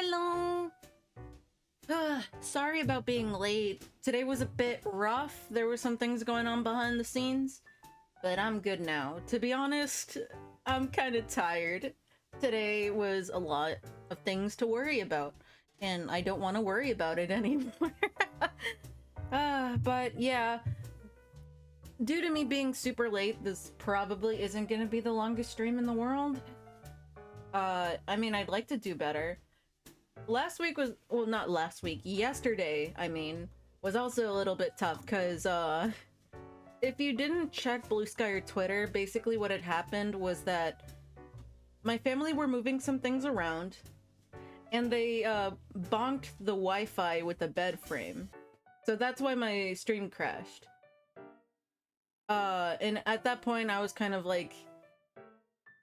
Hello! Sorry about being late. Today was a bit rough. There were some things going on behind the scenes, but I'm good now. To be honest, I'm kind of tired. Today was a lot of things to worry about, and I don't want to worry about it anymore. But yeah, due to me being super late, this probably isn't gonna be the longest stream in the world. I mean, I'd like to do better. Last week was, well, not last week, yesterday, I mean, was also a little bit tough, because, if you didn't check Blue Sky or Twitter, basically what had happened was that my family were moving some things around, and they, bonked the Wi-Fi with the bed frame. So that's why my stream crashed. And at that point, I was kind of like,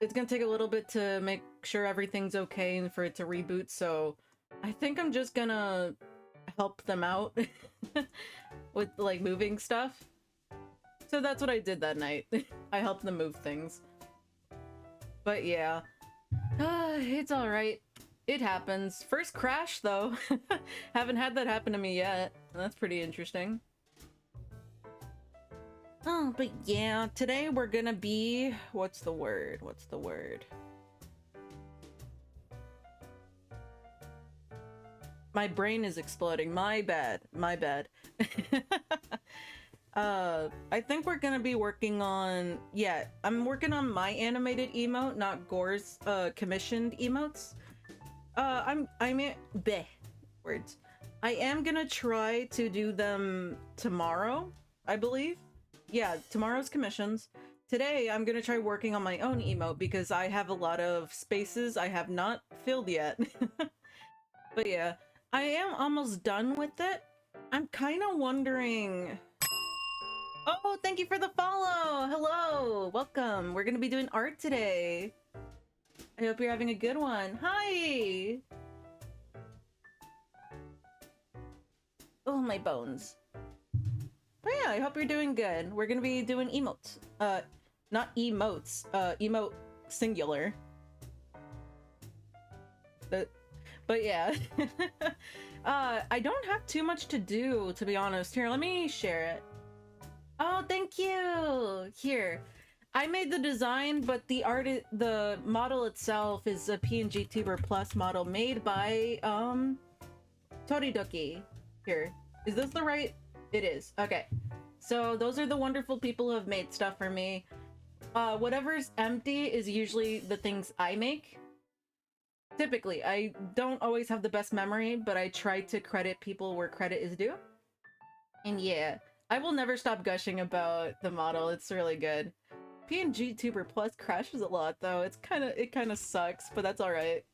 it's gonna take a little bit to make sure everything's okay and for it to reboot, so I think I'm just gonna help them out with, like, moving stuff. So that's what I did that night. I helped them move things. But yeah. It's alright. It happens. First crash, though. Haven't had that happen to me yet. That's pretty interesting. Oh, but yeah, today we're gonna be... What's the word? What's the word? My brain is exploding. My bad. My bad. I think we're gonna be working on... Yeah, I'm working on my animated emote, not Gore's, commissioned emotes. Bleh. Words. I am gonna try to do them tomorrow, I believe. Yeah, tomorrow's commissions. Today, I'm gonna try working on my own emote because I have a lot of spaces I have not filled yet. But yeah, I am almost done with it. I'm kind of wondering... Oh, thank you for the follow! Hello! Welcome! We're gonna be doing art today. I hope you're having a good one. Hi! Oh, my bones. But yeah, I hope you're doing good. We're gonna be doing emotes. Not emotes. Emote singular. But yeah. I don't have too much to do, to be honest. Here, let me share it. Oh, thank you! Here. I made the design, but the model itself is a PNG Tuber Plus model made by, Toridoki. Here. Is this the right? It is. Okay. So those are the wonderful people who have made stuff for me. Whatever's empty is usually the things I make. Typically, I don't always have the best memory, but I try to credit people where credit is due. And yeah, I will never stop gushing about the model. It's really good. PNG Tuber Plus crashes a lot though. It kind of sucks, but that's all right.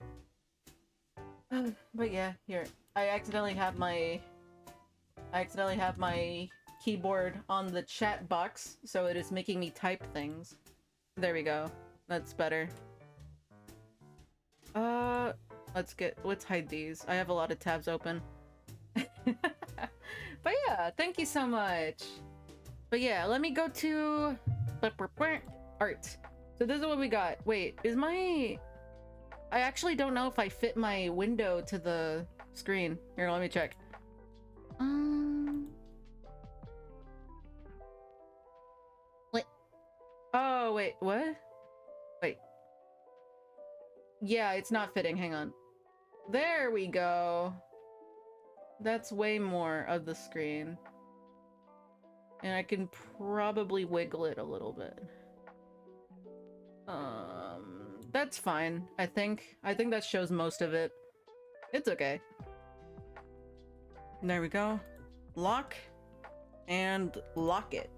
But yeah, here. I accidentally have my keyboard on the chat box, so it is making me type things. There we go. That's better. Let's hide these. I have a lot of tabs open. But yeah, thank you so much. But yeah, let me go to art. So this is what we got. Wait, I actually don't know if I fit my window to the screen. Here, let me check. What? Oh, wait, what? Wait. Yeah, it's not fitting. Hang on. There we go. That's way more of the screen. And I can probably wiggle it a little bit. That's fine, I think. I think that shows most of it. It's okay. There we go. Lock and lock it.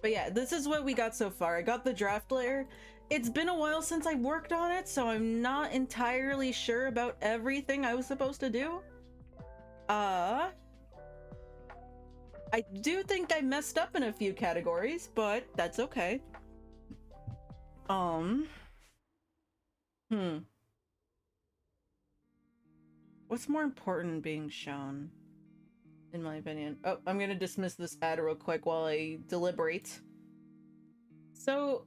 But yeah, this is what we got so far. I got the draft layer. It's been a while since I worked on it, so I'm not entirely sure about everything I was supposed to do. I do think I messed up in a few categories, but that's okay. What's more important being shown, in my opinion? Oh, I'm gonna dismiss this ad real quick while I deliberate. So,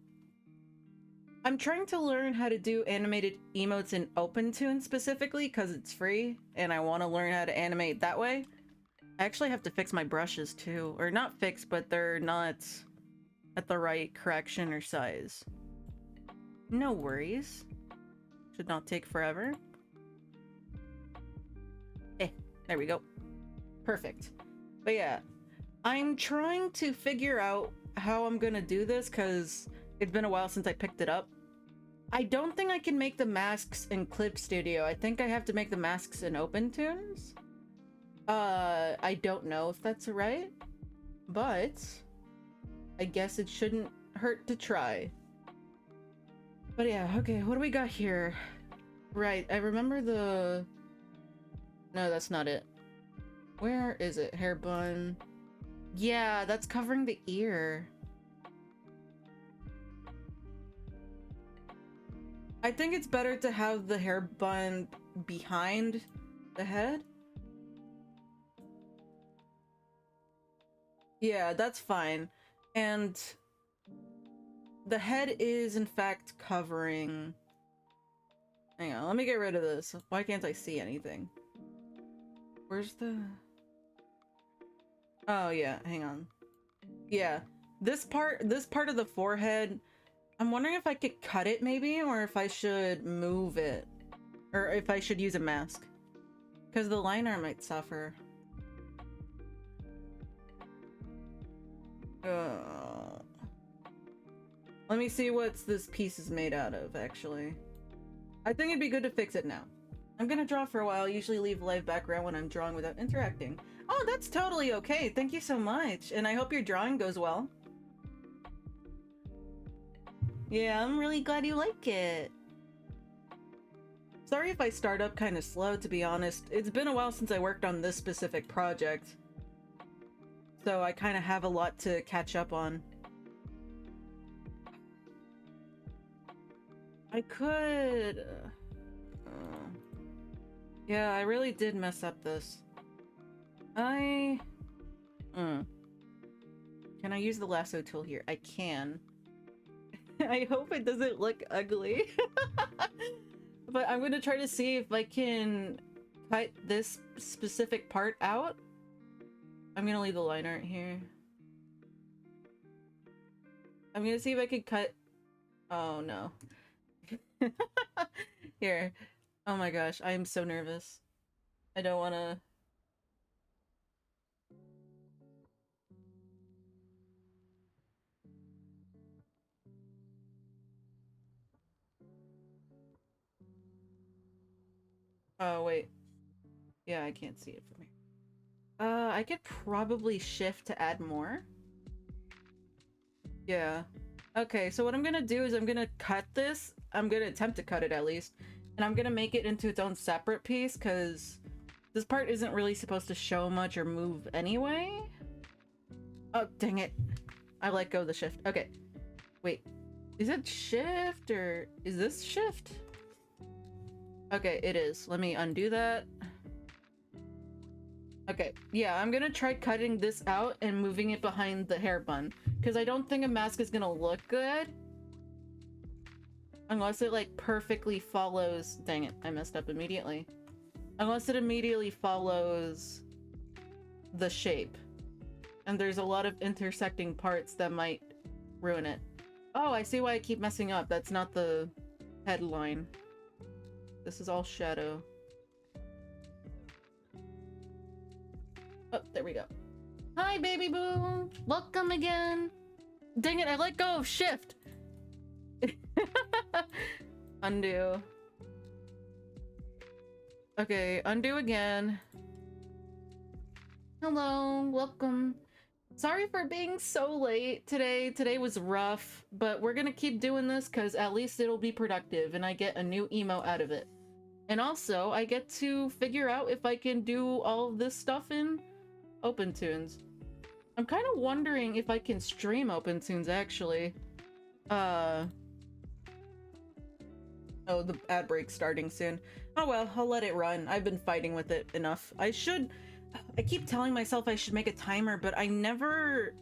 I'm trying to learn how to do animated emotes in OpenTune specifically because it's free and I want to learn how to animate that way. I actually have to fix my brushes too. Or not fix, but they're not at the right correction or size. No worries. Should not take forever. There we go. Perfect. But yeah, I'm trying to figure out how I'm gonna do this because it's been a while since I picked it up. I don't think I can make the masks in Clip Studio. I think I have to make the masks in OpenTunes. I don't know if that's right, but I guess it shouldn't hurt to try. But yeah, okay, what do we got here? Right, I remember the... No, that's not it. Where is it? Hair bun. Yeah, that's covering the ear. I think it's better to have the hair bun behind the head. Yeah, that's fine. And the head is in fact covering... Hang on, let me get rid of this. Why can't I see anything? Where's the... Oh yeah, hang on. Yeah, this part of the forehead, I'm wondering if I could cut it maybe, or if I should move it. Or if I should use a mask. Because the liner might suffer. Let me see what this piece is made out of, actually. I think it'd be good to fix it now. I'm gonna draw for a while. I usually leave live background when I'm drawing without interacting. Oh, that's totally okay. Thank you so much. And I hope your drawing goes well. Yeah, I'm really glad you like it. Sorry if I start up kind of slow, to be honest. It's been a while since I worked on this specific project. So I kind of have a lot to catch up on. I could... yeah, I really did mess up this. Can I use the lasso tool here? I can. I hope it doesn't look ugly. But I'm gonna try to see if I can cut this specific part out. I'm gonna leave the line art here. I'm gonna see if I can cut... Oh no. Here. Oh my gosh, I am so nervous. I don't wanna... Oh wait. Yeah, I can't see it from here. I could probably shift to add more. Yeah. Okay, so what I'm gonna do is I'm gonna cut this. I'm gonna attempt to cut it at least. And I'm gonna make it into its own separate piece because this part isn't really supposed to show much or move anyway. Oh, dang it. I let go of the shift. Okay. Wait. Is it shift or is this shift? Okay, it is. Let me undo that. Okay, yeah, I'm gonna try cutting this out and moving it behind the hair bun because I don't think a mask is gonna look good unless it like perfectly follows... Dang it, I messed up immediately. Unless it immediately follows the shape. And there's a lot of intersecting parts that might ruin it. Oh, I see why I keep messing up. That's not the headline. This is all shadow. Oh, there we go. Hi, baby boo! Welcome again! Dang it, I let go of shift! Undo. Okay, undo again. Hello, welcome. Sorry for being so late today. Today was rough, but we're gonna keep doing this because at least it'll be productive and I get a new emo out of it. And also, I get to figure out if I can do all of this stuff in OpenTunes. I'm kind of wondering if I can stream OpenTunes, actually. Oh, the ad break's starting soon. Oh well, I'll let it run. I've been fighting with it enough. I keep telling myself I should make a timer, but I never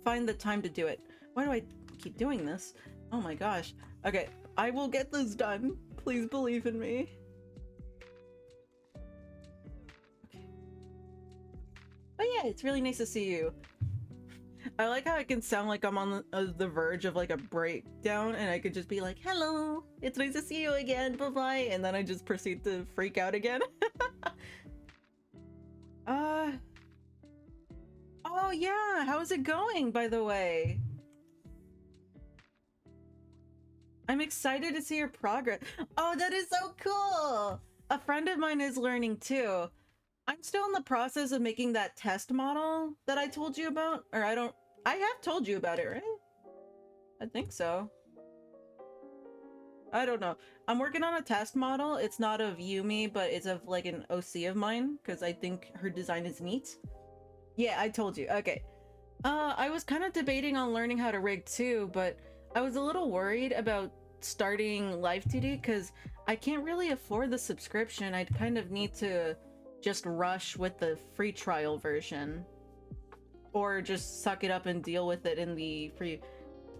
find the time to do it. Why do I keep doing this? Oh my gosh. Okay, I will get this done. Please believe in me. Okay. But yeah, it's really nice to see you. I like how it can sound like I'm on the verge of like a breakdown, and I could just be like, hello, it's nice to see you again, bye-bye, and then I just proceed to freak out again. Oh yeah, how's it going, by the way? I'm excited to see your progress. Oh, that is so cool! A friend of mine is learning too. I'm still in the process of making that test model that I told you about. Or I have told you about it, right? I think so. I don't know. I'm working on a test model. It's not of Yumi, but it's of like an OC of mine, because I think her design is neat. Yeah, I told you. Okay. I was kind of debating on learning how to rig too, but I was a little worried about starting Live 2D because I can't really afford the subscription. I'd kind of need to just rush with the free trial version. Or just suck it up and deal with it in the free...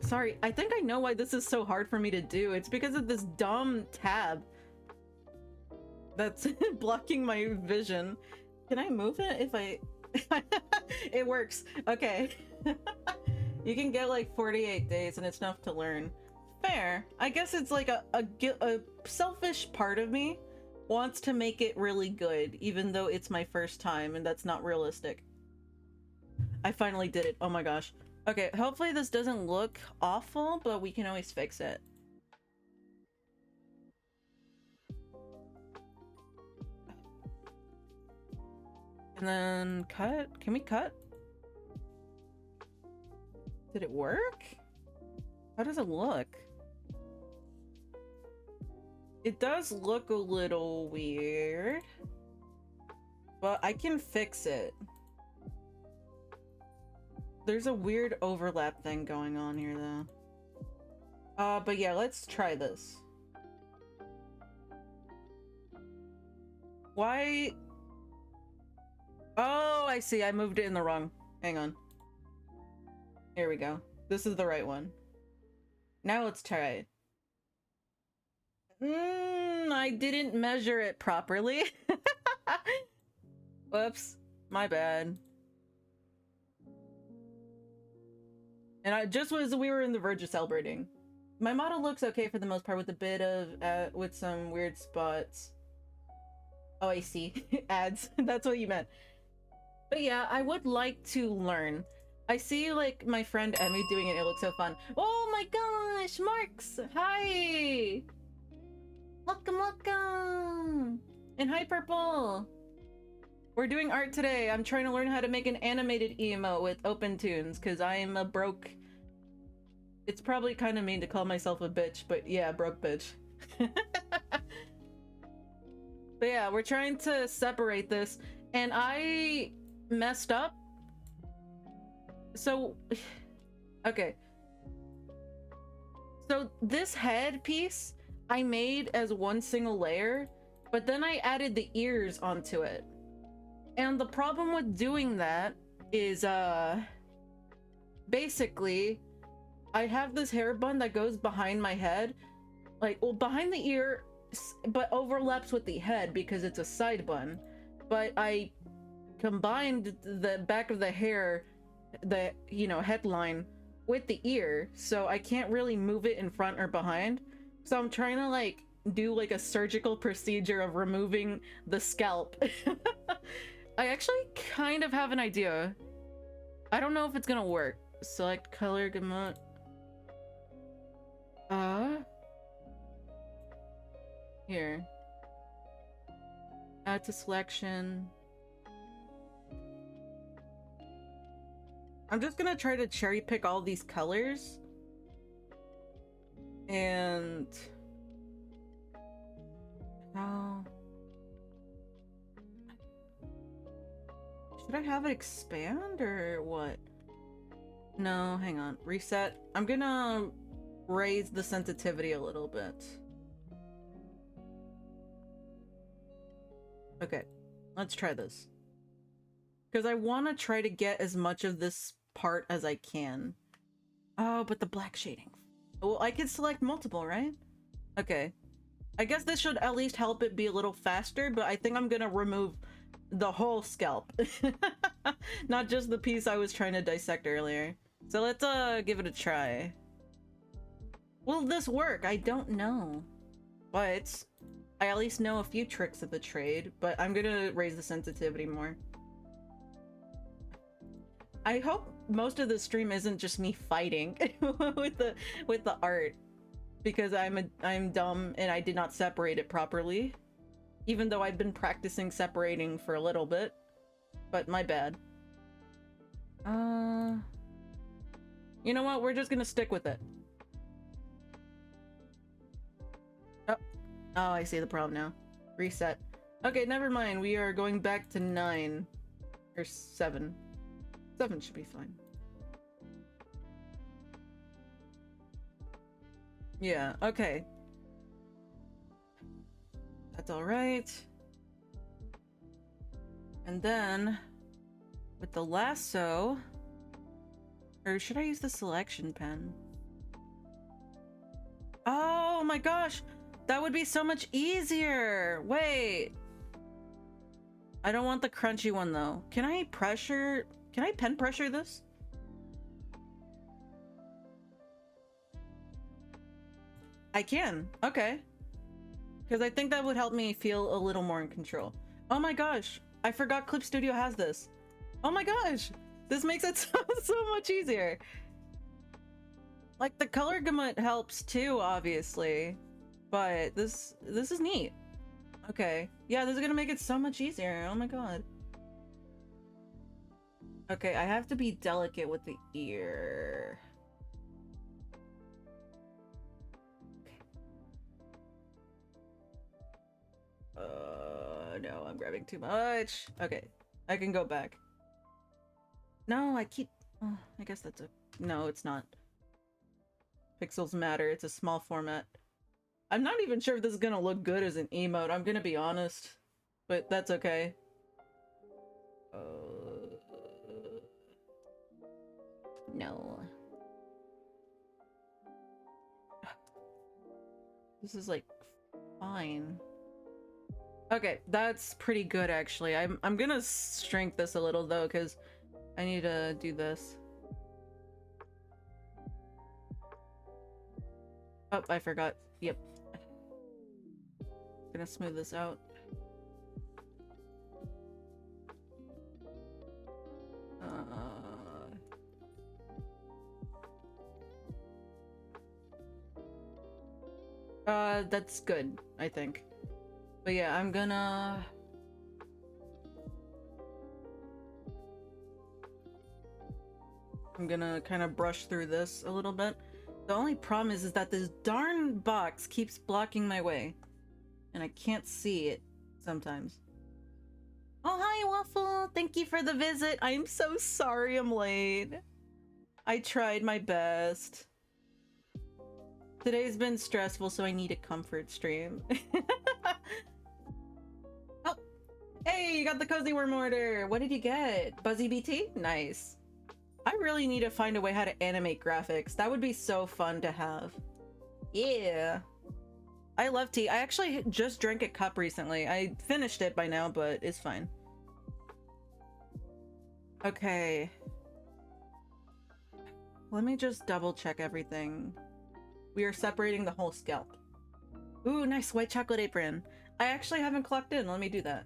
Sorry, I think I know why this is so hard for me to do. It's because of this dumb tab that's blocking my vision. Can I move it if I... It works. Okay. You can get like 48 days and it's enough to learn. Fair. I guess it's like a selfish part of me wants to make it really good, even though it's my first time and that's not realistic. I finally did it. Oh my gosh. Okay, hopefully this doesn't look awful, but we can always fix it. And then cut? Can we cut? Did it work? How does it look? It does look a little weird, but I can fix it. There's a weird overlap thing going on here though. But yeah, let's try this. Why? Oh, I see. I moved it in the wrong. Hang on. Here we go. This is the right one. Now let's try it. I didn't measure it properly. Whoops. My bad. And I just was, we were in the verge of celebrating. My model looks okay for the most part with a bit of, with some weird spots. Oh, I see. Ads. That's what you meant. But yeah, I would like to learn. I see like my friend Emmy doing it. It looks so fun. Oh my gosh, Marks! Hi! Welcome! And hi, Purple! We're doing art today. I'm trying to learn how to make an animated emote with OpenTunes because I am a broke... It's probably kind of mean to call myself a bitch, but yeah, broke bitch. But yeah, we're trying to separate this, and I messed up. So, okay. So this head piece I made as one single layer, but then I added the ears onto it. And the problem with doing that is, basically, I have this hair bun that goes behind my head, like, well, behind the ear, but overlaps with the head because it's a side bun. But I combined the back of the hair, the, you know, headline with the ear, so I can't really move it in front or behind. So I'm trying to, like, do, like, a surgical procedure of removing the scalp. I actually kind of have an idea. I don't know if it's gonna work. Select color, emote. Here. Add to selection. I'm just gonna try to cherry pick all these colors. And... how... should I have it expand or what? No, hang on. Reset. I'm gonna raise the sensitivity a little bit. Okay, let's try this. Because I want to try to get as much of this part as I can. Oh, but the black shading. Well, I could select multiple, right? Okay. I guess this should at least help it be a little faster, but I think I'm gonna remove the whole scalp. Not just the piece I was trying to dissect earlier. So let's give it a try. Will this work? I don't know. But I at least know a few tricks of the trade, but I'm gonna raise the sensitivity more. I hope most of the stream isn't just me fighting with the art, because I'm dumb and I did not separate it properly, even though I've been practicing separating for a little bit. But my bad. You know what? We're just gonna stick with it. Oh, I see the problem now. Reset. Okay, never mind. We are going back to 9 or 7. 7 should be fine. Yeah, okay. That's all right. And then with the lasso, or should I use the selection pen? Oh my gosh, that would be so much easier. Wait. I don't want the crunchy one though. Can I pen pressure this? I can. Okay. Because I think that would help me feel a little more in control. Oh my gosh. I forgot Clip Studio has this. Oh my gosh. This makes it so much easier. Like, the color gamut helps too, obviously. But this is neat. Okay. Yeah, this is gonna make it so much easier. Oh my god. Okay, I have to be delicate with the ear. No, I'm grabbing too much. Okay, I can go back. No, I keep... Oh, I guess that's a... No, it's not. Pixels matter. It's a small format. I'm not even sure if this is gonna look good as an emote, I'm gonna be honest. But that's okay. No. This is like fine. Okay, that's pretty good actually. I'm gonna shrink this a little though, because I need to do this. Oh, I forgot. Yep. Gonna smooth this out. That's good, I think. But yeah, I'm gonna... kind of brush through this a little bit. The only problem is that this darn box keeps blocking my way. And I can't see it sometimes. Oh, hi, Waffle! Thank you for the visit! I'm so sorry I'm late. I tried my best. Today's been stressful, so I need a comfort stream. Oh! Hey, you got the Cozy Worm order! What did you get? Buzzy BT? Nice. I really need to find a way how to animate graphics. That would be so fun to have. Yeah. I love tea. I actually just drank a cup recently. I finished it by now, but it's fine. Okay. Let me just double check everything. We are separating the whole scalp. Ooh, nice white chocolate apron. I actually haven't clocked in. Let me do that.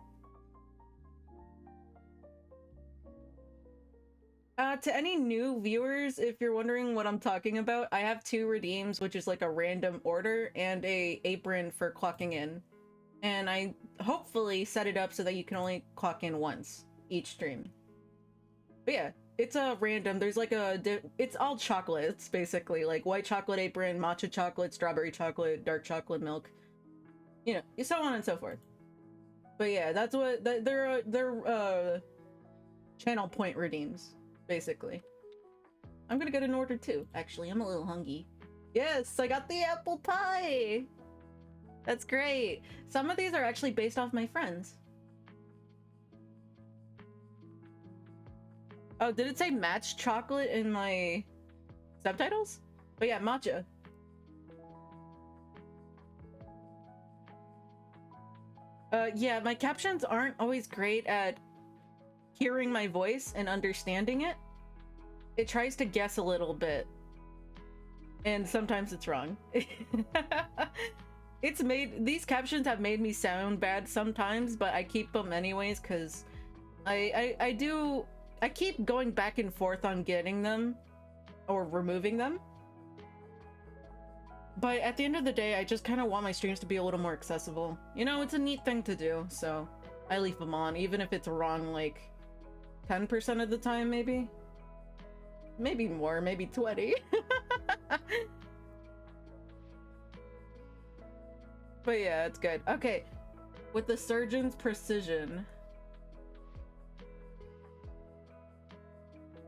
To any new viewers, if you're wondering what I'm talking about, I have 2 redeems, which is like a random order and a apron for clocking in. And I hopefully set it up so that you can only clock in once each stream. But yeah, it's a random. There's like it's all chocolates, basically. Like white chocolate apron, matcha chocolate, strawberry chocolate, dark chocolate milk. You know, so on and so forth. But yeah, that's what... They're channel point redeems. Basically. I'm gonna get an order too. Actually, I'm a little hungry. Yes, I got the apple pie! That's great. Some of these are actually based off my friends. Oh, did it say match chocolate in my subtitles? But yeah, matcha. Yeah, my captions aren't always great at hearing my voice and understanding it. It tries to guess a little bit. And sometimes it's wrong. These captions have made me sound bad sometimes, but I keep them anyways because I keep going back and forth on getting them or removing them. But at the end of the day, I just kind of want my streams to be a little more accessible. You know, it's a neat thing to do, so I leave them on, even if it's wrong like 10% of the time, maybe. Maybe more, maybe 20. But yeah, it's good. Okay, with the surgeon's precision.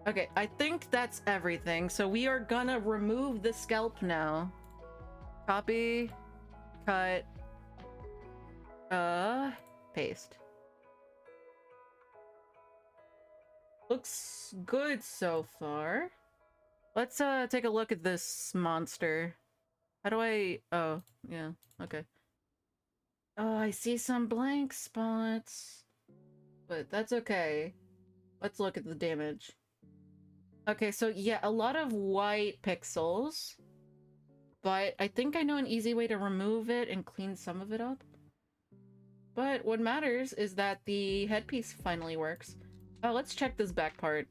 Okay, I think that's everything. So we are gonna remove the scalp now. Copy, cut, paste. Looks good so far. Let's take a look at this monster. How do I... Oh, yeah, okay. Oh, I see some blank spots. But that's okay. Let's look at the damage. Okay, so yeah, a lot of white pixels. But I think I know an easy way to remove it and clean some of it up. But what matters is that the headpiece finally works. Oh, let's check this back part.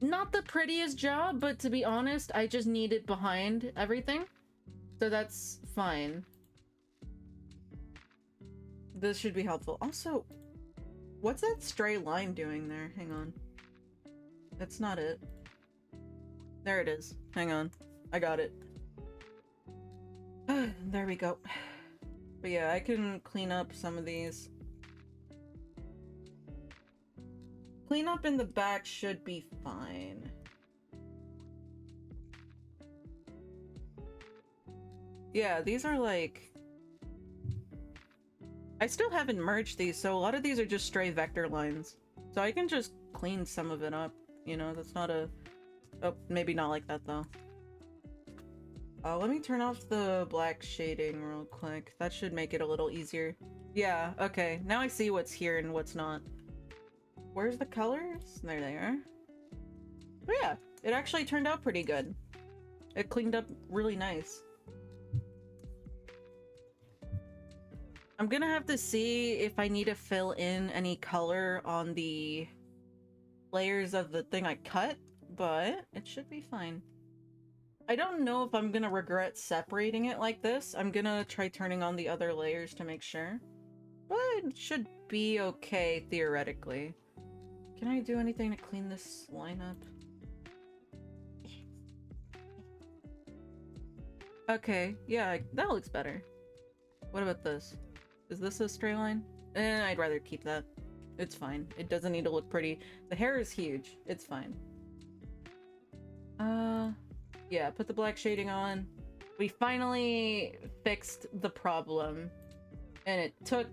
Not the prettiest job, but to be honest, I just need it behind everything. So that's fine. This should be helpful. Also, what's that stray line doing there? Hang on. That's not it. There it is. Hang on. I got it. There we go. But yeah, I can clean up some of these. Clean up in the back should be fine. Yeah, these are like... I still haven't merged these, so a lot of these are just stray vector lines. So I can just clean some of it up, you know, that's not a... Oh, maybe not like that though. Let me turn off the black shading real quick. That should make it a little easier. Yeah, okay. Now I see what's here and what's not. Where's the colors? There they are. But yeah, it actually turned out pretty good. It cleaned up really nice. I'm gonna have to see if I need to fill in any color on the layers of the thing I cut, but it should be fine. I don't know if I'm gonna regret separating it like this. I'm gonna try turning on the other layers to make sure. But it should be okay, theoretically. Can I do anything to clean this line up? Okay, yeah, that looks better. What about this? Is this a stray line? I'd rather keep that. It's fine. It doesn't need to look pretty. The hair is huge. It's fine. Yeah, put the black shading on. We finally fixed the problem. And it took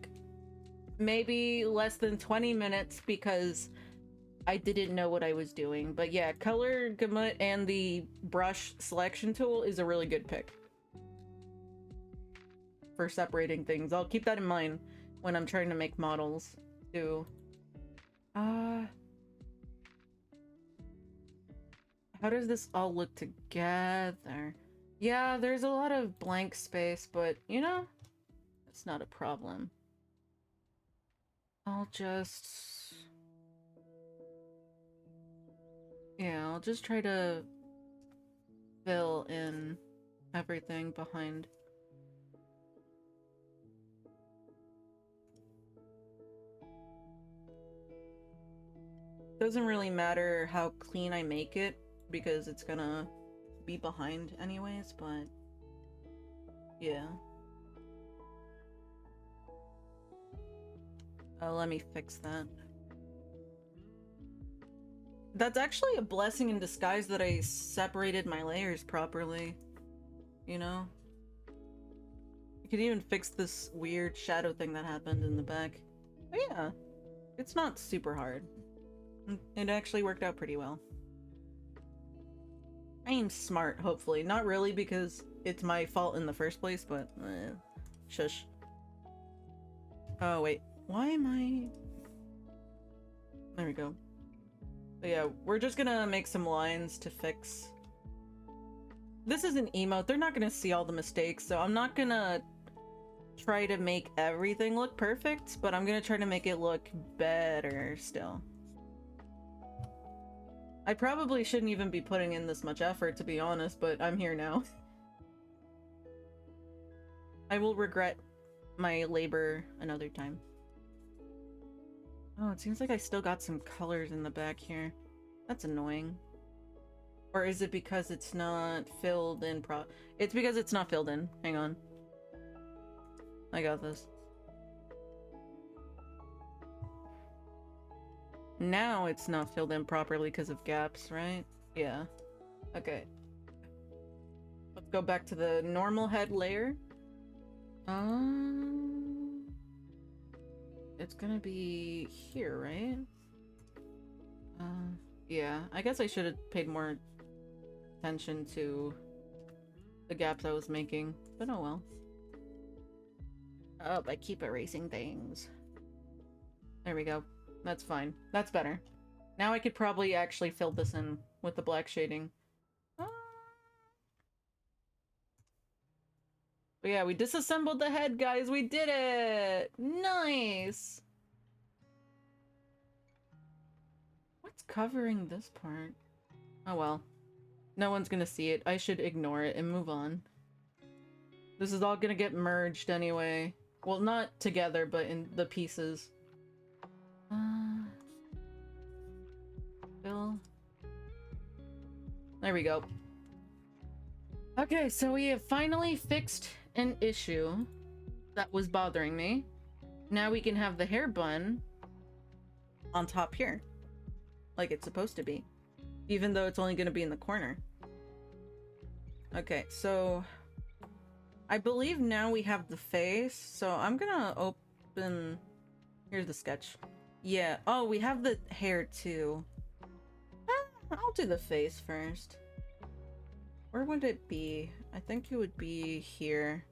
maybe less than 20 minutes because I didn't know what I was doing. But yeah, color gamut and the brush selection tool is a really good pick for separating things. I'll keep that in mind when I'm trying to make models too. How does this all look together? Yeah, there's a lot of blank space, but you know, it's not a problem. I'll just try to fill in everything behind. Doesn't really matter how clean I make it because it's gonna be behind anyways, but yeah. Let me fix that. That's actually a blessing in disguise that I separated my layers properly, you know? I could even fix this weird shadow thing that happened in the back. But yeah, it's not super hard. It actually worked out pretty well. I am smart, hopefully. Not really because it's my fault in the first place, but shush. Oh, wait. Why am I... There we go. But yeah, we're just gonna make some lines to fix. This is an emote. They're not gonna see all the mistakes, so I'm not gonna try to make everything look perfect, but I'm gonna try to make it look better still. I probably shouldn't even be putting in this much effort, to be honest, but I'm here now. I will regret my labor another time. Oh, it seems like I still got some colors in the back here. That's annoying. Or is it because it's not filled in It's because it's not filled in. Hang on. I got this. Now it's not filled in properly because of gaps, right? Yeah. Okay. Let's go back to the normal head layer. It's gonna be here, right? Yeah. I guess I should have paid more attention to the gaps I was making, but oh well. Oh, I keep erasing things. There we go. That's fine. That's better. Now I could probably actually fill this in with the black shading. But yeah, we disassembled the head, guys. We did it! Nice! What's covering this part? Oh well. No one's gonna see it. I should ignore it and move on. This is all gonna get merged anyway. Well, not together, but in the pieces. Fill. There we go. Okay, so we have finally fixed an issue that was bothering me. Now we can have the hair bun on top here, like it's supposed to be, even though it's only going to be in the corner. Okay, so I believe now we have the face, so I'm gonna open... Here's the sketch. Yeah, oh, we have the hair too. I'll do the face first. Where would it be? I think it would be here.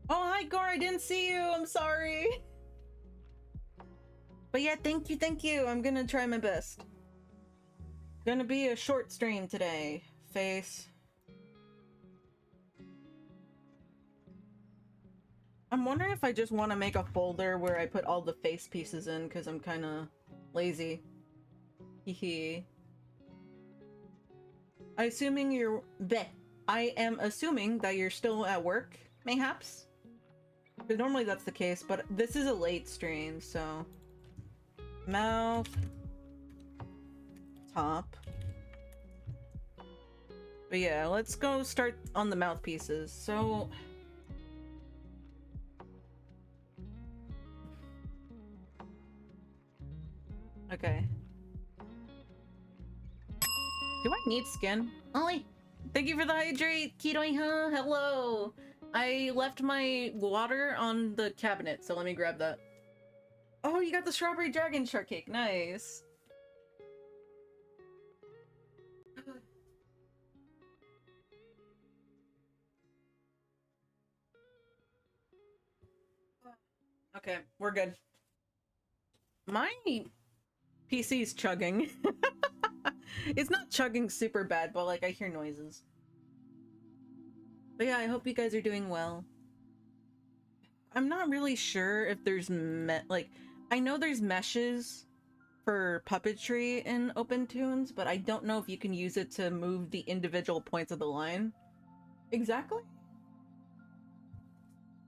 Oh, hi, Gore, I didn't see you! I'm sorry! But yeah, thank you! I'm gonna try my best. Gonna be a short stream today. Face. I'm wondering if I just want to make a folder where I put all the face pieces in, because I'm kind of lazy. Hehe. I am assuming that you're still at work, mayhaps? Because normally that's the case, but this is a late stream, so... Mouth. Top. But yeah, let's go start on the mouthpieces. So... Okay. Do I need skin? Ollie! Thank you for the hydrate! Kidoiha! Hello! I left my water on the cabinet, so let me grab that. Oh, you got the strawberry dragon shortcake. Nice. Okay, we're good. My PC's chugging. It's not chugging super bad, but like I hear noises. But yeah, I hope you guys are doing well. I'm not really sure if there's like, I know there's meshes for puppetry in OpenTunes, but I don't know if you can use it to move the individual points of the line. Exactly.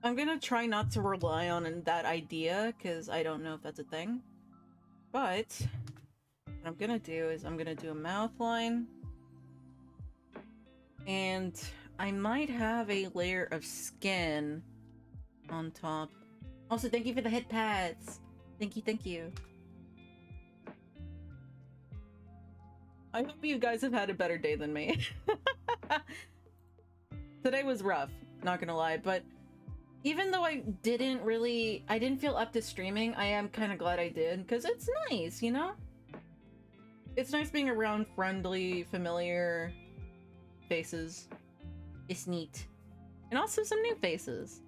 I'm gonna try not to rely on that idea, because I don't know if that's a thing. But what I'm gonna do is I'm gonna do a mouth line. And I might have a layer of skin on top. Also, thank you for the head pads. Thank you. I hope you guys have had a better day than me. Today was rough, not gonna lie, but even though I didn't feel up to streaming, I am kind of glad I did, because it's nice, you know? It's nice being around friendly, familiar faces. It's neat. And also some new faces.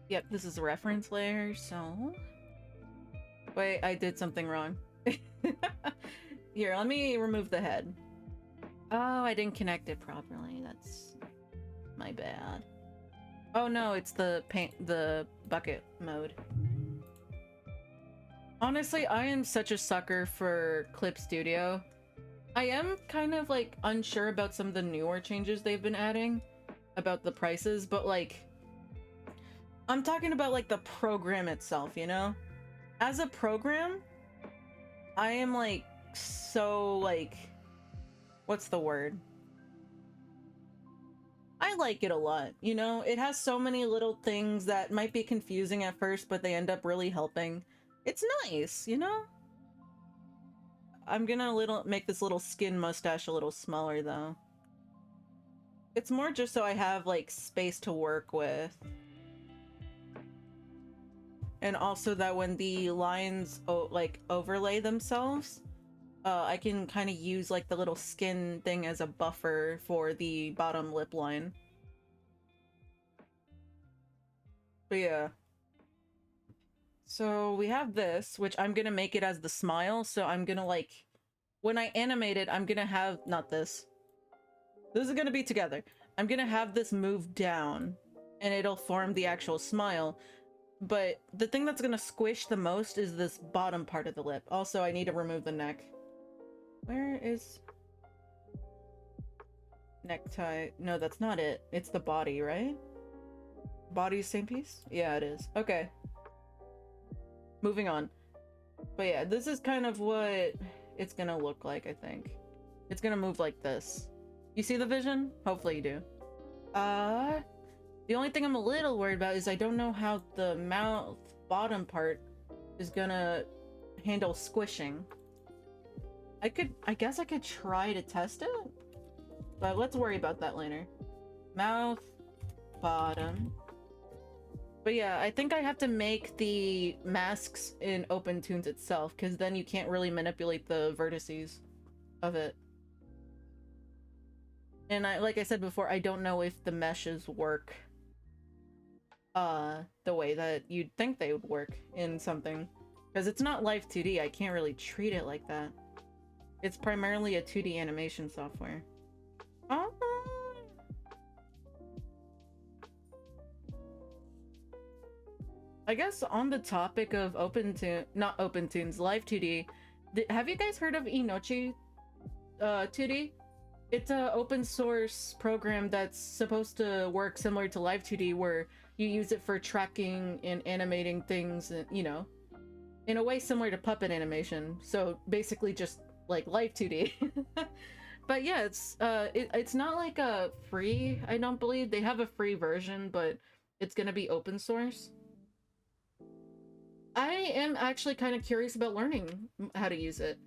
Yep, this is a reference layer, so... Wait, I did something wrong. Here, let me remove the head. Oh, I didn't connect it properly. That's my bad. Oh no, it's the bucket mode. Honestly, I am such a sucker for Clip Studio. I am kind of like unsure about some of the newer changes they've been adding about the prices, but like I'm talking about like the program itself, you know? As a program, I am like so like what's the word? I like it a lot, you know? It has so many little things that might be confusing at first, but they end up really helping. It's nice, you know? I'm gonna make this little skin mustache a little smaller though. It's more just so I have like space to work with. And also that when the lines like overlay themselves, I can kind of use like the little skin thing as a buffer for the bottom lip line. But yeah. So we have this, which I'm gonna make it as the smile. So I'm gonna like, when I animate it, I'm gonna have, not this. This is gonna be together. I'm gonna have this move down and it'll form the actual smile. But the thing that's gonna squish the most is this bottom part of the lip. Also, I need to remove the neck. Where is... necktie? No, that's not it. It's the body, right? Body's same piece? Yeah, it is. Okay. Moving on. But yeah, this is kind of what it's gonna look like, I think. It's gonna move like this. You see the vision? Hopefully you do. The only thing I'm a little worried about is I don't know how the mouth bottom part is gonna handle squishing. I guess I could try to test it, but let's worry about that later. Mouth, bottom. But yeah, I think I have to make the masks in OpenTunes itself, because then you can't really manipulate the vertices of it. And like I said before, I don't know if the meshes work the way that you'd think they would work in something. Because it's not Live 2D, I can't really treat it like that. It's primarily a 2D animation software. Oh. I guess on the topic of not OpenTunes, Live 2D, have you guys heard of emote 2D? It's an open source program that's supposed to work similar to Live 2D, where you use it for tracking and animating things, you know, in a way similar to puppet animation. So basically just like Live 2D. But yeah, it's not like a free, I don't believe. They have a free version, but it's gonna be open source. I am actually kind of curious about learning how to use it.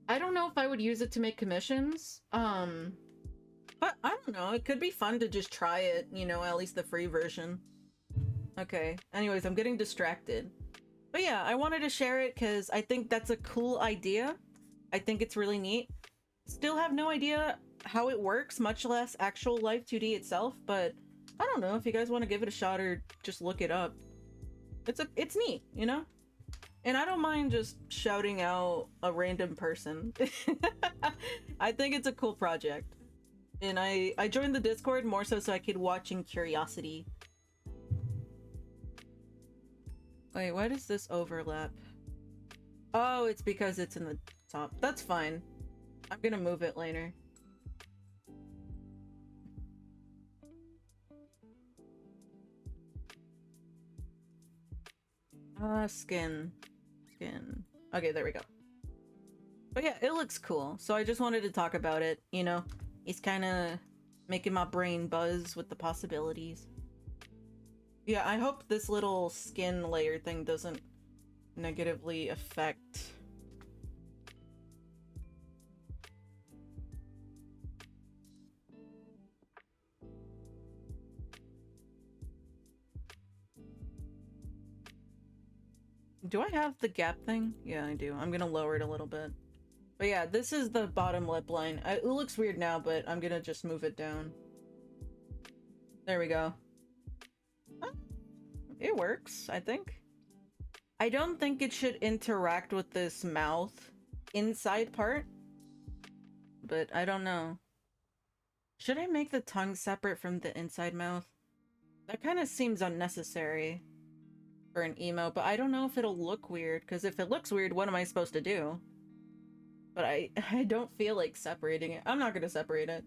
I don't know if I would use it to make commissions, but I don't know, it could be fun to just try it, you know, at least the free version. Okay, anyways, I'm getting distracted. But yeah, I wanted to share it because I think that's a cool idea. I think it's really neat. Still have no idea how it works, much less actual Live 2D itself, but I don't know if you guys want to give it a shot or just look it up. It's neat, you know? And I don't mind just shouting out a random person. I think it's a cool project. And I joined the Discord more so I could watch in curiosity. Wait, why does this overlap? Oh, it's because it's in the top. That's fine. I'm gonna move it later. Skin. Okay, there we go. But yeah, it looks cool. So I just wanted to talk about it, you know? It's kind of making my brain buzz with the possibilities. Yeah, I hope this little skin layer thing doesn't negatively affect... Do I have the gap thing? Yeah, I do. I'm gonna lower it a little bit. But yeah, this is the bottom lip line. It looks weird now, but I'm gonna just move it down. There we go. it works, I think. I don't think it should interact with this mouth inside part, but I don't know. Should I make the tongue separate from the inside mouth? That kind of seems unnecessary for an emo, but I don't know if it'll look weird, because if it looks weird, what am I supposed to do? But I don't feel like separating it. I'm not gonna separate it.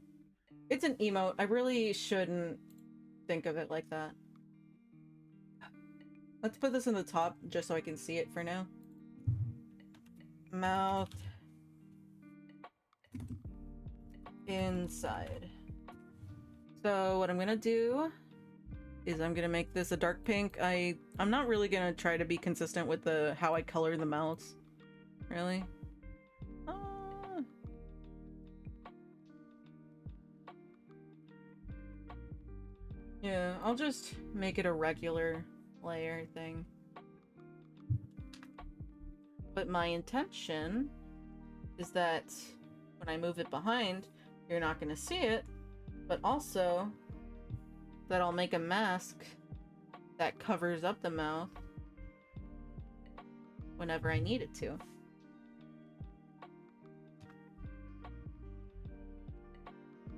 It's an emote. I really shouldn't think of it like that. Let's put this in the top just so I can see it for now. Mouth. Inside. So what I'm gonna do is I'm gonna make this a dark pink. I'm not really gonna try to be consistent with how I color the mouths. Really? Yeah, I'll just make it a regular layer thing. But my intention is that when I move it behind, you're not gonna see it, but also that I'll make a mask that covers up the mouth whenever I need it to.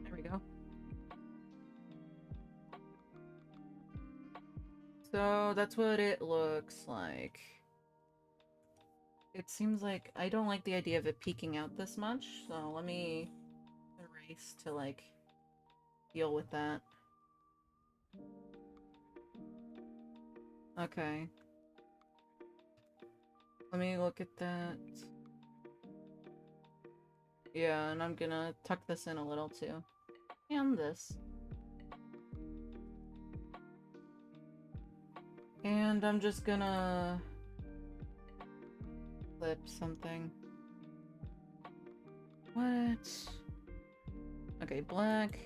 There we go. So that's what it looks like. It seems like I don't like the idea of it peeking out this much, so let me erase to like deal with that. Okay. Let me look at that. Yeah, and I'm gonna tuck this in a little too. And this. And I'm just gonna flip something. What? Okay, black.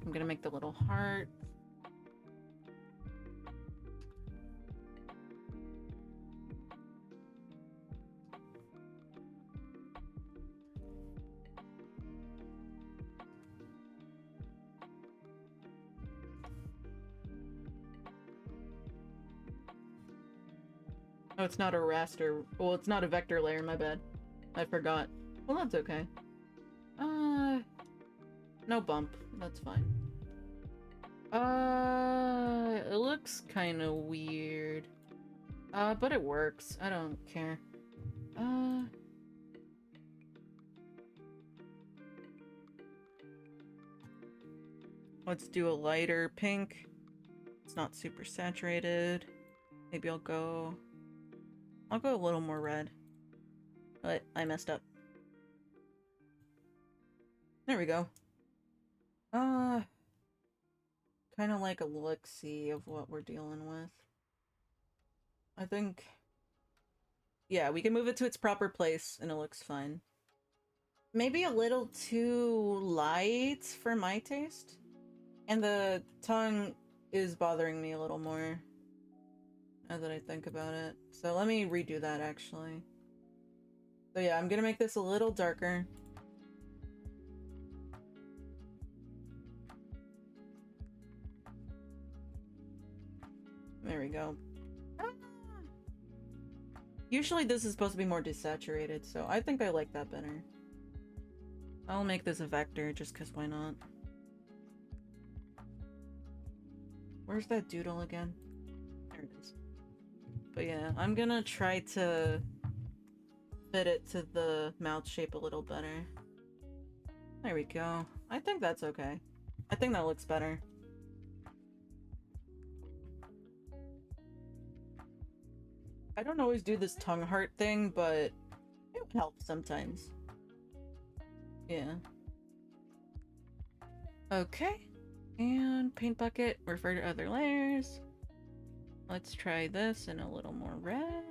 I'm gonna make the little heart. Oh, it's not a raster. Well, it's not a vector layer, my bad. I forgot. Well, that's okay. No bump. That's fine. It looks kind of weird. But it works. I don't care. Let's do a lighter pink. It's not super saturated. Maybe I'll go a little more red. But I messed up. There we go. Kind of like a look-see of what we're dealing with. I think... Yeah, we can move it to its proper place and it looks fine. Maybe a little too light for my taste. And the tongue is bothering me a little more now that I think about it. So let me redo that actually. So yeah, I'm gonna make this a little darker. There we go. Usually this is supposed to be more desaturated, so I think I like that better. I'll make this a vector just because why not? Where's that doodle again? There it is. But yeah, I'm gonna try to fit it to the mouth shape a little better. There we go. I think that's okay. I think that looks better. I don't always do this tongue heart thing, but it helps sometimes. Yeah. Okay. And paint bucket, refer to other layers. Let's try this in a little more red.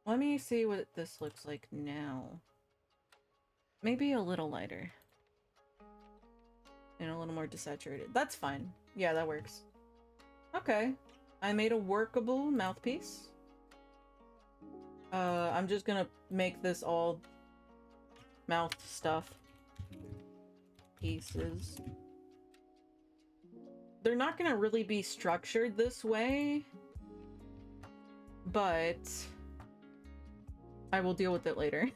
Let me see what this looks like now. Maybe a little lighter. And a little more desaturated. That's fine. Yeah, that works. Okay. I made a workable mouthpiece. I'm just gonna make this all mouth stuff. Pieces. they're not gonna really be structured this way, but I will deal with it later.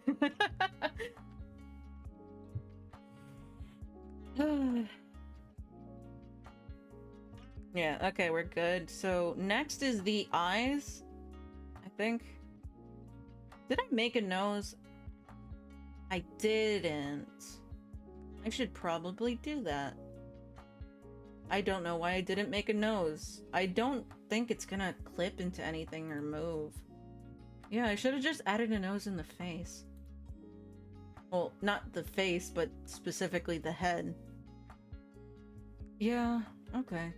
Yeah, okay, we're good. So next is the eyes, I think. Did I make a nose? I didn't. I should probably do that. I don't know why I didn't make a nose. I don't think it's gonna clip into anything or move. Yeah, I should have just added a nose in the face. Well, not the face, but specifically the head. Yeah, okay.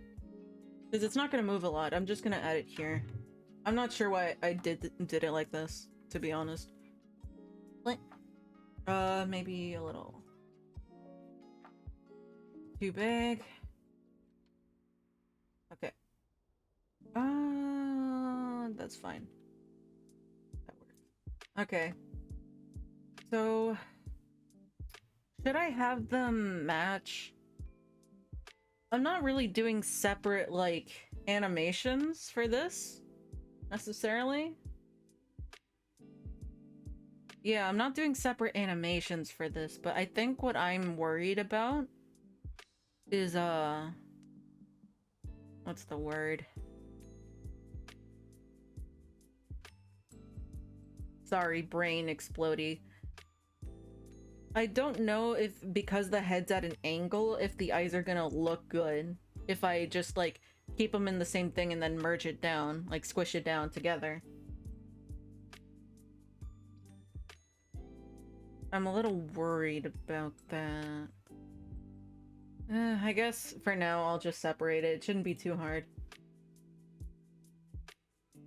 Because it's not gonna move a lot. I'm just gonna add it here. I'm not sure why I did it like this, to be honest. Maybe a little too big. Okay. That's fine. That works. Okay. So, should I have them match? I'm not really doing separate, like, animations for this, necessarily. Yeah, I'm not doing separate animations for this, but I think what I'm worried about is, what's the word? Sorry, brain explodey. I don't know if, because the head's at an angle, if the eyes are gonna look good. If I just, like, keep them in the same thing and then merge it down, like, squish it down together. I'm a little worried about that. I guess for now I'll just separate it. It shouldn't be too hard.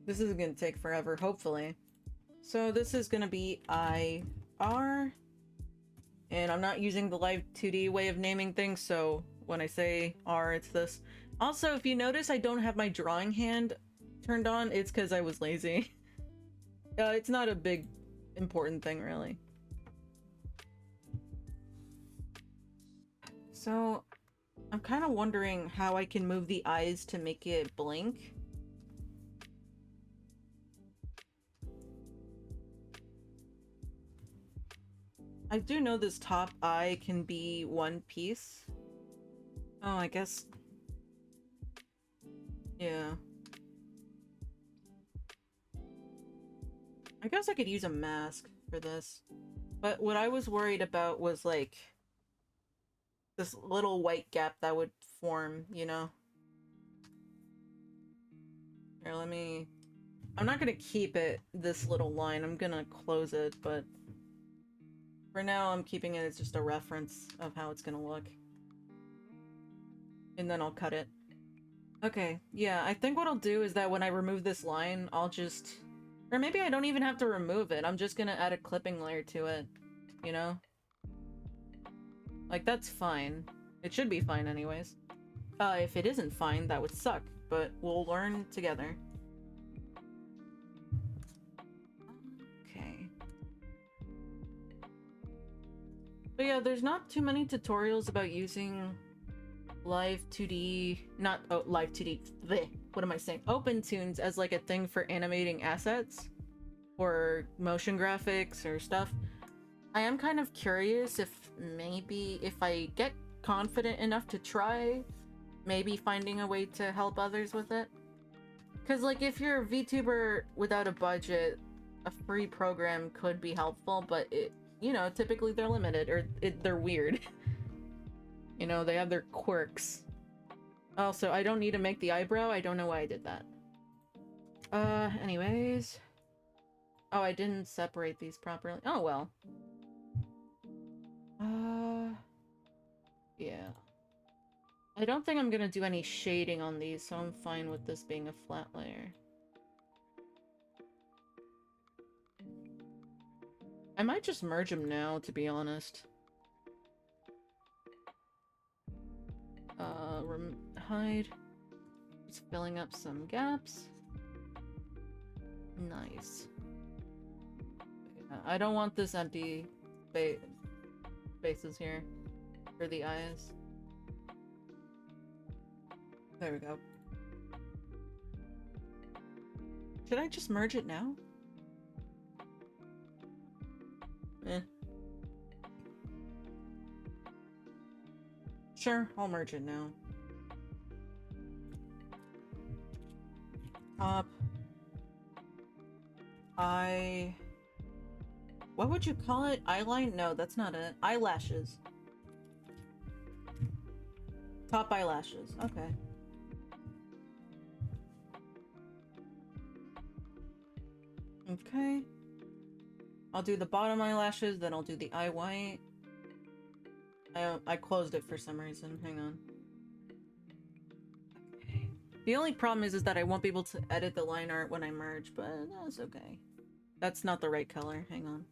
This isn't gonna take forever, hopefully. So this is gonna be IR. And I'm not using the live 2D way of naming things, so when I say R, it's this. Also, if you notice I don't have my drawing hand turned on, it's because I was lazy. It's not a big, important thing, really. So, I'm kind of wondering how I can move the eyes to make it blink. I do know this top eye can be one piece. Oh, I guess... Yeah. I guess I could use a mask for this. But what I was worried about was, like, this little white gap that would form, you know? Here, let me... I'm not gonna keep it this little line. I'm gonna close it, but... For now, I'm keeping it as just a reference of how it's gonna look. And then I'll cut it. Okay, yeah, I think what I'll do is that when I remove this line, I'll just... Or maybe I don't even have to remove it. I'm just gonna add a clipping layer to it, you know? Like, that's fine. It should be fine anyways. If it isn't fine, that would suck, but we'll learn together. Okay. But yeah, there's not too many tutorials about using live 2D, not, oh, live 2D, bleh, what am I saying? OpenTunes as like a thing for animating assets or motion graphics or stuff. I am kind of curious if maybe if I get confident enough to try, maybe finding a way to help others with it. Because like if you're a VTuber without a budget, a free program could be helpful, but it, you know, typically they're limited or they're weird. You know, they have their quirks. Also, I don't need to make the eyebrow. I don't know why I did that. Anyways. Oh, I didn't separate these properly. Oh, well. Yeah. I don't think I'm gonna do any shading on these, so I'm fine with this being a flat layer. I might just merge them now, to be honest. Hide. Just filling up some gaps. Nice. I don't want this empty spaces here for the eyes. There we go. Should I just merge it now? Eh. Sure, I'll merge it now. Top. What would you call it? Eyeline? No, that's not it. Eyelashes. Top eyelashes. Okay. Okay. I'll do the bottom eyelashes, then I'll do the eye white. I closed it for some reason. Hang on. Okay. The only problem is that I won't be able to edit the line art when I merge, but that's okay. That's not the right color. Hang on.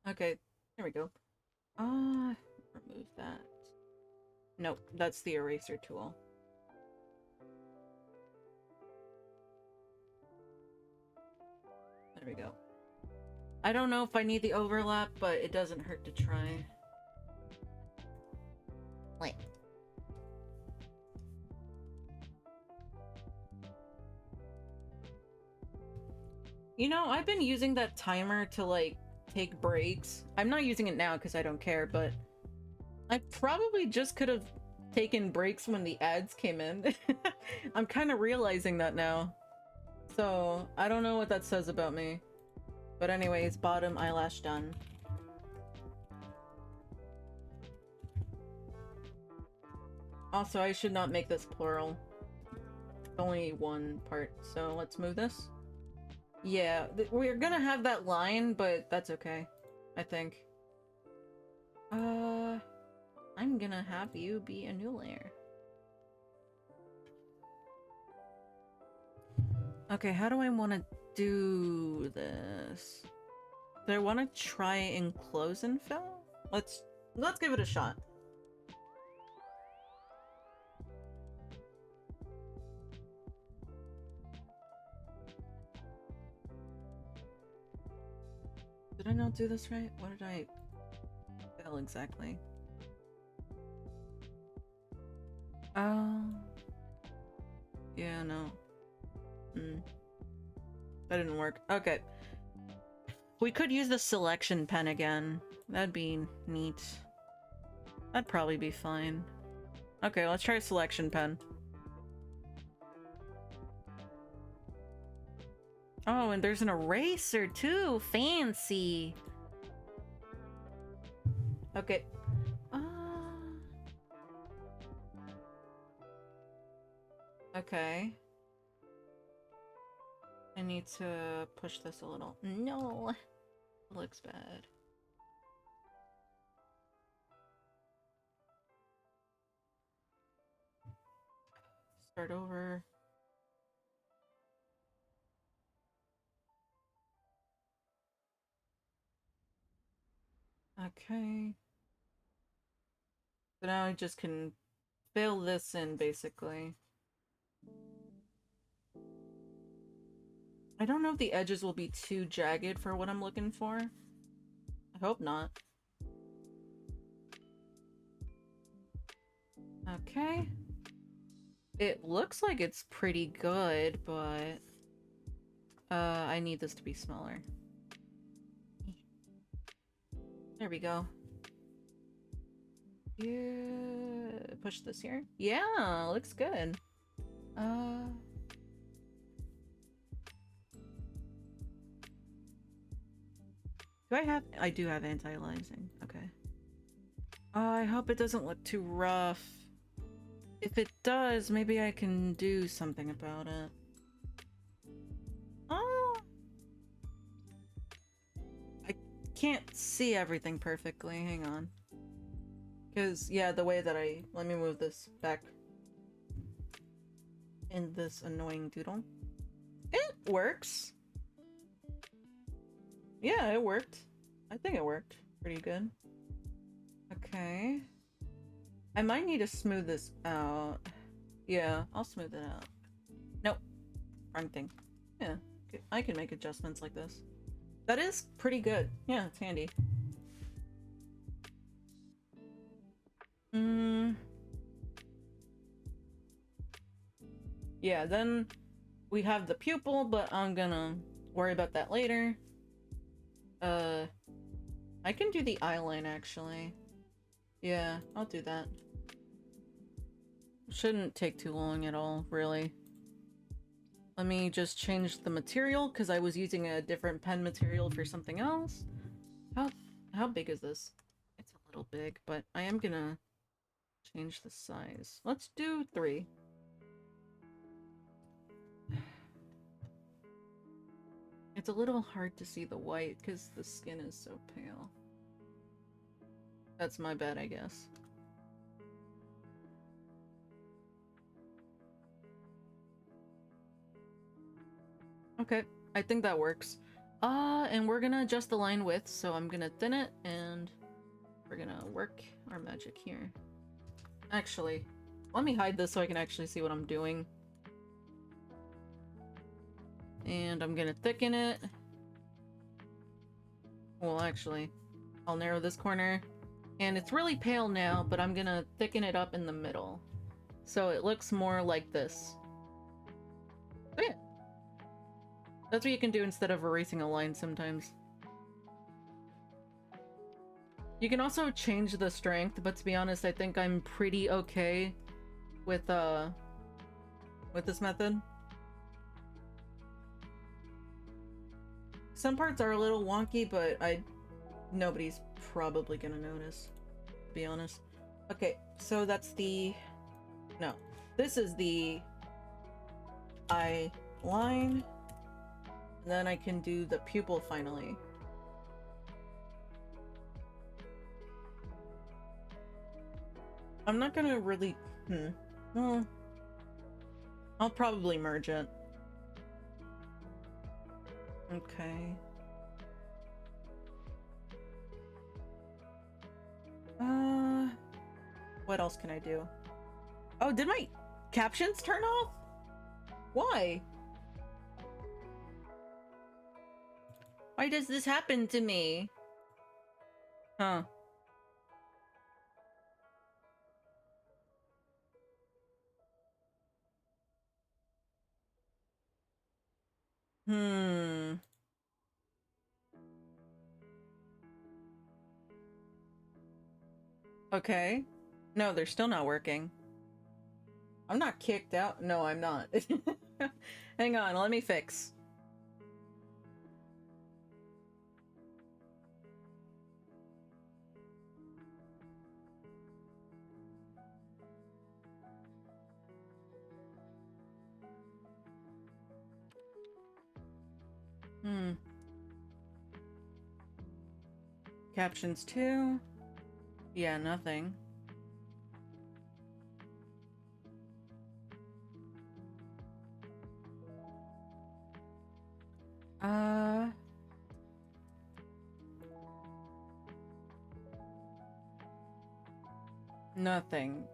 Okay, there we go. Remove that. Nope, that's the eraser tool. There we go. I don't know if I need the overlap, but it doesn't hurt to try. Wait. You know, I've been using that timer to, like, take breaks. I'm not using it now because I don't care, but I probably just could have taken breaks when the ads came in. I'm kind of realizing that now. So, I don't know what that says about me. But anyways, bottom eyelash done. Also, I should not make this plural. It's only one part, so let's move this. Yeah, we're gonna have that line, but that's okay. I think. I'm gonna have you be a new layer. Okay, how do I want to do this? Do I want to try enclose and fill? Let's give it a shot. Did I not do this right? What did I fail exactly? Yeah, no. That didn't work. Okay. We could use the selection pen again. That'd be neat. That'd probably be fine. Okay, let's try a selection pen. Oh, and there's an eraser too! Fancy! Okay. Okay. I need to push this a little. No! It looks bad. Start over. Okay. So now I just can fill this in, basically. I don't know if the edges will be too jagged for what I'm looking for. I hope not. Okay. It looks like it's pretty good, but... I need this to be smaller. There we go. Yeah, push this here. Yeah, looks good. Do I have... I do have anti-aliasing. Okay. I hope it doesn't look too rough. If it does, maybe I can do something about it. Oh! I can't see everything perfectly. Hang on. Because, yeah, the way that I... Let me move this back. In this annoying doodle. It works. Yeah, it worked. I think it worked pretty good. Okay. I might need to smooth this out. Yeah, I'll smooth it out. Nope. Wrong thing. Yeah, I can make adjustments like this. That is pretty good. Yeah, it's handy. Yeah, then we have the pupil, but I'm gonna worry about that later. I can do the eyeline, actually. Yeah, I'll do that. Shouldn't take too long at all, really. Let me just change the material, because I was using a different pen material for something else. How big is this? It's a little big, but I am gonna change the size. Let's do 3. It's a little hard to see the white, because the skin is so pale. That's my bad, I guess. Okay, I think that works. And we're gonna adjust the line width, so I'm gonna thin it, and we're gonna work our magic here. Actually, let me hide this so I can actually see what I'm doing. And I'm gonna thicken it. Well, actually, I'll narrow this corner. And it's really pale now, but I'm gonna thicken it up in the middle. So it looks more like this. So yeah. That's what you can do instead of erasing a line sometimes. You can also change the strength, but to be honest, I think I'm pretty okay with this method. Some parts are a little wonky, but nobody's probably gonna notice, to be honest. Okay, so that's the... No. This is the eye line. And then I can do the pupil finally. I'm not gonna really... Well, I'll probably merge it. Okay. What else can I do? Oh, did my captions turn off? Why? Why does this happen to me? Huh. Okay. No, they're still not working. I'm not kicked out. No, I'm not. Hang on, let me fix. Captions 2. Yeah, nothing. Nothing.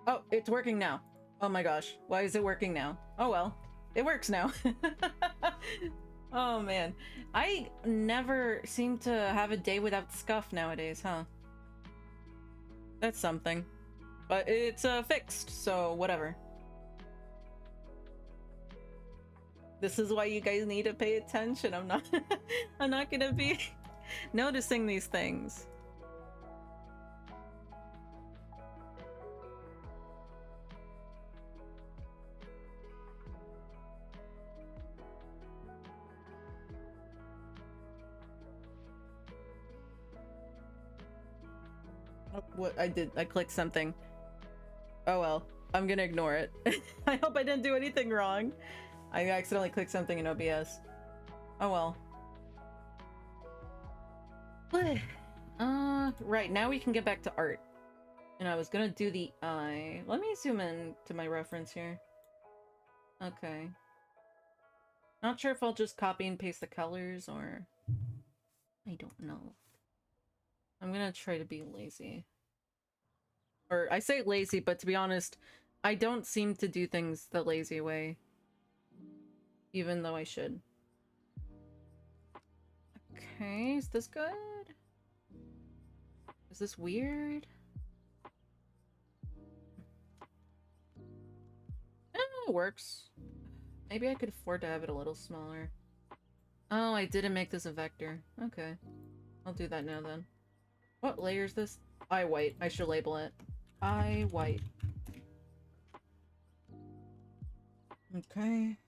Oh, it's working now. Oh my gosh. Why is it working now? Oh well. It works now. Oh man. I never seem to have a day without scuff nowadays, huh? That's something. But it's fixed, so whatever. This is why you guys need to pay attention. I'm not I'm not gonna be noticing these things. What I did, I clicked something. Oh well, I'm gonna ignore it. I hope I didn't do anything wrong. I accidentally clicked something in OBS. Oh well. Right, now we can get back to art. And I was gonna do the eye. Let me zoom in to my reference here. Okay. Not sure if I'll just copy and paste the colors or... I don't know. I'm gonna try to be lazy. Or, I say lazy, but to be honest, I don't seem to do things the lazy way. Even though I should. Okay, is this good? Is this weird? It works. Maybe I could afford to have it a little smaller. Oh, I didn't make this a vector. Okay. I'll do that now then. What layer is this? I white. I should label it. I white. Okay.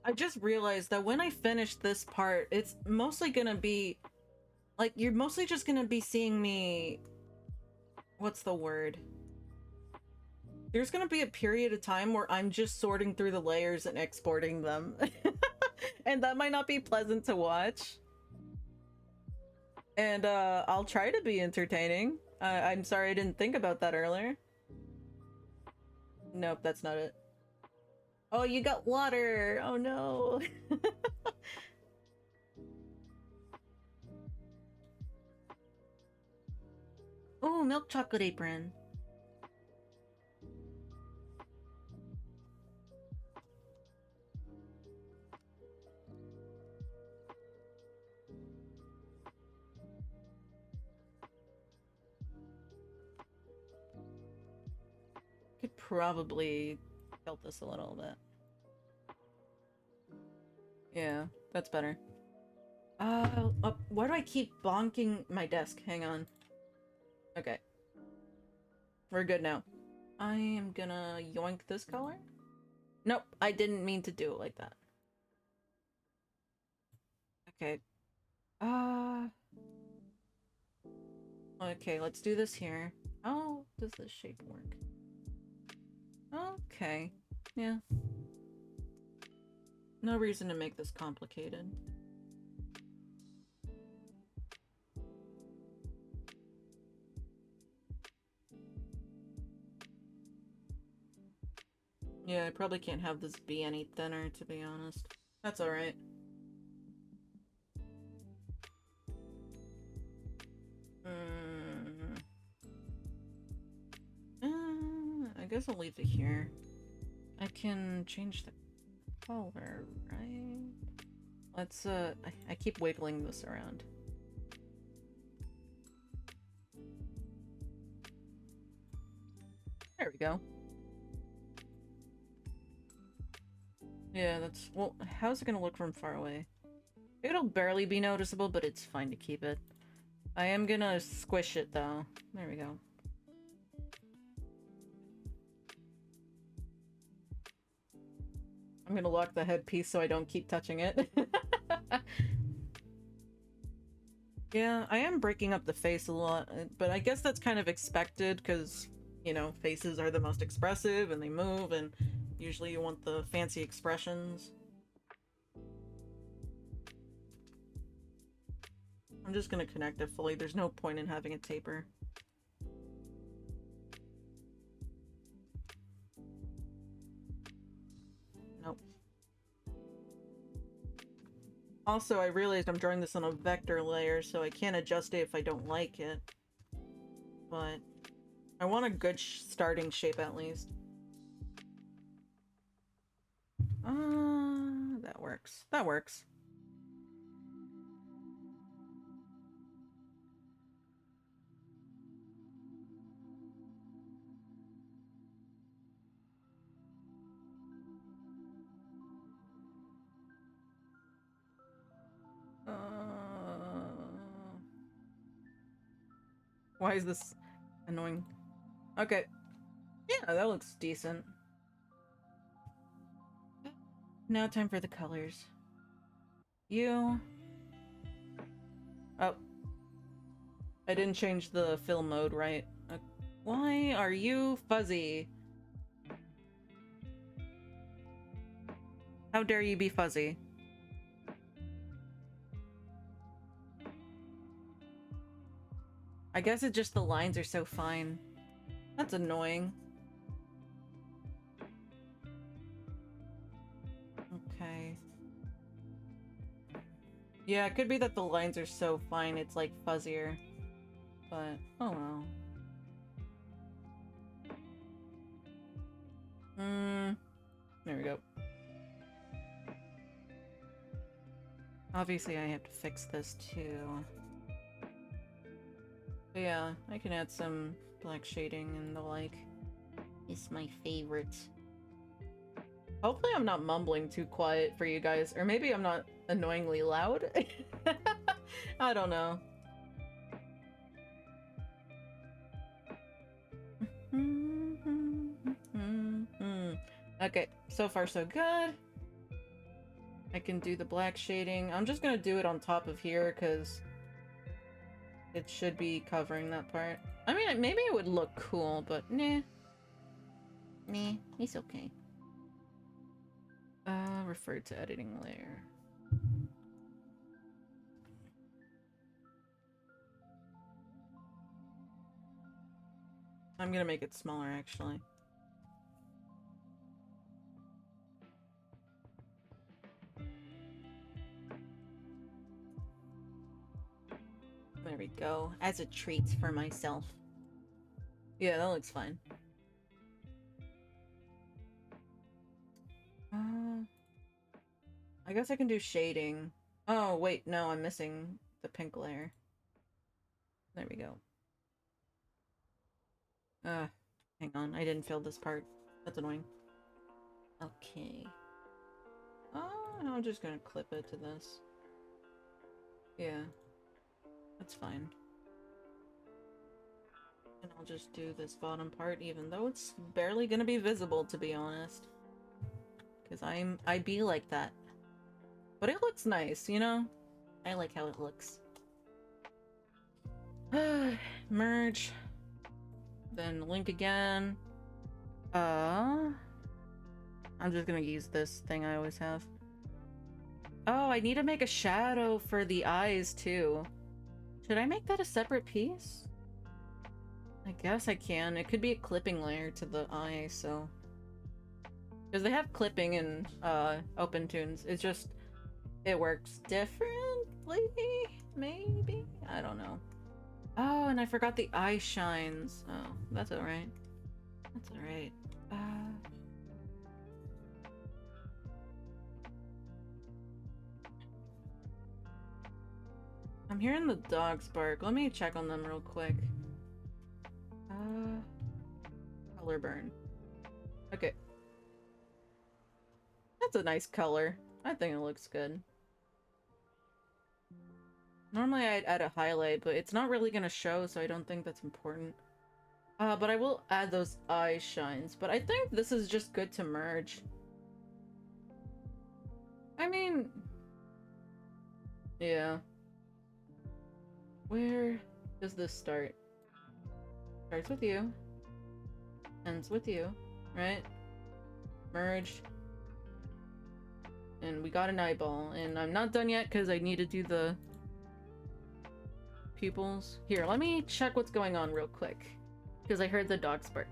I just realized that when I finish this part, it's mostly gonna be... Like, you're mostly just gonna be seeing me... What's the word? There's gonna be a period of time where I'm just sorting through the layers and exporting them. And that might not be pleasant to watch. And, I'll try to be entertaining. I'm sorry I didn't think about that earlier. Nope, that's not it. Oh, you got water! Oh no! Oh, milk chocolate apron. Could probably tilt this a little bit. Yeah, that's better. Why do I keep bonking my desk? Hang on. Okay. We're good now. I am gonna yoink this color. Nope, I didn't mean to do it like that. Okay. Okay, let's do this here. How does this shape work? Okay. Yeah. No reason to make this complicated. Yeah, I probably can't have this be any thinner, to be honest. That's alright. I guess I'll leave it here. I can change the color, right? Let's, I keep wiggling this around. There we go. Yeah, that's... Well, how's it gonna look from far away? It'll barely be noticeable, but it's fine to keep it. I am gonna squish it, though. There we go. I'm gonna lock the headpiece so I don't keep touching it. Yeah, I am breaking up the face a lot, but I guess that's kind of expected because, you know, faces are the most expressive and they move, and usually you want the fancy expressions. I'm just gonna connect it fully. There's no point in having it taper. Nope. Also, I realized I'm drawing this on a vector layer, so I can't adjust it if I don't like it. But I want a good starting shape at least. That works. That works. Why is this annoying? Okay. Yeah, that looks decent. Now time for the colors. You... Oh. I didn't change the fill mode, right? Why are you fuzzy? How dare you be fuzzy? I guess it's just the lines are so fine. That's annoying. Okay. Yeah, it could be that the lines are so fine it's like fuzzier. But, oh well. There we go. Obviously, I have to fix this too. But yeah, I can add some black shading and the like. It's my favorite. Hopefully I'm not mumbling too quiet for you guys, or maybe I'm not annoyingly loud. I don't know. Okay, so far so good. I can do the black shading. I'm just gonna do it on top of here because it should be covering that part. I mean, maybe it would look cool, but nah. Nah, it's okay. Refer to editing layer. I'm gonna make it smaller, actually. There we go. As a treat for myself. Yeah, that looks fine. I guess I can do shading. Oh, wait, no, I'm missing the pink layer. There we go. Hang on, I didn't fill this part. That's annoying. Okay. I'm just gonna clip it to this. Yeah. That's fine. And I'll just do this bottom part, even though it's barely gonna be visible, to be honest. Because I be like that. But it looks nice, you know? I like how it looks. Merge. Then link again. I'm just gonna use this thing I always have. Oh, I need to make a shadow for the eyes, too. Should I make that a separate piece? I guess I can. It could be a clipping layer to the eye, so... Because they have clipping in, OpenTunes. It's just... It works differently? Maybe? I don't know. Oh, and I forgot the eye shines. Oh, that's alright. That's alright. I'm hearing the dogs bark. Let me check on them real quick. Color burn. Okay. That's a nice color. I think it looks good. Normally I'd add a highlight, but it's not really gonna show, so I don't think that's important. But I will add those eye shines. But I think this is just good to merge. I mean... Yeah. Where does this start? Starts with you. Ends with you, right? Merge. And we got an eyeball. And I'm not done yet because I need to do the pupils. Here, let me check what's going on real quick. Because I heard the dogs bark.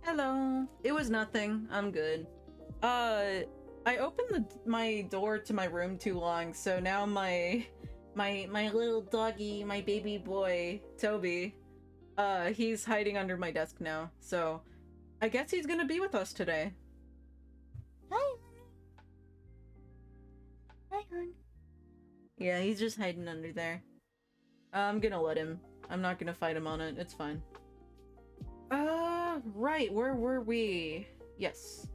Hello. It was nothing. I'm good. I opened my door to my room too long, so now my little doggy, my baby boy, Toby, He's hiding under my desk now, so I guess he's gonna be with us today. Hi. Hi, hon. Yeah, he's just hiding under there. I'm gonna let him. I'm not gonna fight him on it. It's fine. Right. Where were we? Yes.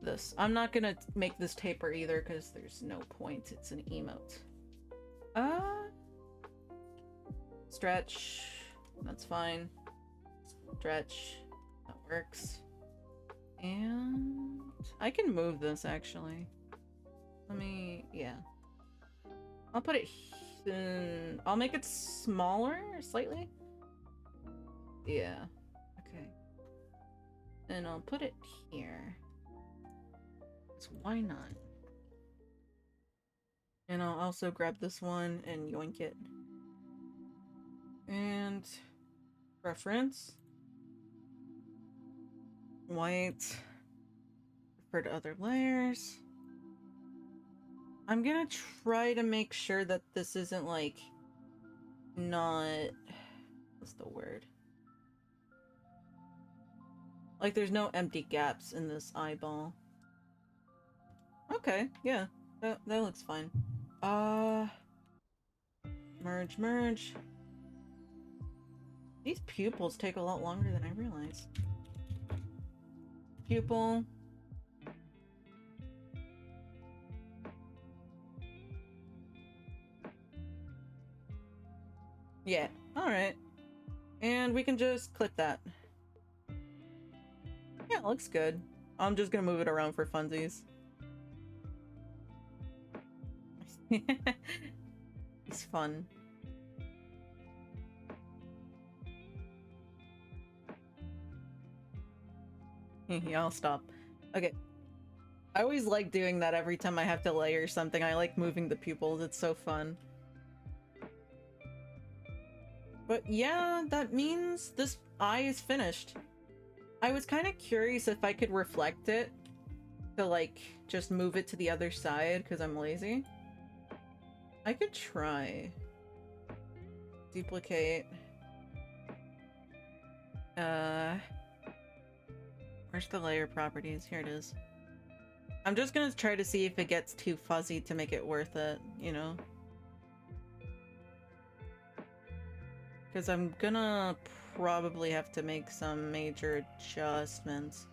This. I'm not gonna make this taper either because there's no point. It's an emote. Stretch. That's fine. Stretch. That works. And I can move this actually. Let me, yeah. I'll put it, I'll make it smaller slightly. Yeah. Okay. And I'll put it here. So why not? And I'll also grab this one and yoink it. And preference. White. Refer to other layers. I'm gonna try to make sure that this isn't like not, what's the word? Like there's no empty gaps in this eyeball. Okay, yeah. That looks fine. Merge, merge. These pupils take a lot longer than I realized. Pupil. Yeah, alright. And we can just click that. Yeah, it looks good. I'm just gonna move it around for funsies. It's fun. Yeah, I'll stop. Okay. I always like doing that every time I have to layer something. I like moving the pupils. It's so fun. But yeah, that means this eye is finished. I was kind of curious if I could reflect it to like just move it to the other side because I'm lazy. I could try. Duplicate. Where's the layer properties? Here it is. I'm just gonna try to see if it gets too fuzzy to make it worth it, you know? Because I'm gonna probably have to make some major adjustments.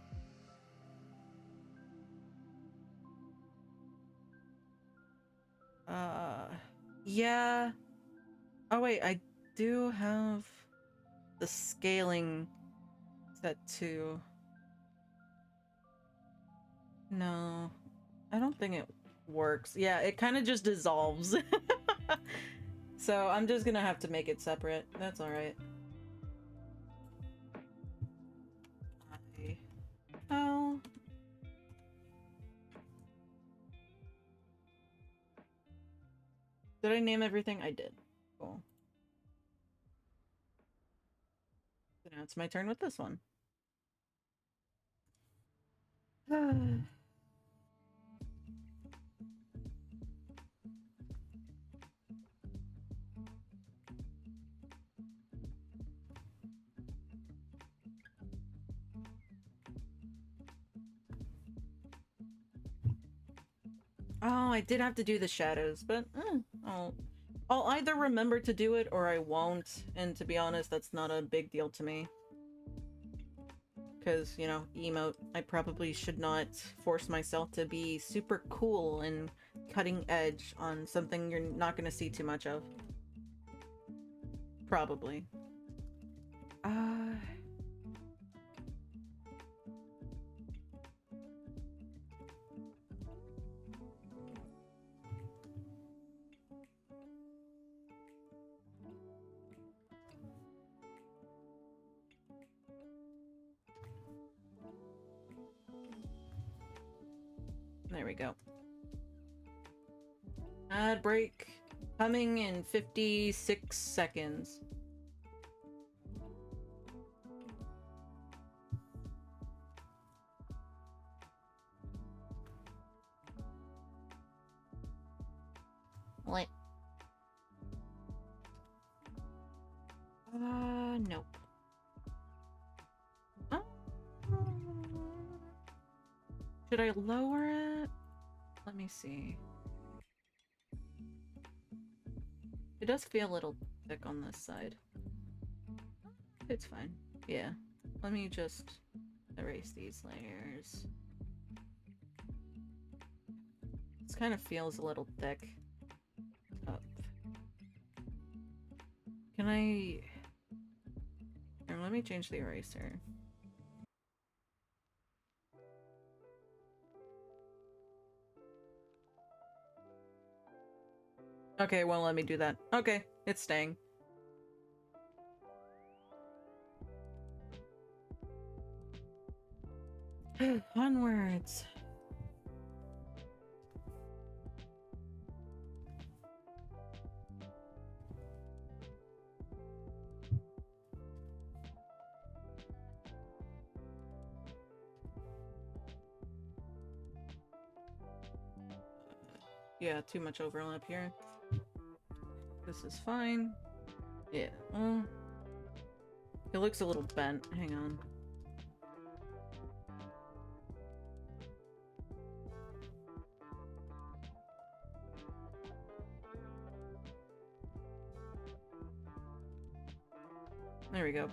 Yeah. Oh wait, I do have the scaling set to... No, I don't think it works. Yeah, it kind of just dissolves. So I'm just gonna have to make it separate. That's alright. Oh. Did I name everything? I did. Cool. So now it's my turn with this one. Oh, I did have to do the shadows, but I'll either remember to do it or I won't. And to be honest, that's not a big deal to me. Because, you know, emote, I probably should not force myself to be super cool and cutting edge on something you're not going to see too much of. Probably. There we go. Ad break coming in 56 seconds. What? Should I lower it? Let me see. It does feel a little thick on this side. It's fine. Yeah. Let me just erase these layers. This kind of feels a little thick. Up. Can I... Here, let me change the eraser. Okay, well, let me do that. Okay, it's staying. Onwards. Yeah, too much overlap here. This is fine. Yeah, it looks a little bent. Hang on. There we go.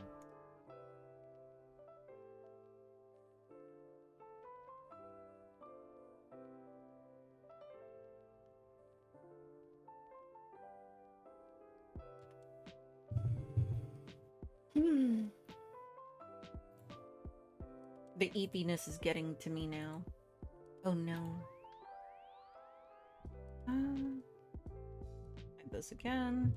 The eepiness is getting to me now. Oh no. Like this again.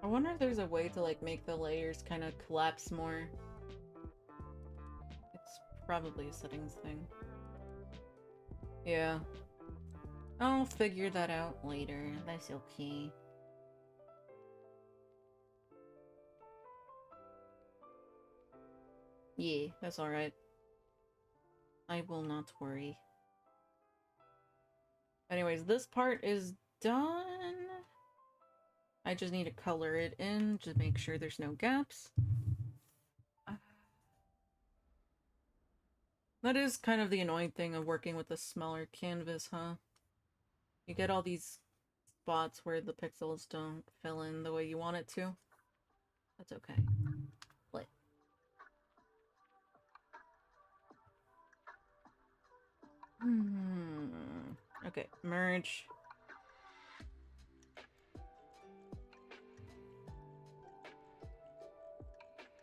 I wonder if there's a way to like make the layers kind of collapse more. It's probably a settings thing. Yeah. I'll figure that out later. That's okay. Yeah, that's alright. I will not worry. Anyways, this part is done. I just need to color it in to make sure there's no gaps. That is kind of the annoying thing of working with a smaller canvas, huh? You get all these spots where the pixels don't fill in the way you want it to. That's okay. Play. Okay, merge.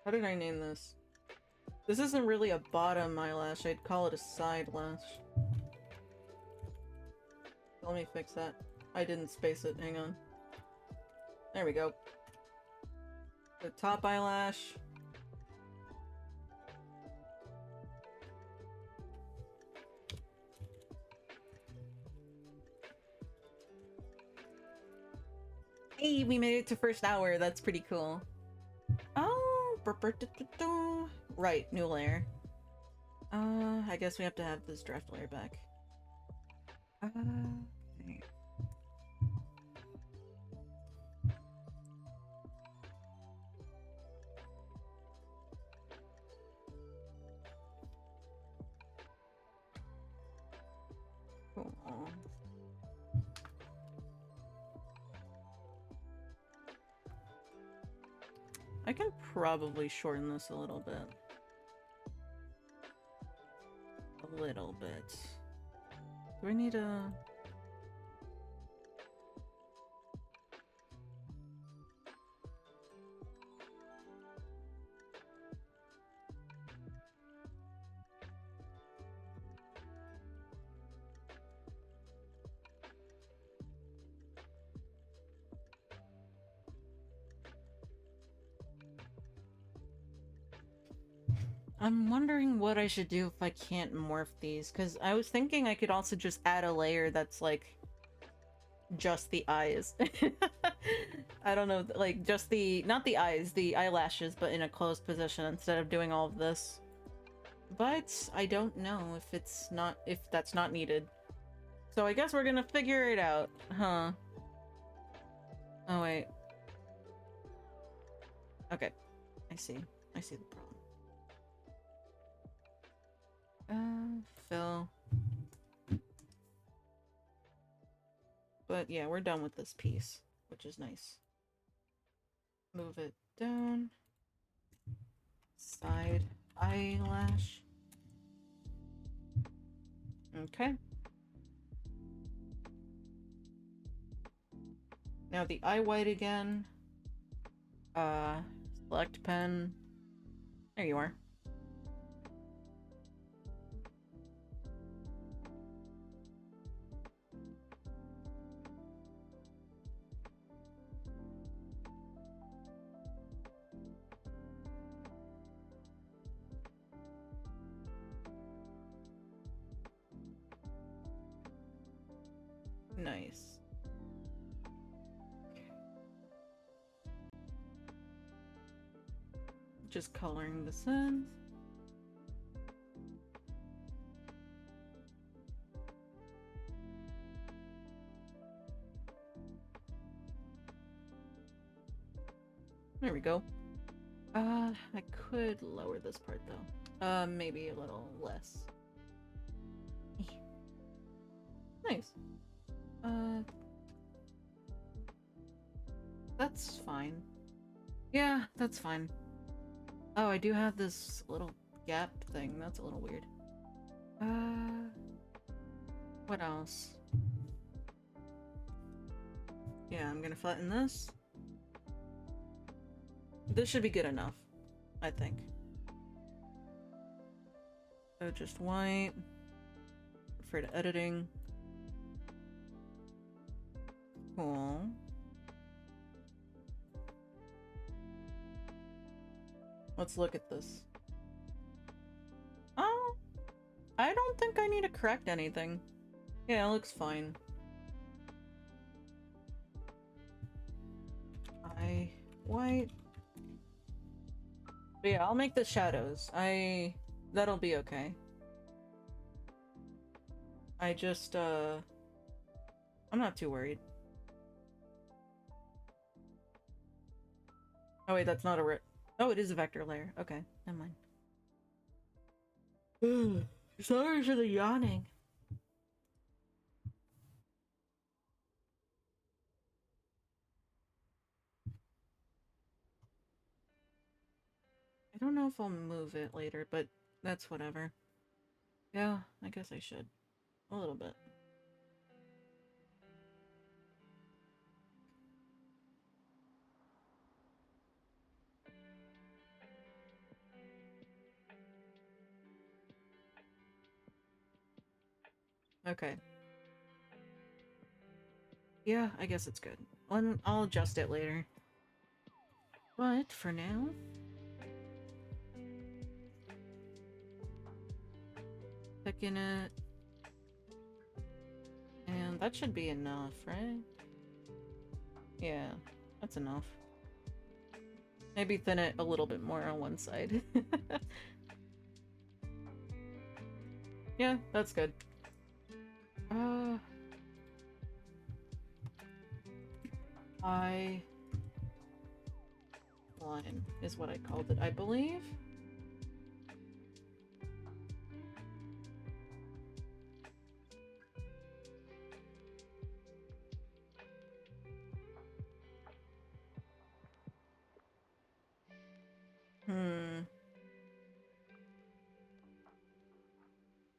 How did I name this? This isn't really a bottom eyelash, I'd call it a side lash. Let me fix that. I didn't space it, hang on. There we go. The top eyelash. Hey, we made it to first hour, that's pretty cool. Oh, right, new layer. I guess we have to have this draft layer back. Okay. Cool. I can probably shorten this a little bit. A little bit. Do I need a... I'm wondering what I should do if I can't morph these, because I was thinking I could also just add a layer that's like just the eyes. I don't know, like just the, not the eyes, the eyelashes, but in a closed position instead of doing all of this. But I don't know if it's not, if that's not needed. So I guess we're gonna figure it out, huh? Oh wait. Okay, I see. I see the problem. Fill. But yeah, we're done with this piece, which is nice. Move it down. Side eyelash. Okay. Now the eye white again. Select pen. There you are. Nice. Just coloring this in. There we go. I could lower this part though. Maybe a little less. Nice. That's fine. Yeah, that's fine. Oh, I do have this little gap thing. That's a little weird. What else? Yeah, I'm gonna flatten this. This should be good enough, I think. So just white. Refer to editing. Cool. Let's look at this. Oh, I don't think I need to correct anything. Yeah, it looks fine. Eye white. But yeah, I'll make the shadows. That'll be okay. I just, I'm not too worried. Oh wait, that's not a oh, it is a vector layer. Okay, never mind. Sorry for the yawning. I don't know if I'll move it later, but that's whatever. Yeah, I guess I should. A little bit. Okay. Yeah, I guess it's good. I'll adjust it later. But for now... Picking it... And that should be enough, right? Yeah, that's enough. Maybe thin it a little bit more on one side. Yeah, that's good. Eye line is what I called it, I believe.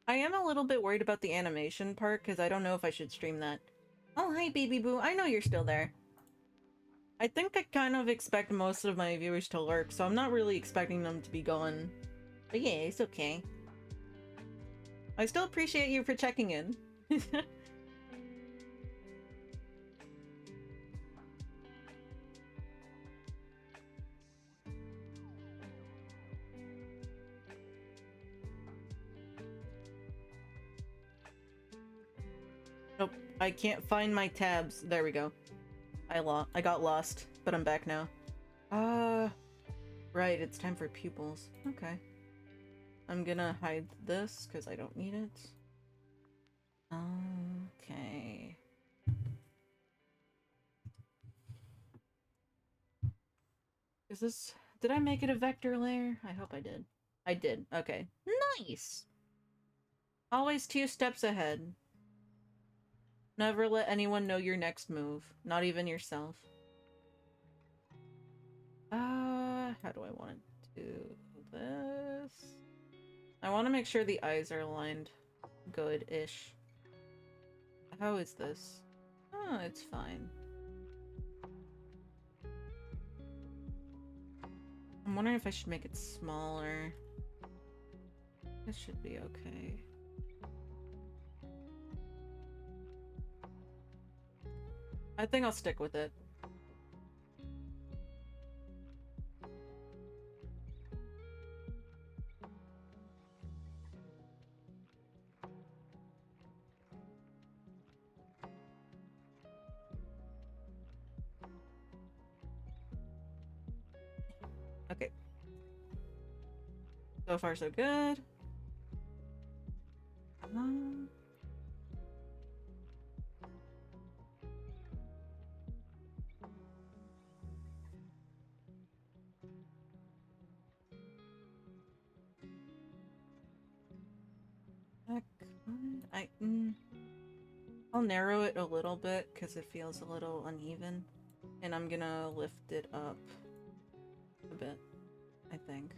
I am a little bit worried about the animation part, because I don't know if I should stream that. Oh, hi, Baby Boo. I know you're still there. I think I kind of expect most of my viewers to lurk, so I'm not really expecting them to be gone. But yeah, it's okay. I still appreciate you for checking in. Nope, I can't find my tabs. There we go. I got lost, but I'm back now. Right, it's time for pupils. Okay. I'm gonna hide this because I don't need it. Okay. Is this... Did I make it a vector layer? I hope I did. I did. Okay. Nice! Always 2 steps ahead. Never let anyone know your next move. Not even yourself. How do I want to do this? I want to make sure the eyes are aligned good-ish. How is this? Oh, it's fine. I'm wondering if I should make it smaller. This should be okay. I think I'll stick with it. Okay. So far, so good. I'll narrow it a little bit because it feels a little uneven. And I'm gonna lift it up a bit, I think.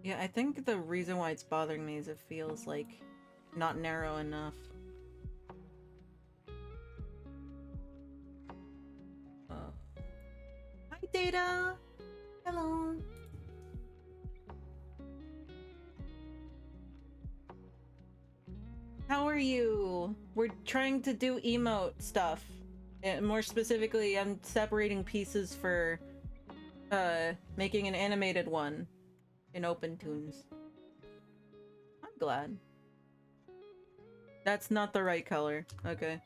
Yeah, I think the reason why it's bothering me is it feels like not narrow enough. Hi, Data! Hello! How are you? We're trying to do emote stuff. And more specifically, I'm separating pieces for making an animated one in OpenTunes. I'm glad. That's not the right color. Okay.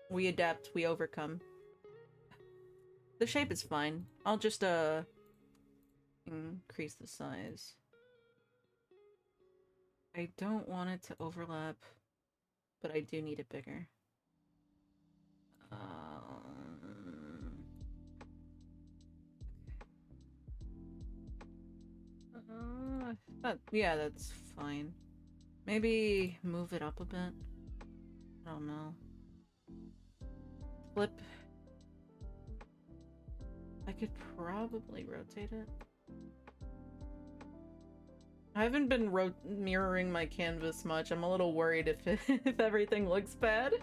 We adapt, we overcome. The shape is fine. I'll just increase the size. I don't want it to overlap, but I do need it bigger. Yeah, that's fine. Maybe move it up a bit. I don't know. Flip. I could probably rotate it. I haven't been mirroring my canvas much. I'm a little worried if if everything looks bad.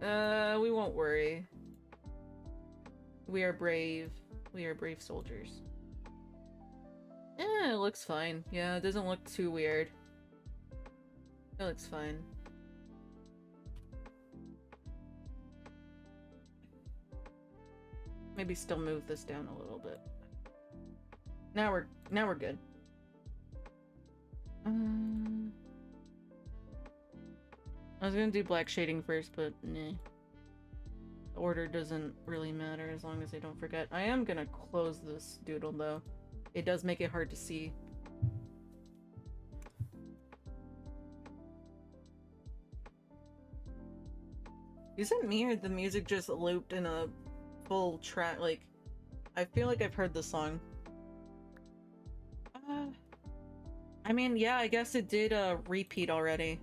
We won't worry. We are brave. We are brave soldiers. Yeah, it looks fine. Yeah, it doesn't look too weird. It looks fine. Maybe still move this down a little bit. Now we're good. I was gonna do black shading first, but nah. The order doesn't really matter as long as I don't forget. I am gonna close this doodle though. It does make it hard to see. Is it me or the music just looped in a full track? Like, I feel like I've heard this song. I mean, yeah, I guess it did repeat already.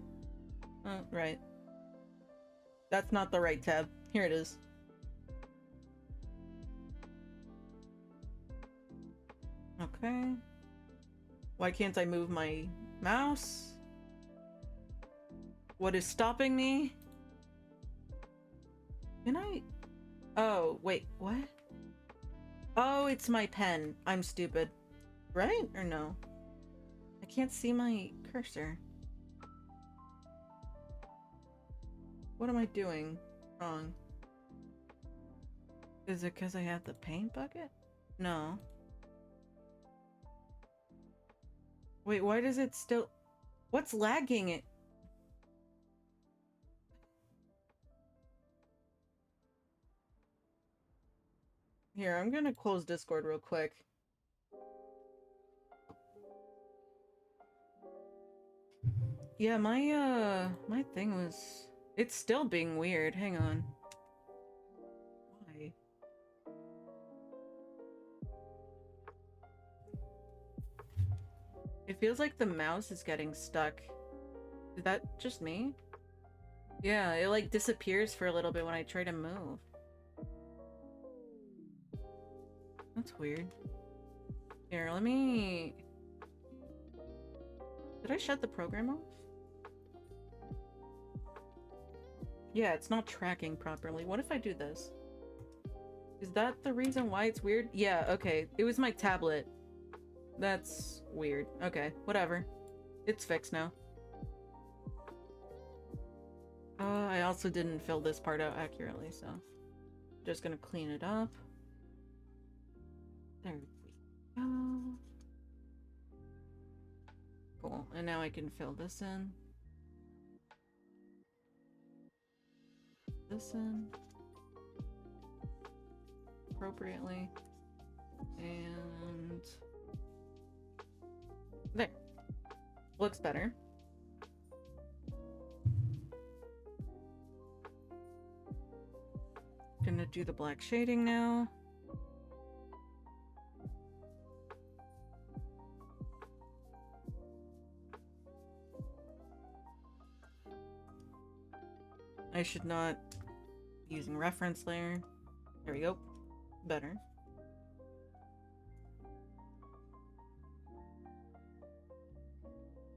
Right. That's not the right tab. Here it is. Okay. Why can't I move my mouse? What is stopping me? Can I? Oh, wait, what? Oh, it's my pen. I'm stupid. Right? Or no? I can't see my cursor. What am I doing wrong? Is it because I have the paint bucket? No. Wait, why does it still... What's lagging it? Here, I'm gonna close Discord real quick. Yeah, my thing was... It's still being weird. Hang on. Why? It feels like the mouse is getting stuck. Is that just me? Yeah, it like disappears for a little bit when I try to move. That's weird. Here, let me... Did I shut the program off? Yeah, it's not tracking properly. What if I do this? Is that the reason why it's weird? Yeah, okay. It was my tablet. That's weird. Okay, whatever. It's fixed now. I also didn't fill this part out accurately, so... Just gonna clean it up. There we go. Cool, and now I can fill this in. This in. Appropriately. And... There. Looks better. Gonna do the black shading now. I should not be using reference layer. There we go. Better.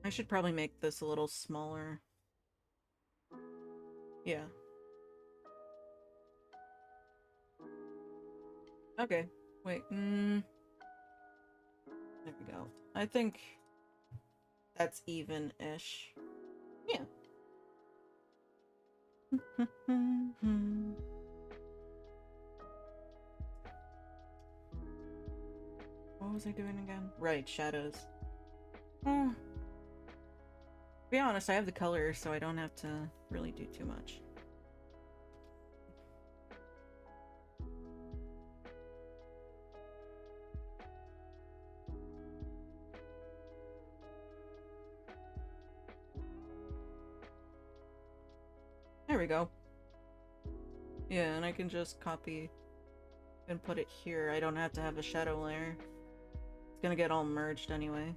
I should probably make this a little smaller. Yeah. Okay. Wait. There we go. I think that's even-ish. Yeah. What was I doing again? Right, shadows. To be honest, I have the color, so I don't have to really do too much. There we go. Yeah, and I can just copy and put it here. I don't have to have a shadow layer. It's gonna get all merged anyway.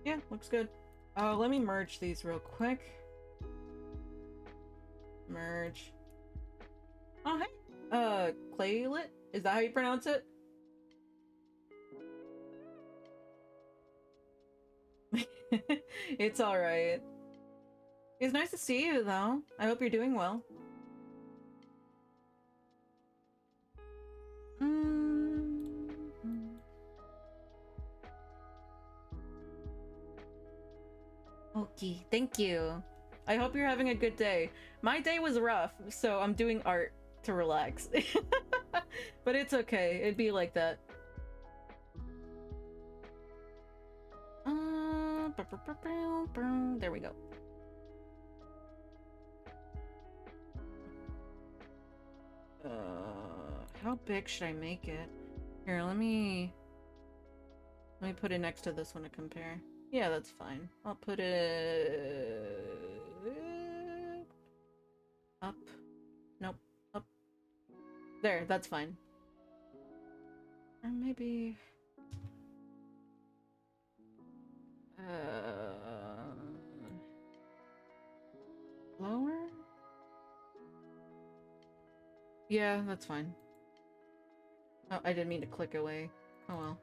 Yeah, looks good. Let me merge these real quick. Merge. Oh, hey! Claylit? Is that how you pronounce it? It's alright. It's nice to see you, though. I hope you're doing well. Okay, thank you. I hope you're having a good day. My day was rough, so I'm doing art to relax. But it's okay. It'd be like that. There we go. How big should I make it? Here, let me put it next to this one to compare. Yeah, that's fine. I'll put it up. Nope. Up. There, that's fine. Or maybe lower? Yeah, that's fine. Oh, I didn't mean to click away. Oh well.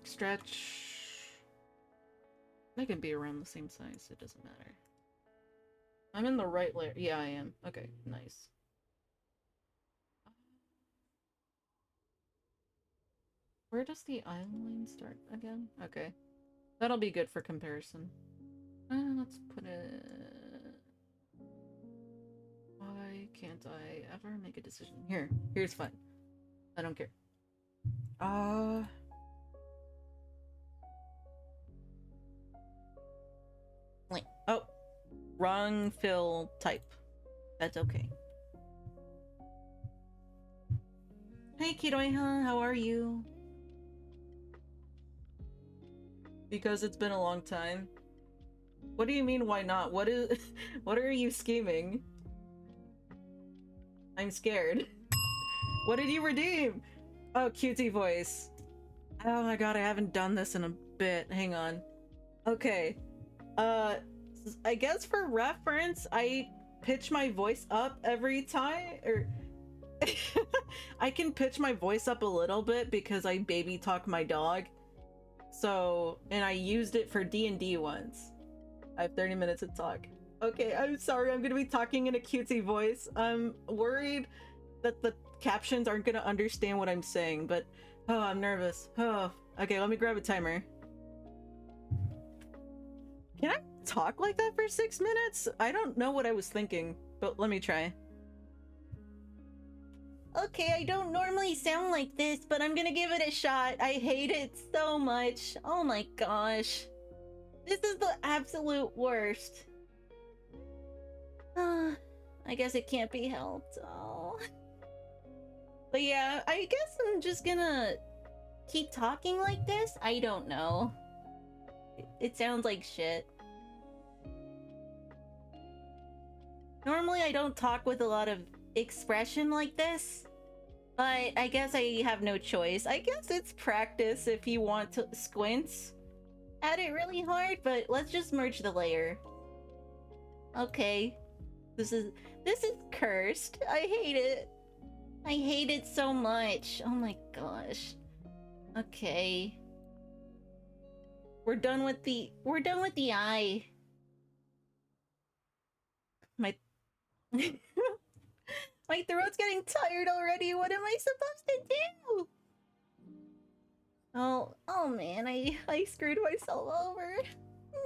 Stretch. They can be around the same size, it doesn't matter. I'm in the right layer. Yeah, I am. Okay, nice. Where does the island line start again? Okay. That'll be good for comparison. Let's put it... Y, can't I ever make a decision? Here's fun. I don't care. Wait. Oh, wrong fill type. That's okay. Hey, Kidoiha, how are you? Because it's been a long time. What do you mean, why not? What are you scheming? I'm scared. What did you redeem? Oh, cutie voice. Oh my god, I haven't done this in a bit. Hang on. Okay. I guess for reference, I pitch my voice up every time, or I can pitch my voice up a little bit because I baby talk my dog. So, and I used it for D&D once. I have 30 minutes to talk. Okay, I'm sorry, I'm gonna be talking in a cutesy voice. I'm worried that the captions aren't gonna understand what I'm saying, but oh, I'm nervous. Oh, okay, let me grab a timer. Can I talk like that for 6 minutes? I don't know what I was thinking, but let me try. Okay, I don't normally sound like this, but I'm gonna give it a shot. I hate it so much. Oh my gosh. This is the absolute worst. I guess it can't be helped. Oh. But yeah, I guess I'm just gonna keep talking like this. I don't know. It sounds like shit. Normally I don't talk with a lot of expression like this, but I guess I have no choice. I guess it's practice if you want to squint at it really hard, but let's just merge the layer. Okay. This is cursed. I hate it. I hate it so much. Oh my gosh. Okay. We're done with the eye. My my throat's getting tired already. What am I supposed to do? Oh man, I screwed myself over.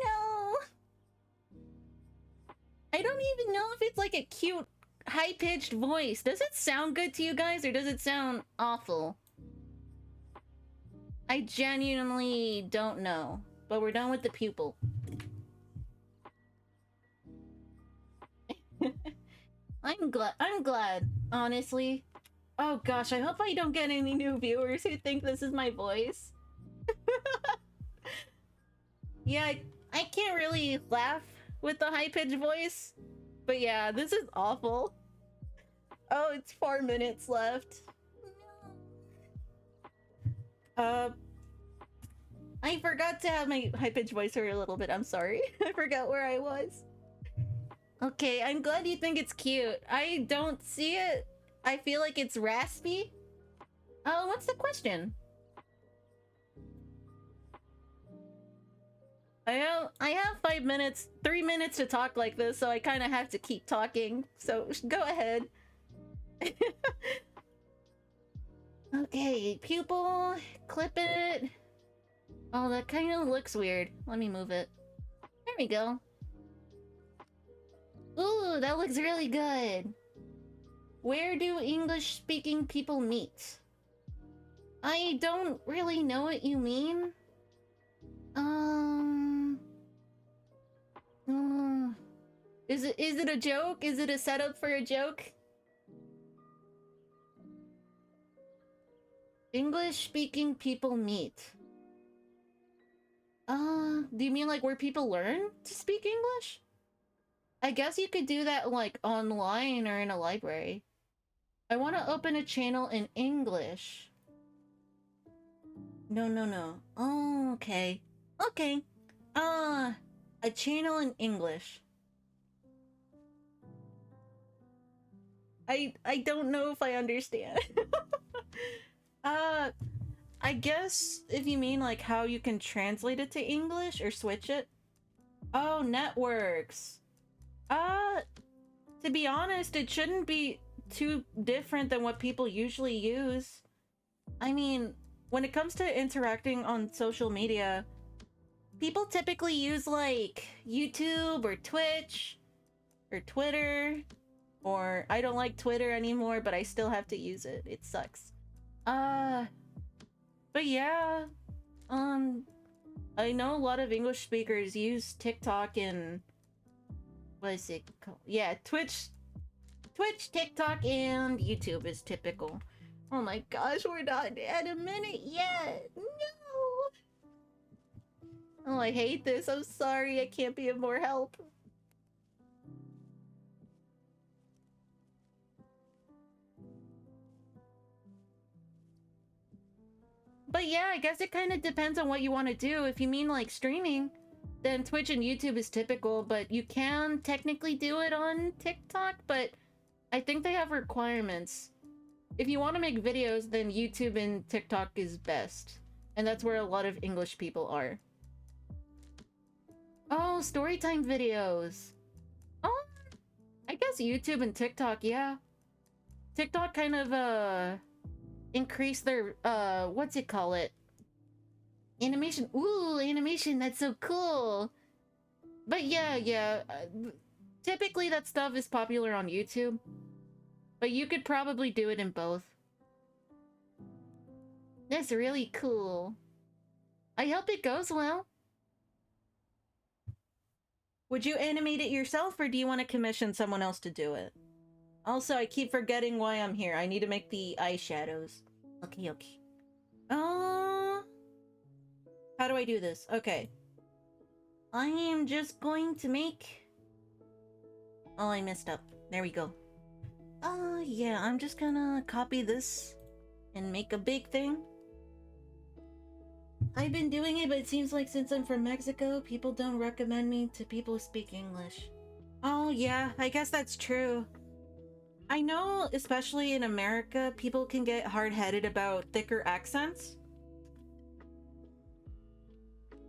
No. I don't even know if it's like a cute, high-pitched voice. Does it sound good to you guys, or does it sound awful? I genuinely don't know. But we're done with the pupil. I'm glad, honestly. Oh gosh, I hope I don't get any new viewers who think this is my voice. Yeah, I can't really laugh with the high-pitched voice. But yeah, this is awful. Oh, it's 4 minutes left. I forgot to have my high-pitched voice for a little bit. I'm sorry. I forgot where I was. Okay, I'm glad you think it's cute. I don't see it. I feel like it's raspy. Oh, what's the question? I have 5 minutes, 3 minutes to talk like this, so I kind of have to keep talking. So go ahead. Okay, pupil, clip it. Oh, that kind of looks weird. Let me move it. There we go. Ooh, that looks really good. Where do English-speaking people meet? I don't really know what you mean. Is it a joke? Is it a setup for a joke? English-speaking people meet. Do you mean like where people learn to speak English? I guess you could do that like online or in a library. I want to open a channel in English. No. Oh, okay. Okay. A channel in English. I don't know if I understand. I guess if you mean like how you can translate it to English or switch it. Oh, networks. To be honest, it shouldn't be too different than what people usually use. I mean, when it comes to interacting on social media, people typically use like YouTube or Twitch or Twitter Or I don't like Twitter anymore, but I still have to use it. It sucks. But yeah, I know a lot of English speakers use TikTok and what is it called? Yeah, Twitch, TikTok, and YouTube is typical. Oh my gosh, we're not at a minute yet. No. Oh, I hate this. I'm sorry. I can't be of more help. But yeah, I guess it kind of depends on what you want to do. If you mean like streaming, then Twitch and YouTube is typical, but you can technically do it on TikTok, but I think they have requirements. If you want to make videos, then YouTube and TikTok is best. And that's where a lot of English people are. Oh, storytime videos. Oh, I guess YouTube and TikTok, yeah. TikTok kind of, increase their, what's it call it? Animation. Ooh, animation, that's so cool. But yeah, typically that stuff is popular on YouTube. But you could probably do it in both. That's really cool. I hope it goes well. Would you animate it yourself, or do you want to commission someone else to do it? Also, I keep forgetting why I'm here. I need to make the eyeshadows. Okay. How do I do this? Okay. I am just going to make... Oh, I messed up. There we go. Yeah, I'm just gonna copy this and make a big thing. I've been doing it, but it seems like since I'm from Mexico, people don't recommend me to people who speak English. Oh, yeah, I guess that's true. I know, especially in America, people can get hard-headed about thicker accents.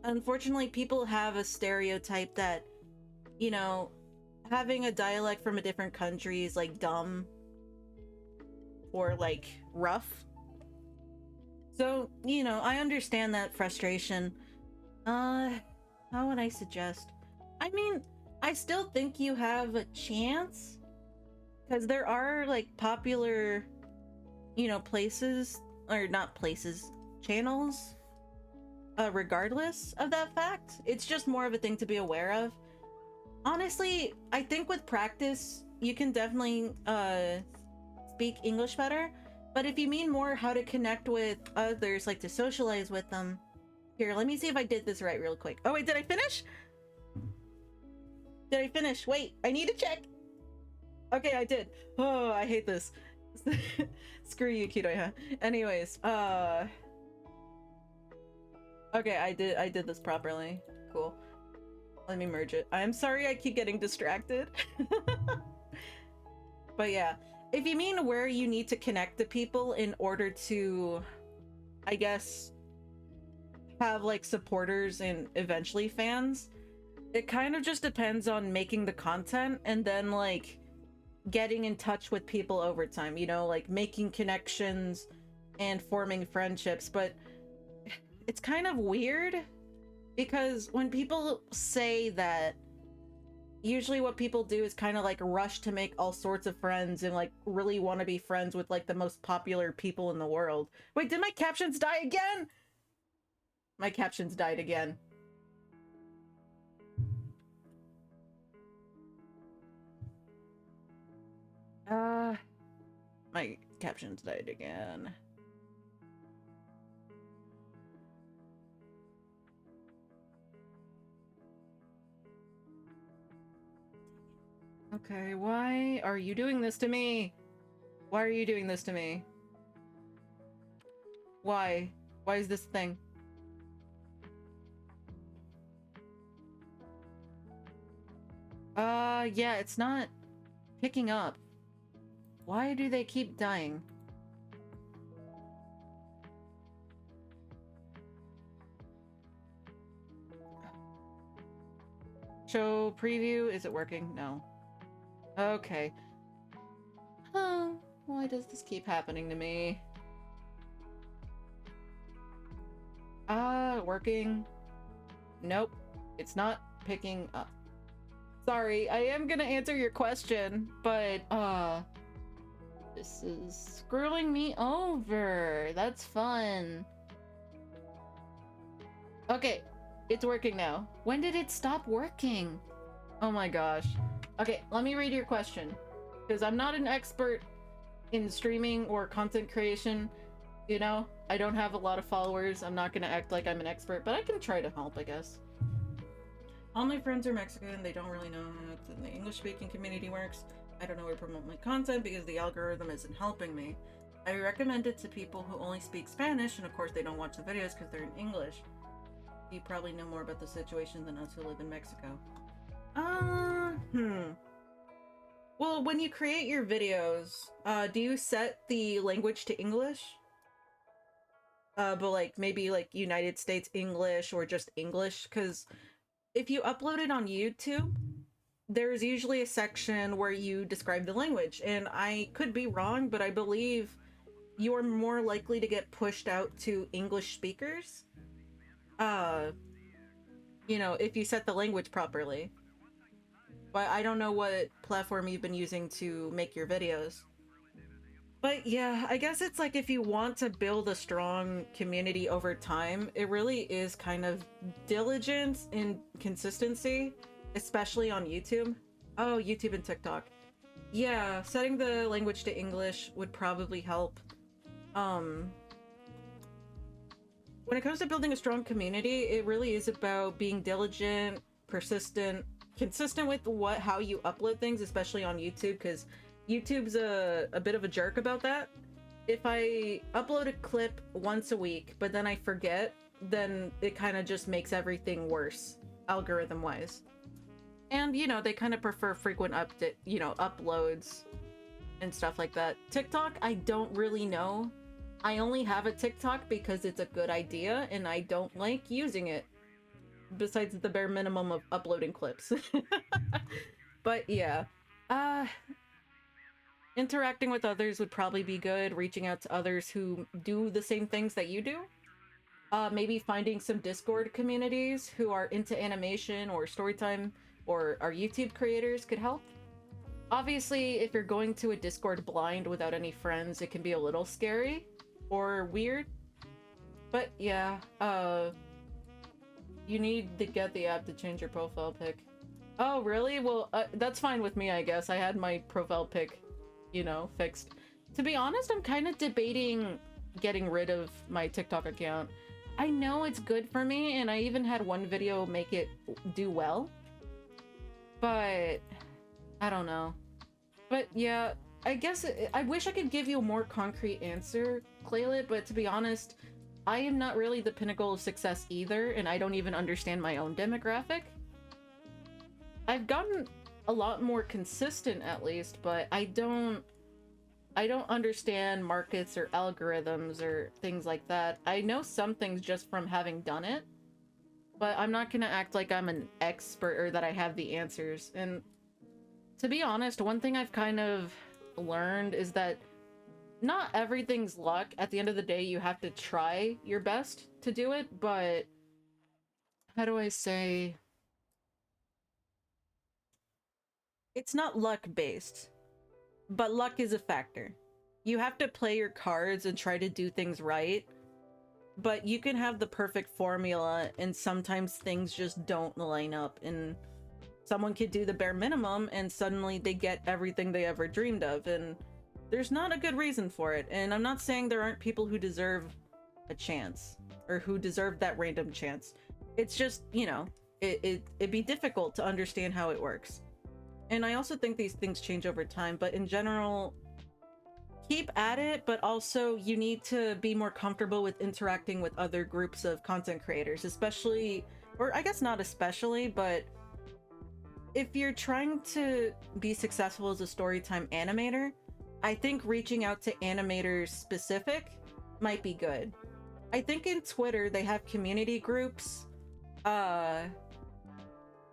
Unfortunately, people have a stereotype that, you know, having a dialect from a different country is like dumb or like rough. So, you know, I understand that frustration. How would I suggest? I mean, I still think you have a chance, because there are like popular, you know, places, or not places, channels, regardless of that fact. It's just more of a thing to be aware of. Honestly, I think with practice, you can definitely speak English better. But if you mean more how to connect with others, like to socialize with them... Here, let me see if I did this right real quick. Oh wait, did I finish? Did I finish? Wait, I need to check. Okay, I did. Oh, I hate this. Screw you, Kidoya. Anyways, okay, I did this properly. Cool. Let me merge it. I'm sorry I keep getting distracted. But yeah, if you mean where you need to connect to people in order to, I guess, have like supporters and eventually fans, it kind of just depends on making the content and then like getting in touch with people over time, you know, like making connections and forming friendships. But it's kind of weird because when people say that, usually what people do is kind of like rush to make all sorts of friends and like really want to be friends with like the most popular people in the world. Wait, did my captions die again? My captions died again. My captions died again. Okay, why are you doing this to me? Why are you doing this to me? Why? Why is this thing? Yeah, it's not picking up. Why do they keep dying? Show preview, is it working? No. Okay. Oh, why does this keep happening to me? Working. Nope, it's not picking up. Sorry, I am gonna answer your question, but this is screwing me over. That's fun. Okay, it's working now. When did it stop working? Oh my gosh. Okay, let me read your question. Because I'm not an expert in streaming or content creation. You know, I don't have a lot of followers. I'm not gonna act like I'm an expert, but I can try to help, I guess. All my friends are Mexican. They don't really know how the English-speaking community works. I don't know where to promote my content because the algorithm isn't helping me. I recommend it to people who only speak Spanish, and of course they don't watch the videos because they're in English. You probably know more about the situation than us who live in Mexico. Well, when you create your videos, do you set the language to English? But like maybe like United States English or just English? Because if you upload it on YouTube, there's usually a section where you describe the language, and I could be wrong, but I believe you're more likely to get pushed out to English speakers, you know, if you set the language properly. But I don't know what platform you've been using to make your videos. But yeah, I guess it's like if you want to build a strong community over time, it really is kind of diligence and consistency, especially on YouTube. Oh, YouTube and TikTok. Yeah, setting the language to English would probably help. When it comes to building a strong community, it really is about being diligent, persistent, consistent with how you upload things, especially on YouTube, because YouTube's a bit of a jerk about that. If I upload a clip once a week, but then I forget, then it kind of just makes everything worse, algorithm-wise. And, you know, they kind of prefer frequent uploads and stuff like that. TikTok, I don't really know. I only have a TikTok because it's a good idea, and I don't like using it. Besides the bare minimum of uploading clips. But yeah. Interacting with others would probably be good. Reaching out to others who do the same things that you do. Maybe finding some Discord communities who are into animation or storytime or are YouTube creators could help. Obviously, if you're going to a Discord blind without any friends, it can be a little scary or weird. But yeah, you need to get the app to change your profile pic. Oh, really? Well, that's fine with me, I guess. I had my profile pic, you know, fixed. To be honest, I'm kind of debating getting rid of my TikTok account. I know it's good for me, and I even had one video make it do well. But I don't know. But yeah, I guess I wish I could give you a more concrete answer, Claylet, but to be honest, I am not really the pinnacle of success either, and I don't even understand my own demographic. I've gotten a lot more consistent at least, but I don't understand markets or algorithms or things like that. I know some things just from having done it, but I'm not gonna act like I'm an expert or that I have the answers. And to be honest, one thing I've kind of learned is that not everything's luck. At the end of the day, you have to try your best to do it, but how do I say? It's not luck-based, but luck is a factor. You have to play your cards and try to do things right, but you can have the perfect formula and sometimes things just don't line up, and someone could do the bare minimum and suddenly they get everything they ever dreamed of, and there's not a good reason for it. And I'm not saying there aren't people who deserve a chance or who deserve that random chance. It's just, you know, it'd be difficult to understand how it works. And I also think these things change over time, but in general, keep at it, but also you need to be more comfortable with interacting with other groups of content creators, especially, or I guess not especially, but if you're trying to be successful as a storytime animator, I think reaching out to animators specific might be good. I think in Twitter they have community groups.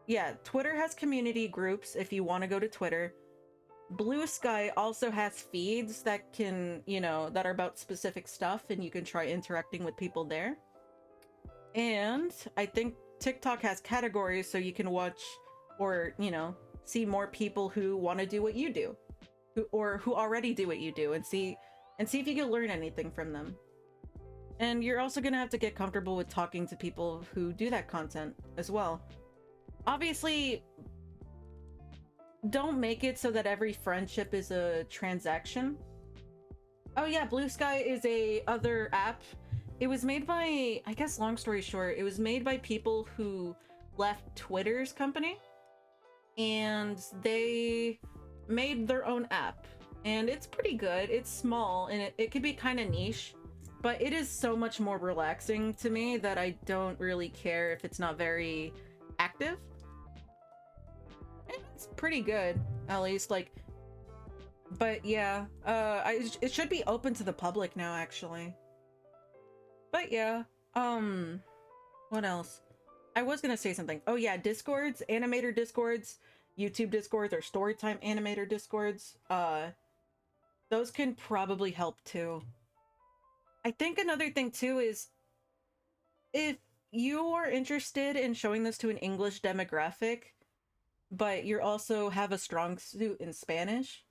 Yeah, Twitter has community groups if you want to go to Twitter. Blue Sky also has feeds that can, you know, that are about specific stuff, and you can try interacting with people there. And I think TikTok has categories so you can watch or, you know, see more people who want to do what you do, or who already do what you do, and see if you can learn anything from them. And you're also gonna have to get comfortable with talking to people who do that content as well. Obviously, don't make it so that every friendship is a transaction. Oh yeah, Blue Sky is a other app. It was made by, I guess, long story short, it was made by people who left Twitter's company, and they made their own app. And it's pretty good. It's small, and it could be kind of niche, but it is so much more relaxing to me that I don't really care if it's not very active. And it's pretty good, at least, like, but yeah, it should be open to the public now, actually. But yeah, what else? I was gonna say something. Oh yeah, Discords, animator Discords, YouTube Discords, or Storytime animator Discords. Those can probably help too. I think another thing too is, if you are interested in showing this to an English demographic, but you also have a strong suit in Spanish,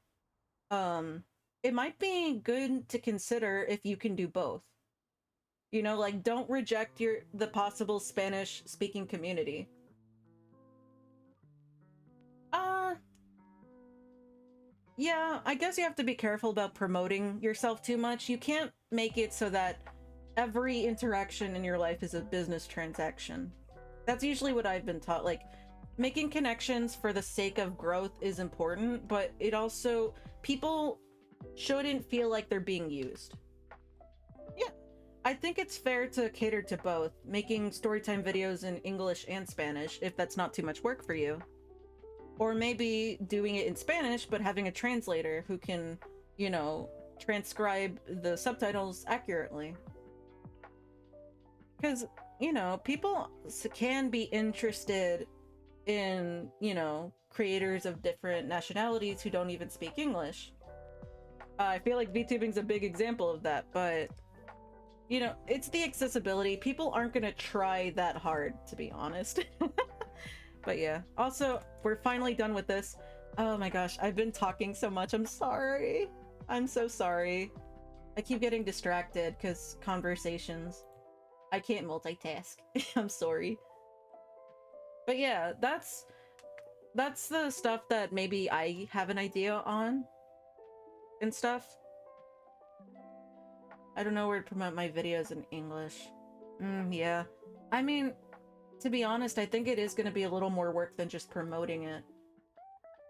it might be good to consider if you can do both. You know, like, don't reject the possible Spanish speaking community. Yeah, I guess you have to be careful about promoting yourself too much. You can't make it so that every interaction in your life is a business transaction. That's usually what I've been taught. Like, making connections for the sake of growth is important, but it also, people shouldn't feel like they're being used. Yeah, I think it's fair to cater to both, making storytime videos in English and Spanish if that's not too much work for you. Or maybe doing it in Spanish, but having a translator who can, you know, transcribe the subtitles accurately. Because, you know, people can be interested in, you know, creators of different nationalities who don't even speak English. I feel like VTubing's a big example of that, but, you know, it's the accessibility. People aren't gonna try that hard, to be honest. But yeah, also, we're finally done with this. Oh my gosh, I've been talking so much. I'm sorry. I'm so sorry. I keep getting distracted because conversations. I can't multitask. I'm sorry. But yeah, that's the stuff that maybe I have an idea on and stuff. I don't know where to promote my videos in English. Yeah. I mean, to be honest, I think it is going to be a little more work than just promoting it.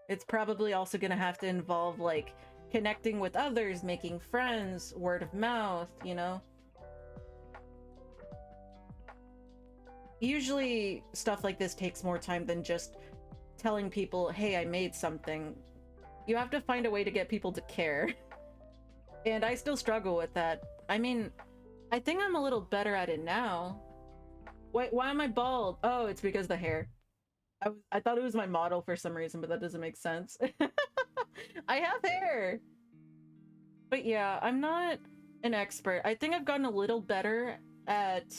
It's probably also going to have to involve, like, connecting with others, making friends, word of mouth, you know? Usually, stuff like this takes more time than just telling people, hey, I made something. You have to find a way to get people to care. And I still struggle with that. I mean, I think I'm a little better at it now. Wait, why am I bald? Oh, it's because of the hair. I thought it was my model for some reason, but that doesn't make sense. I have hair! But yeah, I'm not an expert. I think I've gotten a little better at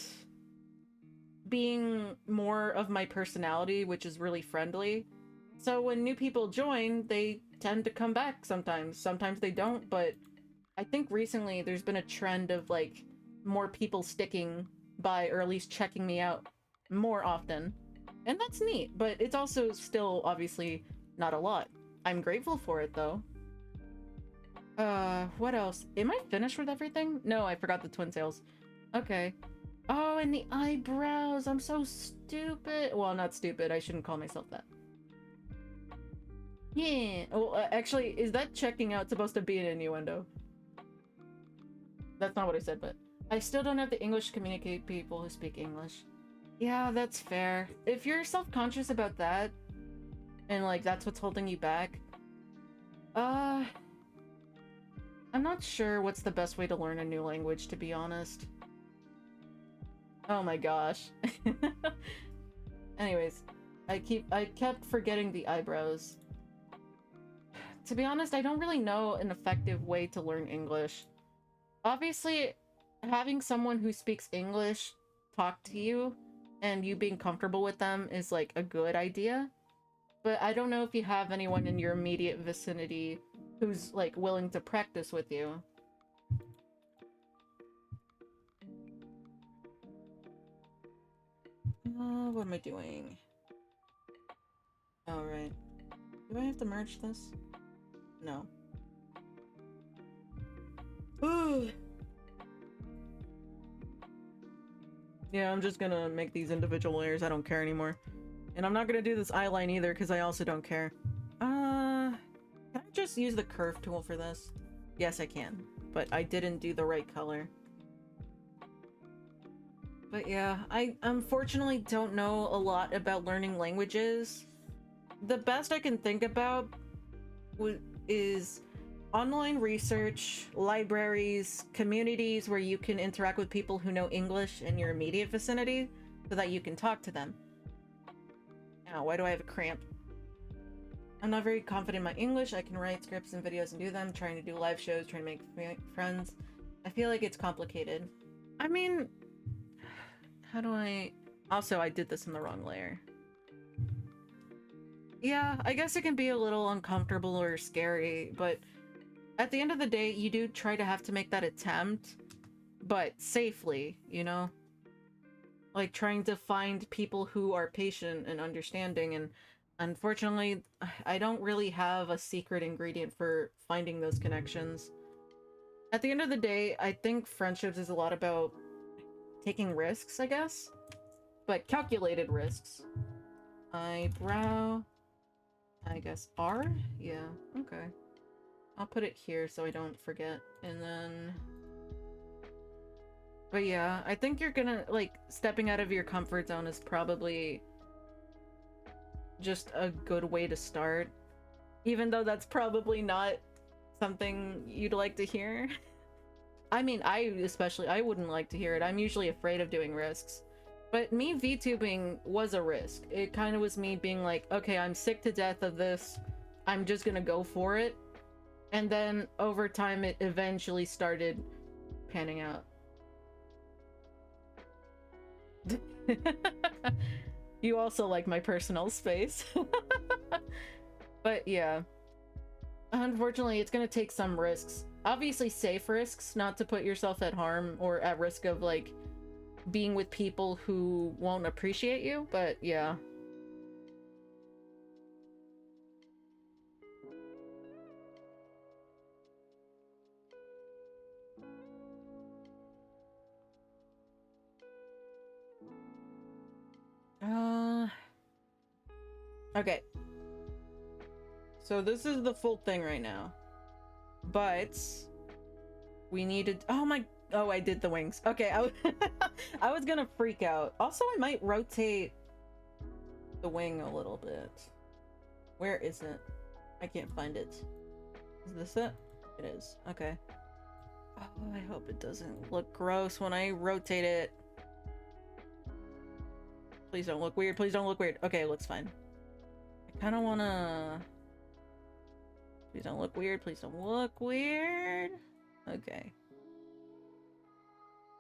being more of my personality, which is really friendly. So when new people join, they tend to come back sometimes. Sometimes they don't, but I think recently there's been a trend of, like, more people sticking by, or at least checking me out more often. And that's neat, but it's also still obviously not a lot. I'm grateful for it though. What else? Am I finished with everything? No, I forgot the twin sails. Okay. Oh, and the eyebrows. I'm so stupid. Well, not stupid. I shouldn't call myself that. Yeah. Well, actually, is that checking out supposed to be an innuendo? That's not what I said, but I still don't have the English to communicate people who speak English. Yeah, that's fair. If you're self-conscious about that, and, like, that's what's holding you back, I'm not sure what's the best way to learn a new language, to be honest. Oh my gosh. Anyways, I kept forgetting the eyebrows. To be honest, I don't really know an effective way to learn English. Obviously, having someone who speaks English talk to you and you being comfortable with them is, like, a good idea. But I don't know if you have anyone in your immediate vicinity who's, like, willing to practice with you. What am I doing? Oh, right. Do I have to merge this? No. Ooh. Yeah, I'm just gonna make these individual layers. I don't care anymore. And I'm not gonna do this eyeline either, because I also don't care. Can I just use the curve tool for this? Yes, I can. But I didn't do the right color. But yeah, I unfortunately don't know a lot about learning languages. The best I can think about is online research, libraries, communities where you can interact with people who know English in your immediate vicinity so that you can talk to them. Now, why do I have a cramp? I'm not very confident in my English. I can write scripts and videos and do them, trying to do live shows, trying to make friends. I feel like it's complicated. I mean, how do I... Also, I did this in the wrong layer. Yeah, I guess it can be a little uncomfortable or scary, but at the end of the day, you do try to have to make that attempt, but safely, you know? Like, trying to find people who are patient and understanding, and unfortunately, I don't really have a secret ingredient for finding those connections. At the end of the day, I think friendships is a lot about taking risks, I guess? But calculated risks. Eyebrow... I guess R? Yeah, okay. I'll put it here so I don't forget. And then... But yeah, I think you're gonna, like, stepping out of your comfort zone is probably just a good way to start. Even though that's probably not something you'd like to hear. I mean, I wouldn't like to hear it. I'm usually afraid of doing risks. But me VTubing was a risk. It kind of was me being like, okay, I'm sick to death of this. I'm just gonna go for it. And then over time, it eventually started panning out. You also like my personal space. But yeah. Unfortunately, it's gonna take some risks. Obviously safe risks, not to put yourself at harm or at risk of, like, being with people who won't appreciate you, but yeah. Okay. So this is the full thing right now. But we needed... Oh, I did the wings. Okay, I was gonna freak out. Also, I might rotate the wing a little bit. Where is it? I can't find it. Is this it? It is. Okay. Oh, I hope it doesn't look gross when I rotate it. Please don't look weird. Please don't look weird. Okay, it looks fine. I kind of want to... Please don't look weird. Please don't look weird. Okay.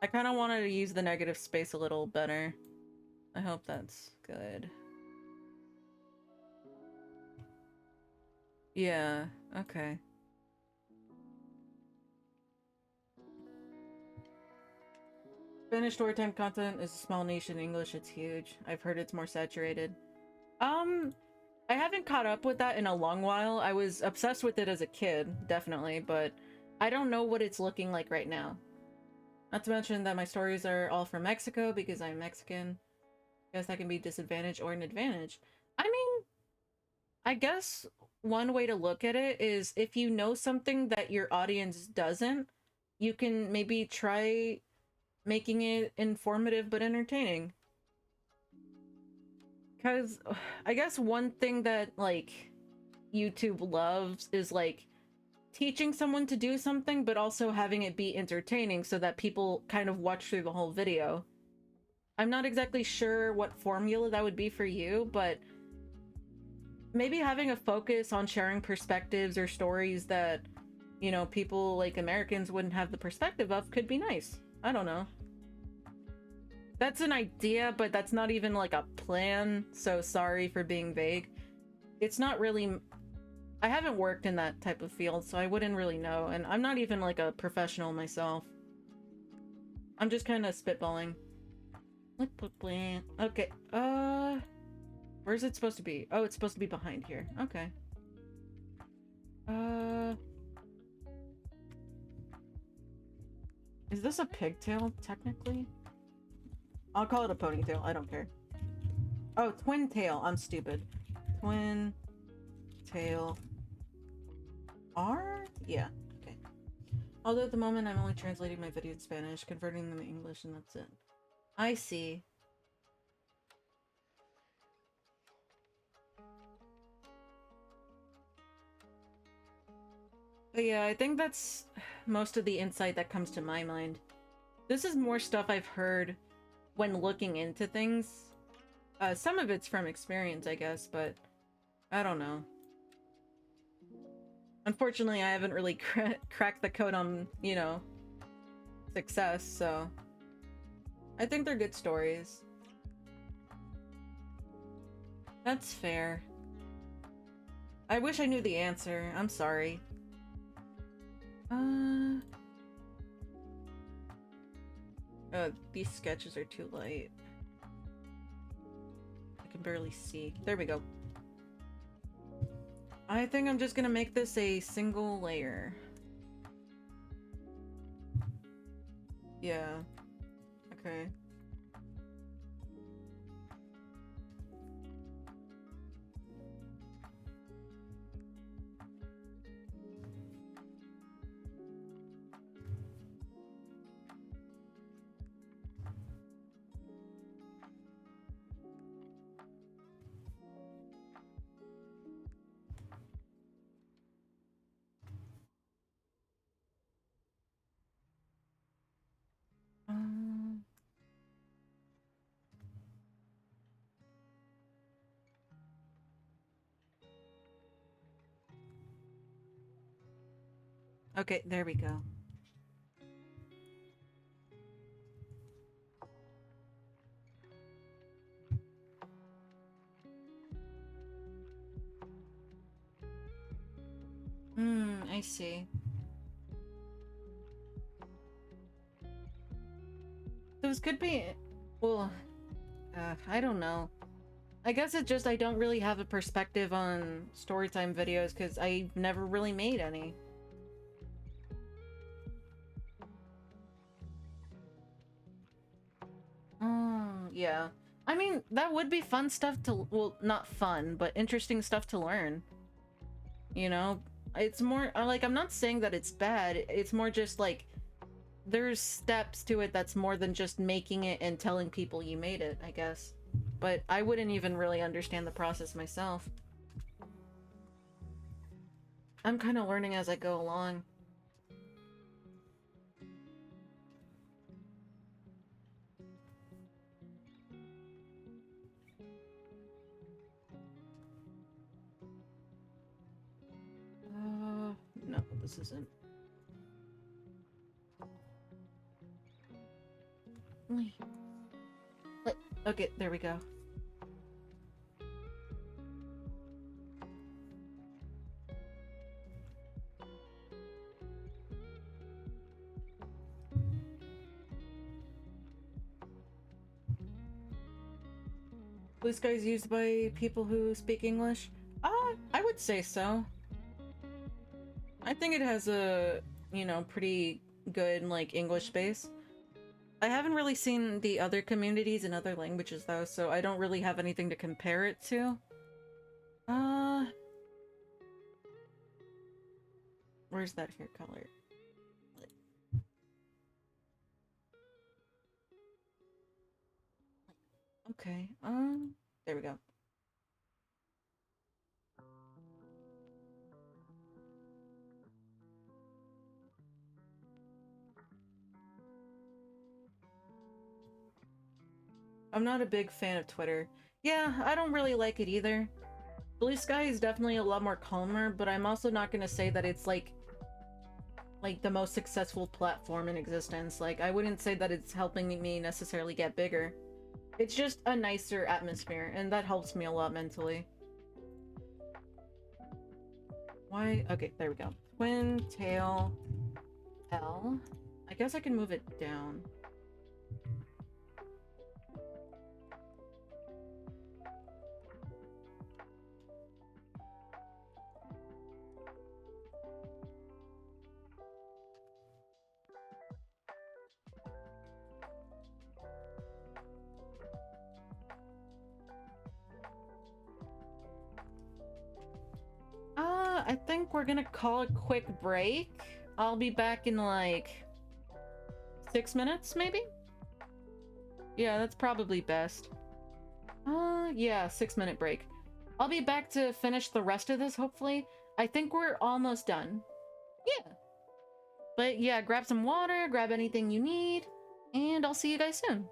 I kind of wanted to use the negative space a little better. I hope that's good. Yeah, okay. Spanish storytime content is a small niche in English. It's huge. I've heard it's more saturated. I haven't caught up with that in a long while. I was obsessed with it as a kid, definitely, but I don't know what it's looking like right now. Not to mention that my stories are all from Mexico because I'm Mexican. I guess that can be a disadvantage or an advantage. I mean, I guess one way to look at it is if you know something that your audience doesn't, you can maybe try making it informative but entertaining. Because I guess one thing that, like, YouTube loves is, like, teaching someone to do something, but also having it be entertaining so that people kind of watch through the whole video. I'm not exactly sure what formula that would be for you, but maybe having a focus on sharing perspectives or stories that, you know, people like Americans wouldn't have the perspective of could be nice. I don't know. That's an idea, but that's not even like a plan, so sorry for being vague. it's not really... I haven't worked in that type of field, so I wouldn't really know, and I'm not even like a professional myself. I'm just kind of spitballing. Okay, where's it supposed to be? Oh, it's supposed to be behind here. Okay. Is this a pigtail, technically? I'll call it a ponytail, I don't care. Oh, twin tail, I'm stupid. Twin tail. R? Yeah, okay. Although at the moment I'm only translating my video in Spanish, converting them to English, and that's it. I see. But yeah, I think that's most of the insight that comes to my mind. This is more stuff I've heard when looking into things. Some of it's from experience, I guess, but I don't know. Unfortunately, I haven't really cracked the code on, you know, success, so... I think they're good stories. That's fair. I wish I knew the answer. I'm sorry. These sketches are too light. I can barely see. There we go. I think I'm just gonna make this a single layer. Yeah. Okay. Okay, there we go. I see. Those could be... Well, I don't know. I guess it's just I don't really have a perspective on storytime videos because I never really made any. Yeah. I mean, that would be fun stuff to... Well, not fun, but interesting stuff to learn. You know? It's more... Like, I'm not saying that it's bad. It's more just, like... There's steps to it that's more than just making it and telling people you made it, I guess. But I wouldn't even really understand the process myself. I'm kind of learning as I go along. No, this isn't. Okay, there we go. Blue Sky is used by people who speak English? I would say so. I think it has a, you know, pretty good, like, English base. I haven't really seen the other communities in other languages, though, so I don't really have anything to compare it to. Where's that hair color? Okay, there we go. I'm not a big fan of Twitter. Yeah, I don't really like it either. Blue Sky is definitely a lot more calmer, but I'm also not gonna say that it's like the most successful platform in existence. Like, I wouldn't say that it's helping me necessarily get bigger. It's just a nicer atmosphere, and that helps me a lot mentally. Why? Okay, there we go. Twin tail L. I guess I can move it down. I think we're gonna call a quick break. I'll be back in like 6 minutes, maybe? Yeah, that's probably best. Yeah, 6-minute break. I'll be back to finish the rest of this, hopefully. I think we're almost done. Yeah. But yeah, grab some water, grab anything you need, and I'll see you guys soon.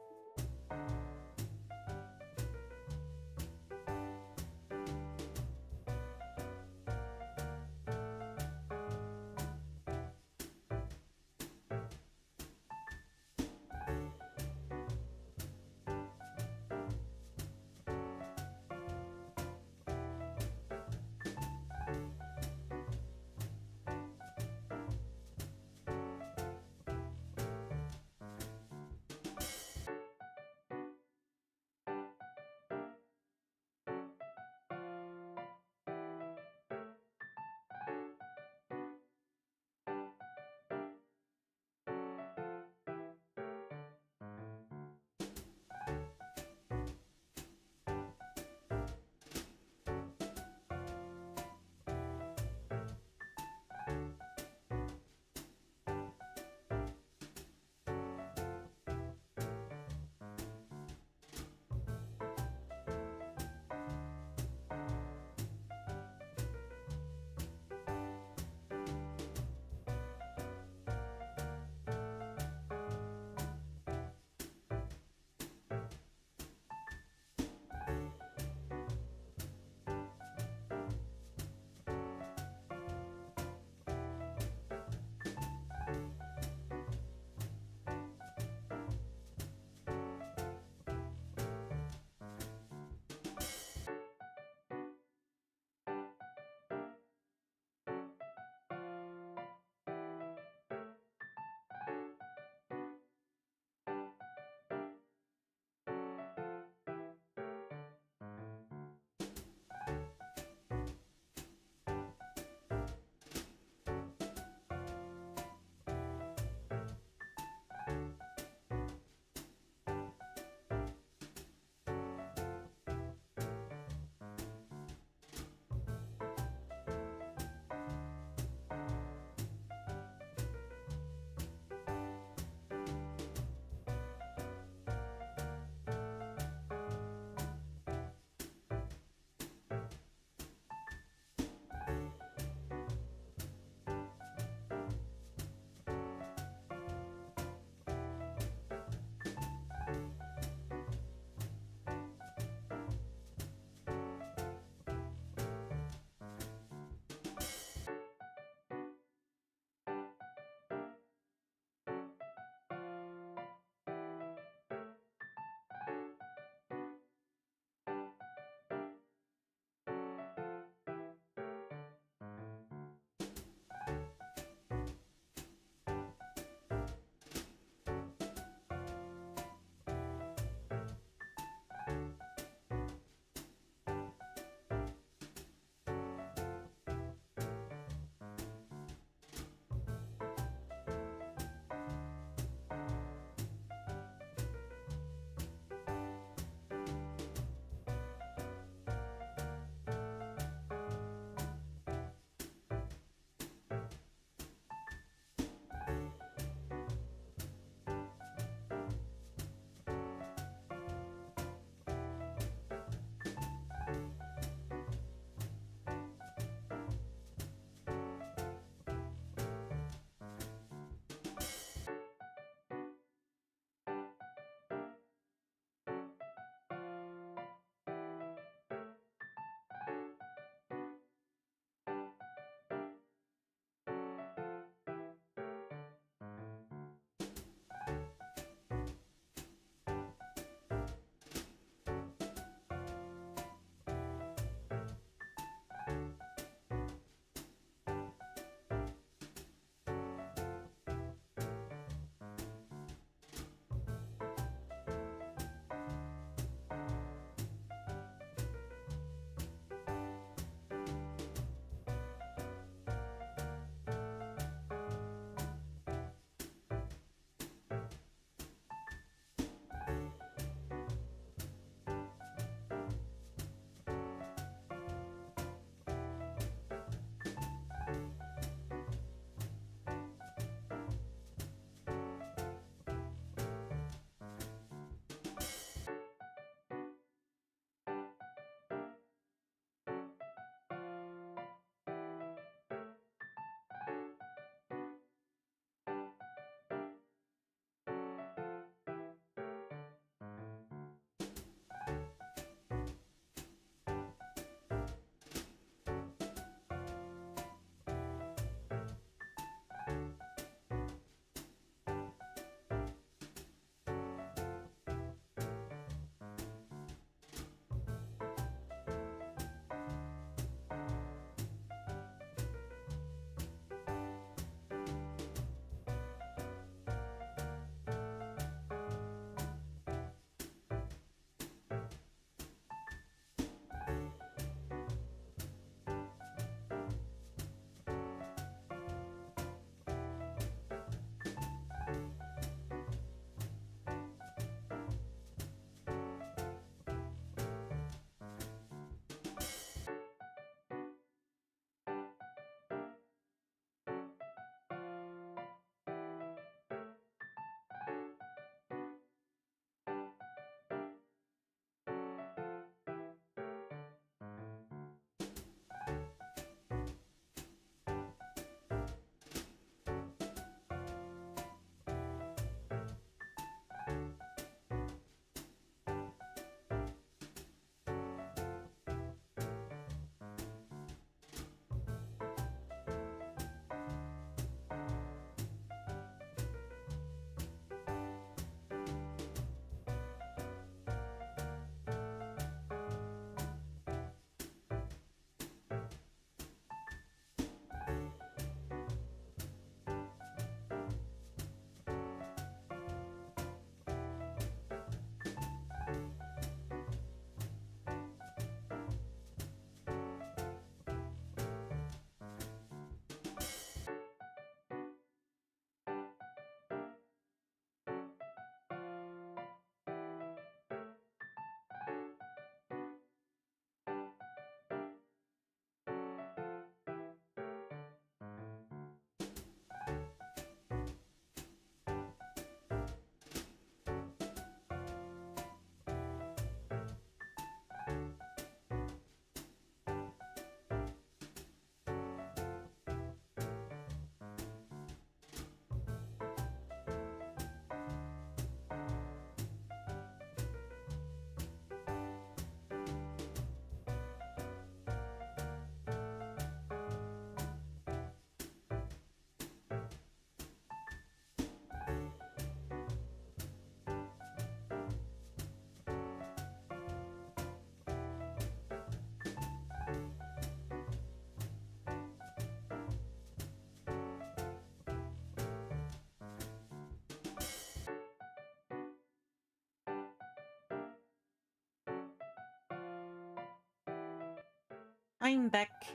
I'm back.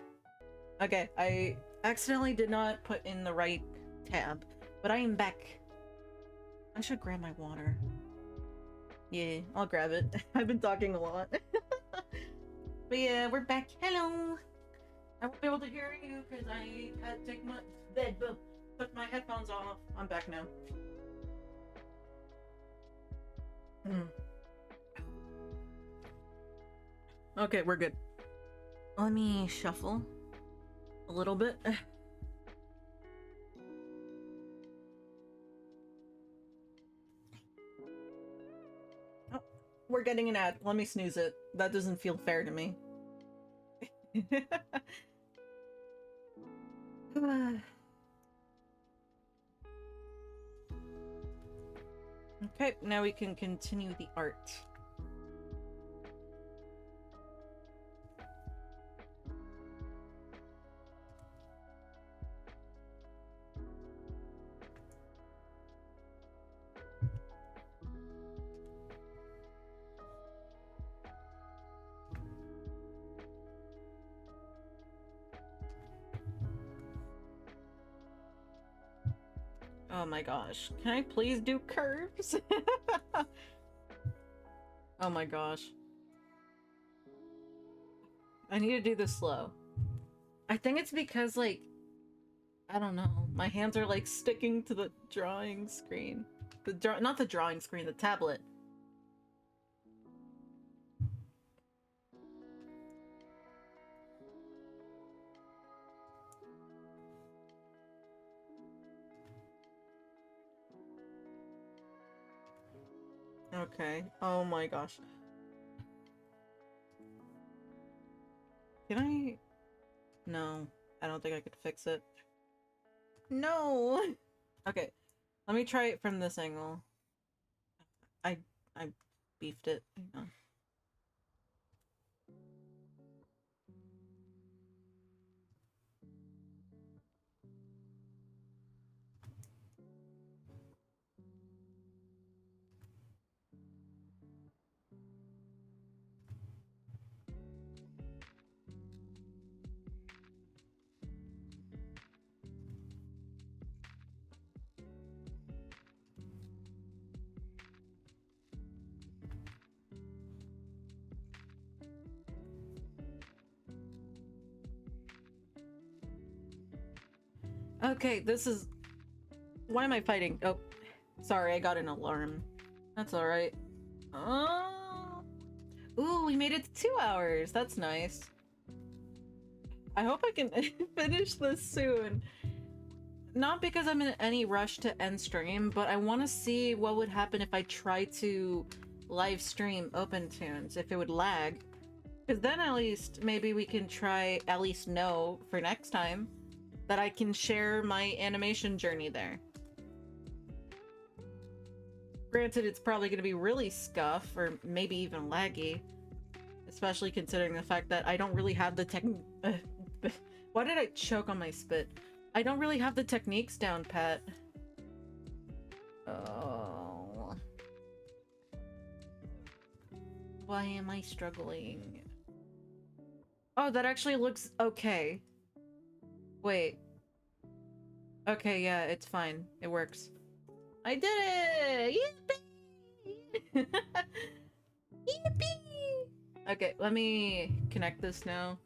Okay, I accidentally did not put in the right tab, but I am back. I should grab my water. Yeah, I'll grab it. I've been talking a lot. But yeah, we're back. Hello! I won't be able to hear you because I had to take my put my headphones off. I'm back now. Okay, we're good. Let me shuffle a little bit. Oh, we're getting an ad. Let me snooze it. That doesn't feel fair to me. Okay, now we can continue the art. Oh my gosh. Can I please do curves? Oh my gosh. I need to do this slow. I think it's because, like, I don't know. My hands are, like, sticking to the drawing screen. Not the drawing screen, the tablet. Okay. Oh my gosh. Can I? No. I don't think I could fix it. No! Okay. Let me try it from this angle. I beefed it. Hang on. Okay, this is... Why am I fighting? Oh, sorry, I got an alarm. That's alright. Oh... Ooh, we made it to 2 hours. That's nice. I hope I can finish this soon. Not because I'm in any rush to end stream, but I want to see what would happen if I try to live stream OpenTunes, if it would lag. Because then at least maybe we can try, at least know for next time, that I can share my animation journey there. Granted, it's probably going to be really scuff, or maybe even laggy. Especially considering the fact that I don't really have the why did I choke on my spit? I don't really have the techniques down pat. Oh. Why am I struggling? Oh, that actually looks okay. Wait. Okay, yeah, it's fine. It works. I did it! Yippee! Yippee! Okay, let me connect this now.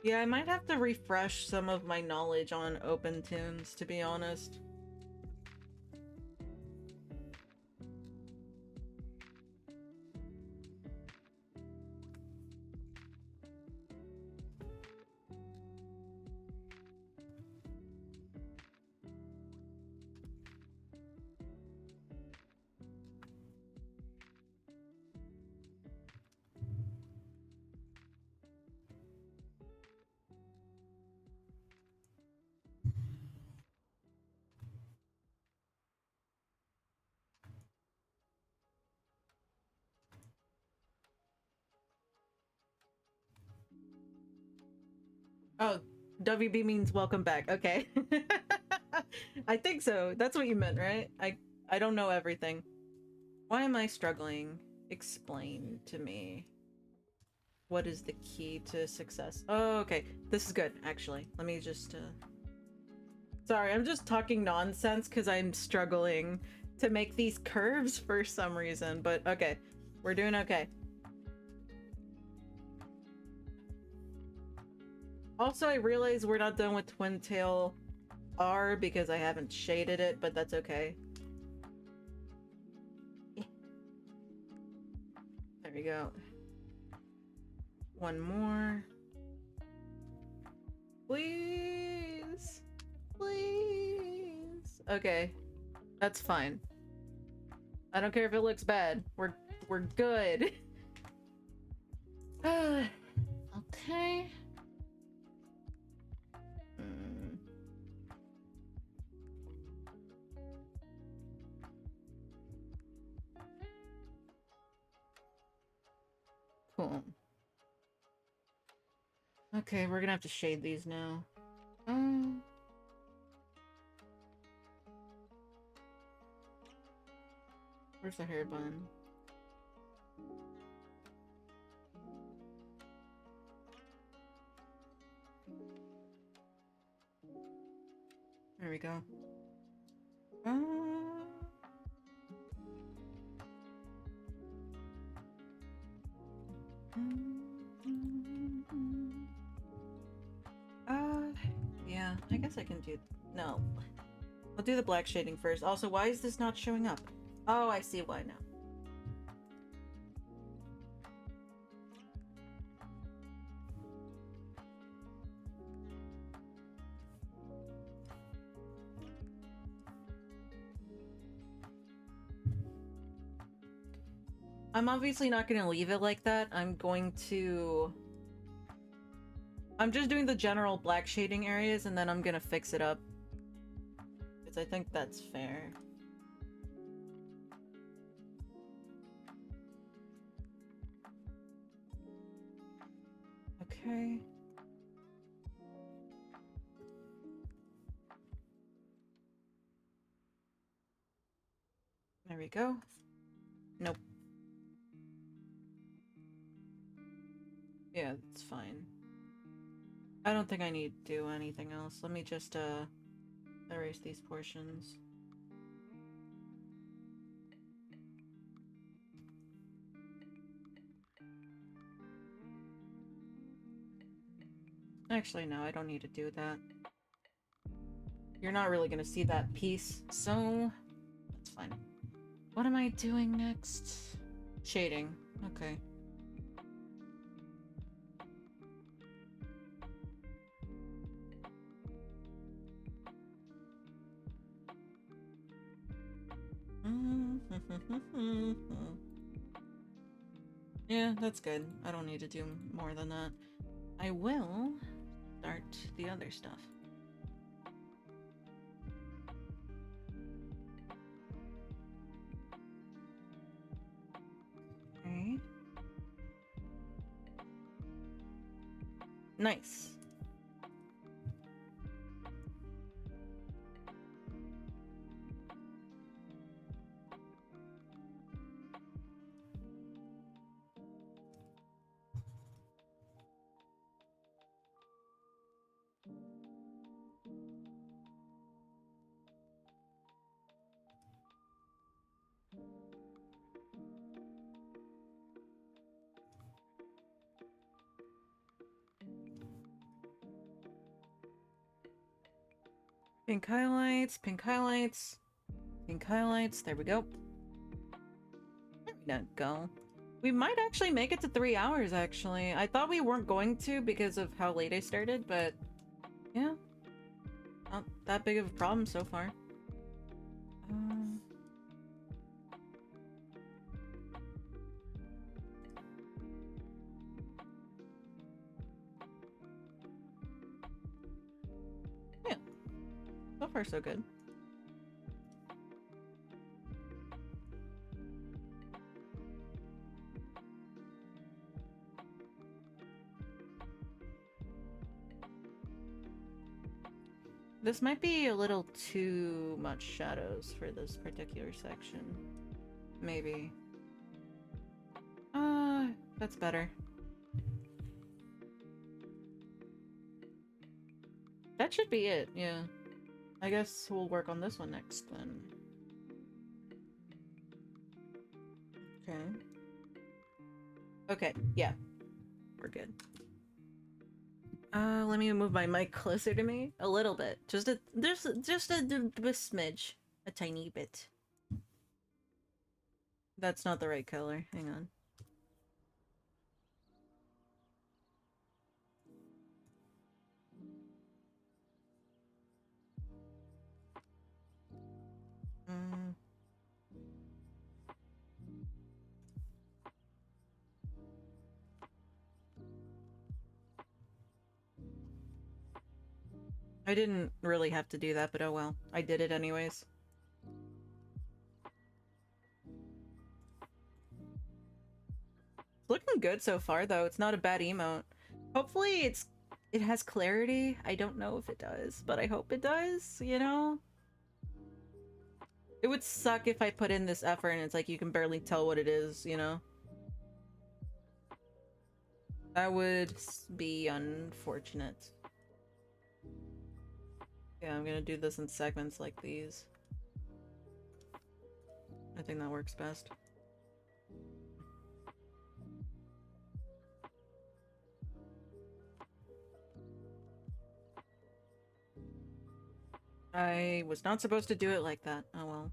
Yeah, I might have to refresh some of my knowledge on OpenTunes, to be honest. Oh, WB means welcome back. Okay. I think so. That's what you meant, right? I don't know everything. Why am I struggling? Explain to me. What is the key to success? Oh, okay. This is good, actually. Let me just, Sorry, I'm just talking nonsense because I'm struggling to make these curves for some reason, but okay. We're doing okay. Also, I realize we're not done with Twin Tail R because I haven't shaded it, but that's okay. There we go. One more. Please. Please. Okay. That's fine. I don't care if it looks bad. We're good. Okay. Hmm. Cool. Okay, we're gonna have to shade these now. Where's the hair bun? There we go. Yeah, I guess I can do... No. I'll do the black shading first. Also, why is this not showing up? Oh, I see why now. I'm obviously not going to leave it like that. I'm just doing the general black shading areas, and then I'm gonna fix it up. Because I think that's fair. Okay. There we go. Nope. Yeah, it's fine. I don't think I need to do anything else. Let me just, erase these portions. Actually, no, I don't need to do that. You're not really gonna see that piece, so that's fine. What am I doing next? Shading. Okay. Yeah, that's good. I don't need to do more than that. I will start the other stuff. Okay. Nice. Pink highlights, pink highlights, pink highlights. There we go. There we go. We might actually make it to 3 hours, actually. I thought we weren't going to because of how late I started, but yeah. Not that big of a problem so far. Yeah. So far, so good. This might be a little too much shadows for this particular section. Maybe. That's better. That should be it, yeah. I guess we'll work on this one next then. Okay. Okay, yeah. We're good. Let me move my mic closer to me. A little bit. Just a smidge. A tiny bit. That's not the right color. Hang on. I didn't really have to do that, but oh well. I did it anyways. It's looking good so far, though. It's not a bad emote. Hopefully it has clarity. I don't know if it does, but I hope it does, you know? It would suck if I put in this effort and it's like you can barely tell what it is, you know? That would be unfortunate. Yeah, I'm gonna do this in segments like these. I think that works best. I was not supposed to do it like that. Oh well.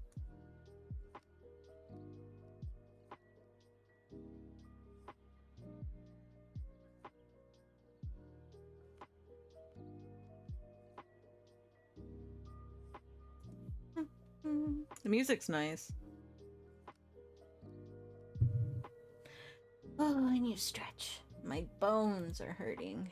The music's nice. Oh, I need to stretch. My bones are hurting.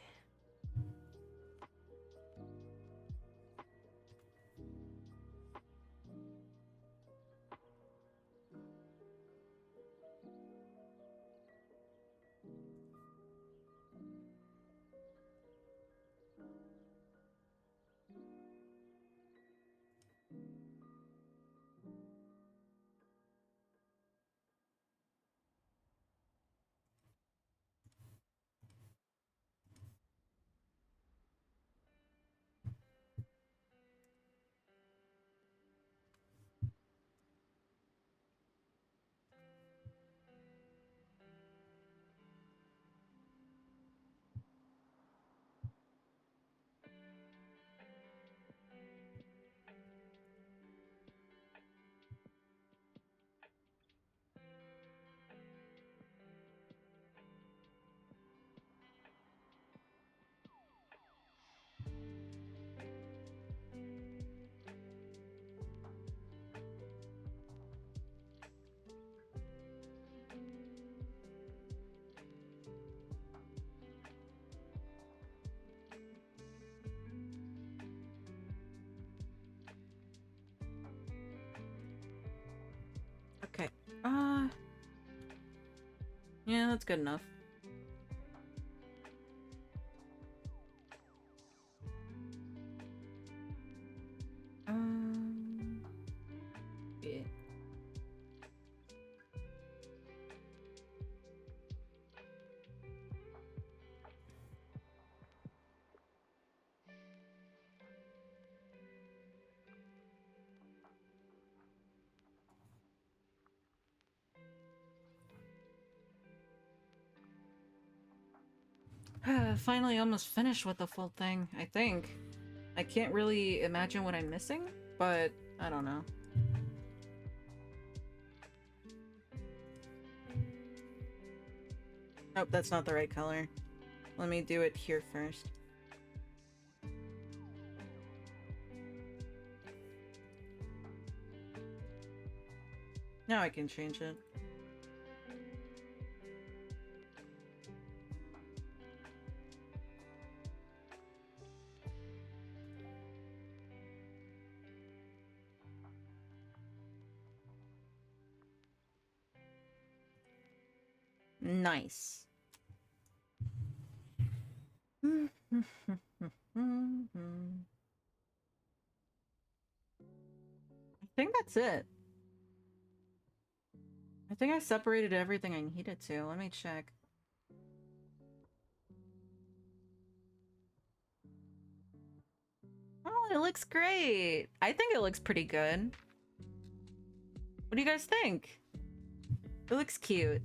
Okay. Yeah, that's good enough. Yeah. Finally almost finished with the full thing, I think. I can't really imagine what I'm missing, but I don't know. Nope, that's not the right color. Let me do it here first. Now I can change it. Nice. think that's it. I think I separated everything I needed to. Let me check. Oh, it looks great. I think it looks pretty good. What do you guys think? It looks cute.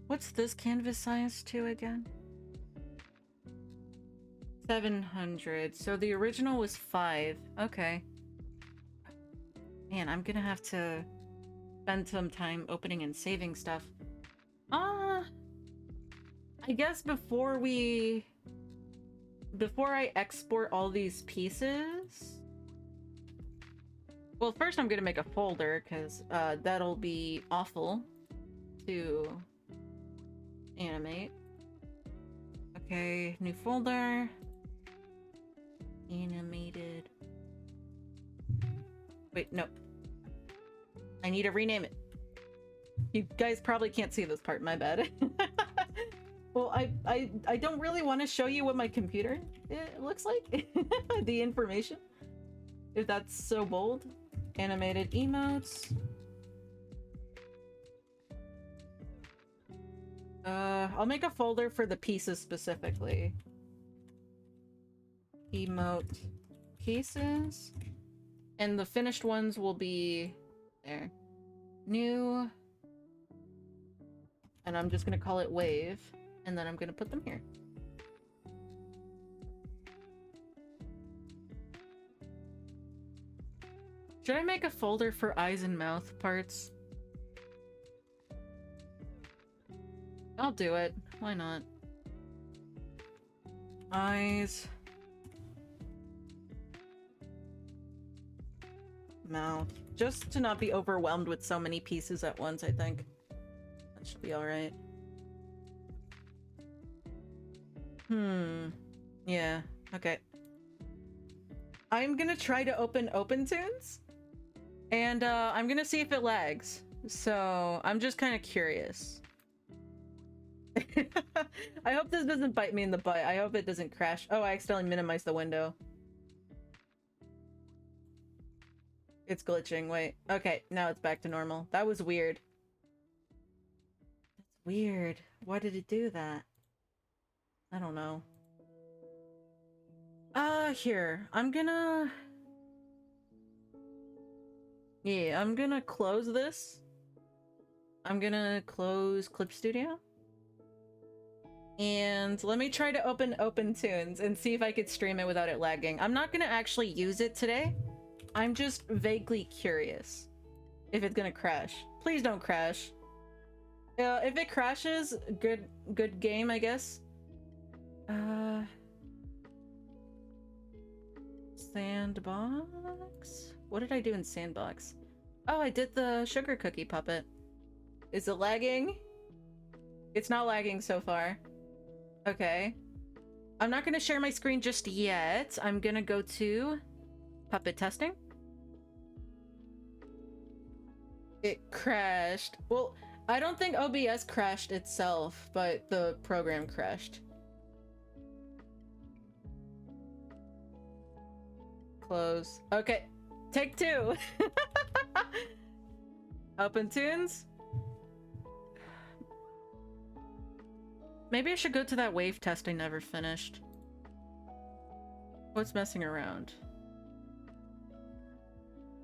What's this canvas size to again? 700. So the original was 5. Okay. Man, I'm gonna have to spend some time opening and saving stuff. I guess before I export all these pieces... Well, first I'm gonna make a folder, because that'll be awful to animate. Okay, new folder. Animated. Wait, no. I need to rename it. You guys probably can't see this part, my bad. Well, I don't really want to show you what my computer looks like. The information. If that's so bold. Animated emotes. I'll make a folder for the pieces specifically. Emote pieces. And the finished ones will be there. New. And I'm just gonna call it wave. And then I'm gonna put them here. Should I make a folder for eyes and mouth parts? I'll do it. Why not? Eyes. Mouth. Just to not be overwhelmed with so many pieces at once, I think. That should be alright. Yeah, okay. I'm gonna try to open OpenTunes. And I'm gonna see if it lags. So I'm just kind of curious. I hope this doesn't bite me in the butt. I hope it doesn't crash. Oh, I accidentally minimized the window. It's glitching. Wait. Okay, now it's back to normal. That was weird. That's weird. Why did it do that? I don't know. Here. I'm gonna... Yeah, I'm gonna close this. I'm gonna close Clip Studio. And let me try to open OpenTunes and see if I could stream it without it lagging. I'm not gonna actually use it today. I'm just vaguely curious if it's gonna crash. Please don't crash. If it crashes, good game, I guess. Sandbox? What did I do in Sandbox? Oh, I did the sugar cookie puppet. Is it lagging? It's not lagging so far. Okay. I'm not gonna share my screen just yet. I'm gonna go to puppet testing. It crashed. Well, I don't think OBS crashed itself, but the program crashed. Close. Okay. Take 2. OpenTunes? Maybe I should go to that wave test I never finished. What's messing around?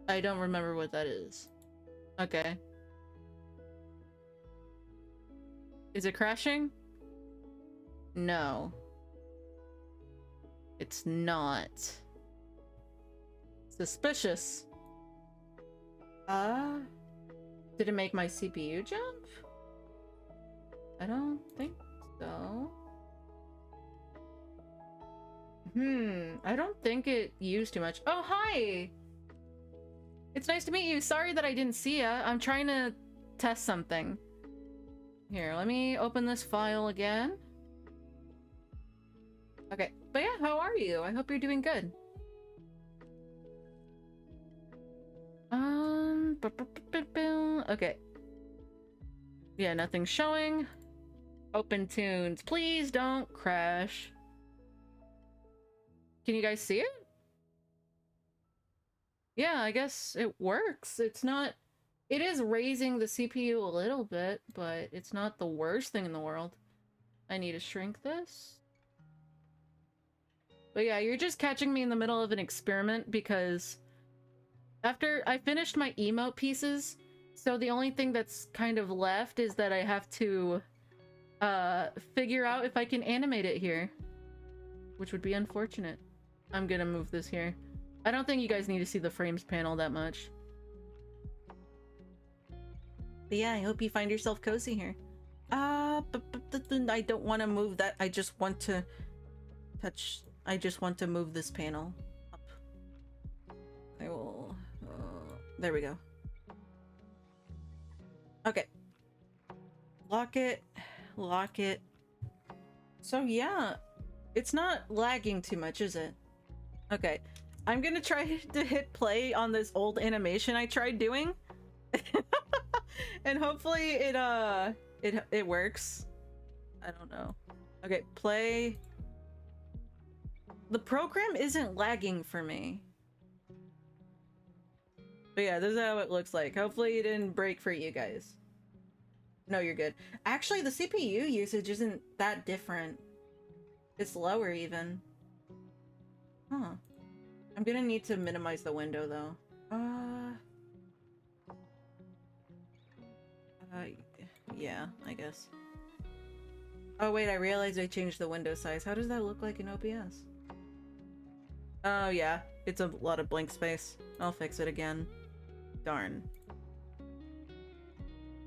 I don't remember what that is. Okay. Is it crashing? No. It's not. Suspicious. Did it make my CPU jump? I don't think so. I don't think it used too much. Oh, hi! It's nice to meet you. Sorry that I didn't see ya. I'm trying to test something. Here, let me open this file again. Okay, but yeah, how are you? I hope you're doing good. Okay. Yeah, nothing's showing. Open tunes. Please don't crash. Can you guys see it? Yeah, I guess it works. It's not... It is raising the CPU a little bit, but it's not the worst thing in the world. I need to shrink this. But yeah, you're just catching me in the middle of an experiment because after I finished my emote pieces, so the only thing that's kind of left is that I have to figure out if I can animate it here, which would be unfortunate. I'm gonna move this here. I don't think you guys need to see the frames panel that much. But yeah, I hope you find yourself cozy here. I don't want to move that. I just want to touch. I just want to move this panel up. I will. There we go. Okay. Lock it. Lock it. So yeah, it's not lagging too much, is it? Okay. I'm gonna try to hit play on this old animation I tried doing. And hopefully it works. I don't know. Okay, play. The program isn't lagging for me. But yeah, this is how it looks like. Hopefully it didn't break for you guys. No, you're good. Actually, the CPU usage isn't that different. It's lower even. Huh. I'm gonna need to minimize the window though. Yeah, I guess. Oh wait, I realized I changed the window size. How does that look like in OBS? Oh yeah, it's a lot of blank space. I'll fix it again. Darn.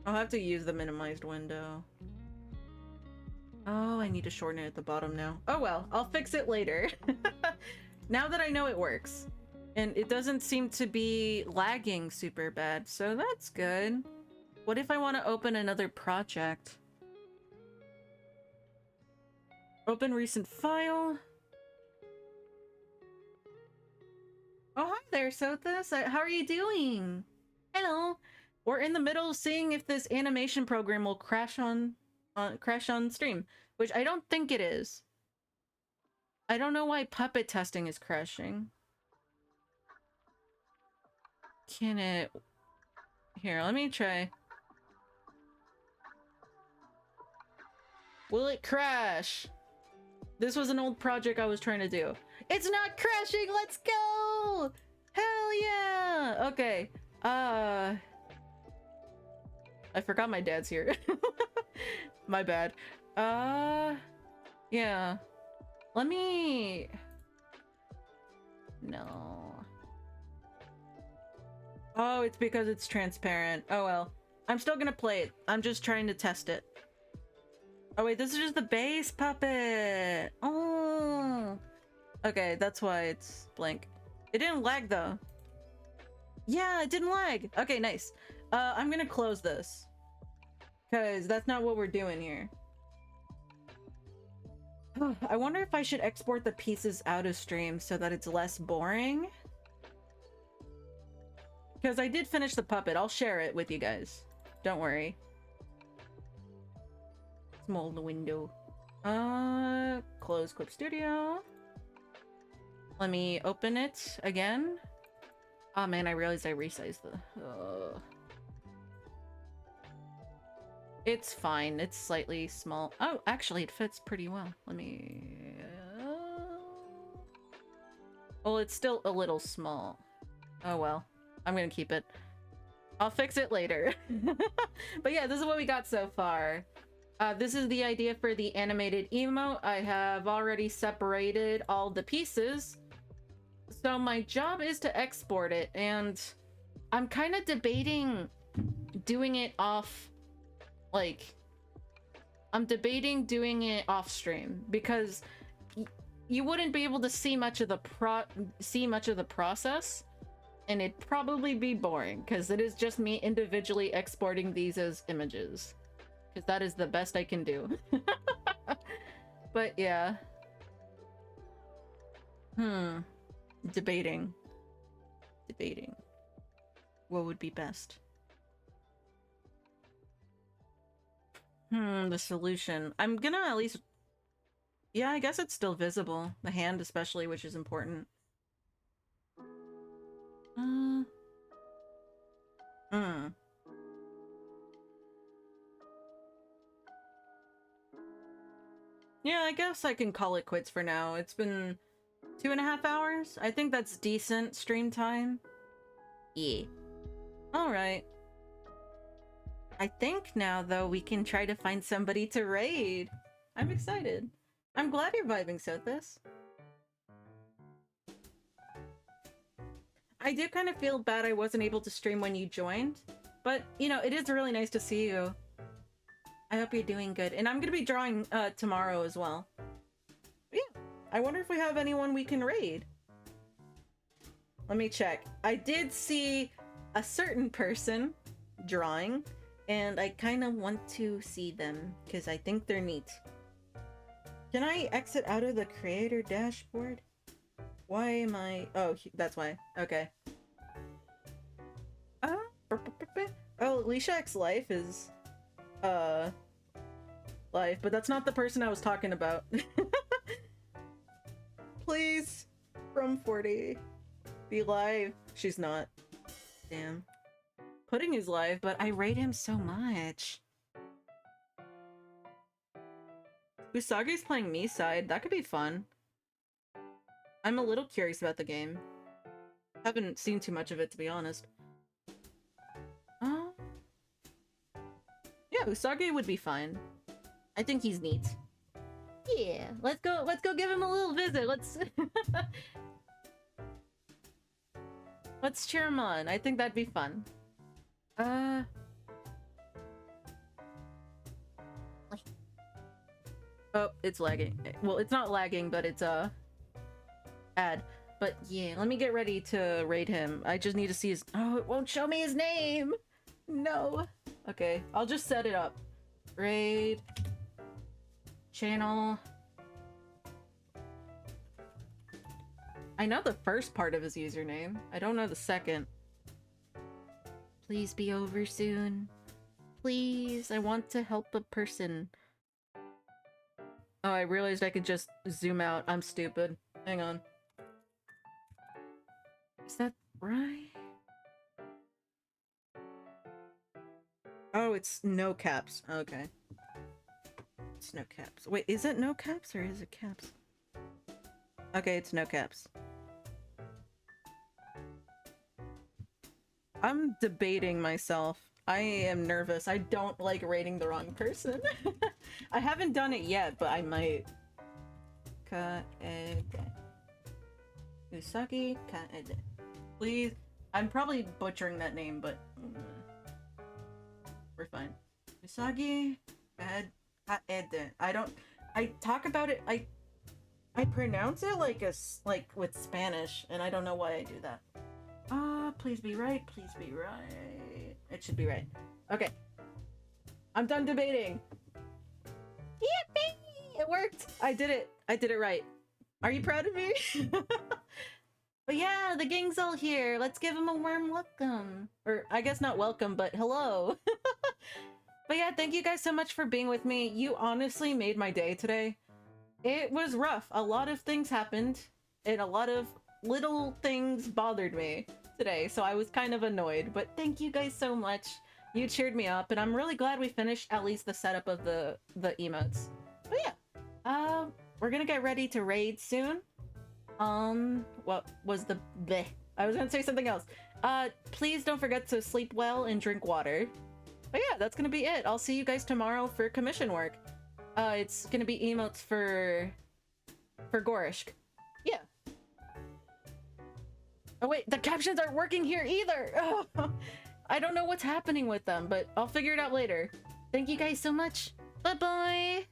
I'll have to use the minimized window. Oh, I need to shorten it at the bottom now. Oh well, I'll fix it later. Now that I know it works. And it doesn't seem to be lagging super bad, so that's good. What if I want to open another project? Open recent file. Oh, hi there, Sothis. How are you doing? Hello. We're in the middle of seeing if this animation program will crash on stream, which I don't think it is. I don't know why puppet testing is crashing. Can it... Here, let me try. Will it crash? This was an old project I was trying to do. It's not crashing! Let's go! Hell yeah! Okay. I forgot my dad's here. My bad. Yeah. Let me... No. Oh, it's because it's transparent. Oh well. I'm still gonna play it. I'm just trying to test it. Oh wait, this is just the base puppet. Oh. Okay, that's why it's blank. It didn't lag though. Yeah, it didn't lag. Okay, nice. I'm gonna close this. Because that's not what we're doing here. I wonder if I should export the pieces out of stream so that it's less boring. Because I did finish the puppet. I'll share it with you guys. Don't worry. Small window. Close Clip Studio. Let me open it again. Oh man, I realized I resized the... It's fine. It's slightly small. Oh, actually, it fits pretty well. Let me... Well, it's still a little small. Oh well. I'm gonna keep it. I'll fix it later. But yeah, this is what we got so far. This is the idea for the animated emote. I have already separated all the pieces. So my job is to export it, and I'm kind of debating doing it off... Like, I'm debating doing it off stream because you wouldn't be able to see much of the process, and it'd probably be boring because it is just me individually exporting these as images, because that is the best I can do. But yeah, debating what would be best. The solution. I'm gonna at least... Yeah, I guess it's still visible. The hand especially, which is important. Yeah, I guess I can call it quits for now. It's been 2.5 hours. I think that's decent stream time. Yeah. Alright. I think now, though, we can try to find somebody to raid. I'm excited. I'm glad you're vibing, Sothis. I do kind of feel bad I wasn't able to stream when you joined, but, you know, it is really nice to see you. I hope you're doing good. And I'm gonna be drawing tomorrow as well. But yeah, I wonder if we have anyone we can raid. Let me check. I did see a certain person drawing, and I kind of want to see them because I think they're neat. Can I exit out of the creator dashboard? Why am I... Oh, that's why. Okay. Oh, Leisha X Life is... life, but that's not the person I was talking about. Please, from 40, be live. She's not. Damn. Pudding is live, but I rate him so much. Usagi's playing me side. That could be fun. I'm a little curious about the game. Haven't seen too much of it, to be honest. Yeah, Usagi would be fine. I think he's neat. Yeah, let's go give him a little visit. Let's cheer him on. I think that'd be fun. Oh, it's lagging. Well, it's not lagging, but it's ad. But yeah, let me get ready to raid him. I just need to see his... Oh, it won't show me his name! No. Okay, I'll just set it up. Raid. Channel. I know the first part of his username. I don't know the second. Please be over soon. Please, I want to help a person. Oh, I realized I could just zoom out. I'm stupid. Hang on. Is that right? Oh, it's no caps. Okay. It's no caps. Wait, is it no caps or is it caps? Okay, it's no caps. I'm debating myself. I am nervous. I don't like rating the wrong person. I haven't done it yet, but I might. Kaede. Usagi Kaede. Please. I'm probably butchering that name, but we're fine. Usagi Kaede. I talk about it. I pronounce it like with Spanish, and I don't know why I do that. Please be right. Please be right. It should be right. Okay. I'm done debating. Yippee! It worked! I did it. I did it right. Are you proud of me? But yeah, the gang's all here. Let's give him a warm welcome. Or, I guess not welcome, but hello. But yeah, thank you guys so much for being with me. You honestly made my day today. It was rough. A lot of things happened, and a lot of little things bothered me today, so I was kind of annoyed. But thank you guys so much. You cheered me up, and I'm really glad we finished at least the setup of the emotes. But yeah, we're gonna get ready to raid soon. What was the bleh? I was gonna say something else. Please don't forget to sleep well and drink water. But yeah, that's gonna be it. I'll see you guys tomorrow for commission work. It's gonna be emotes for Gorishk. Yeah. Oh wait, the captions aren't working here either! I don't know what's happening with them, but I'll figure it out later. Thank you guys so much. Bye-bye!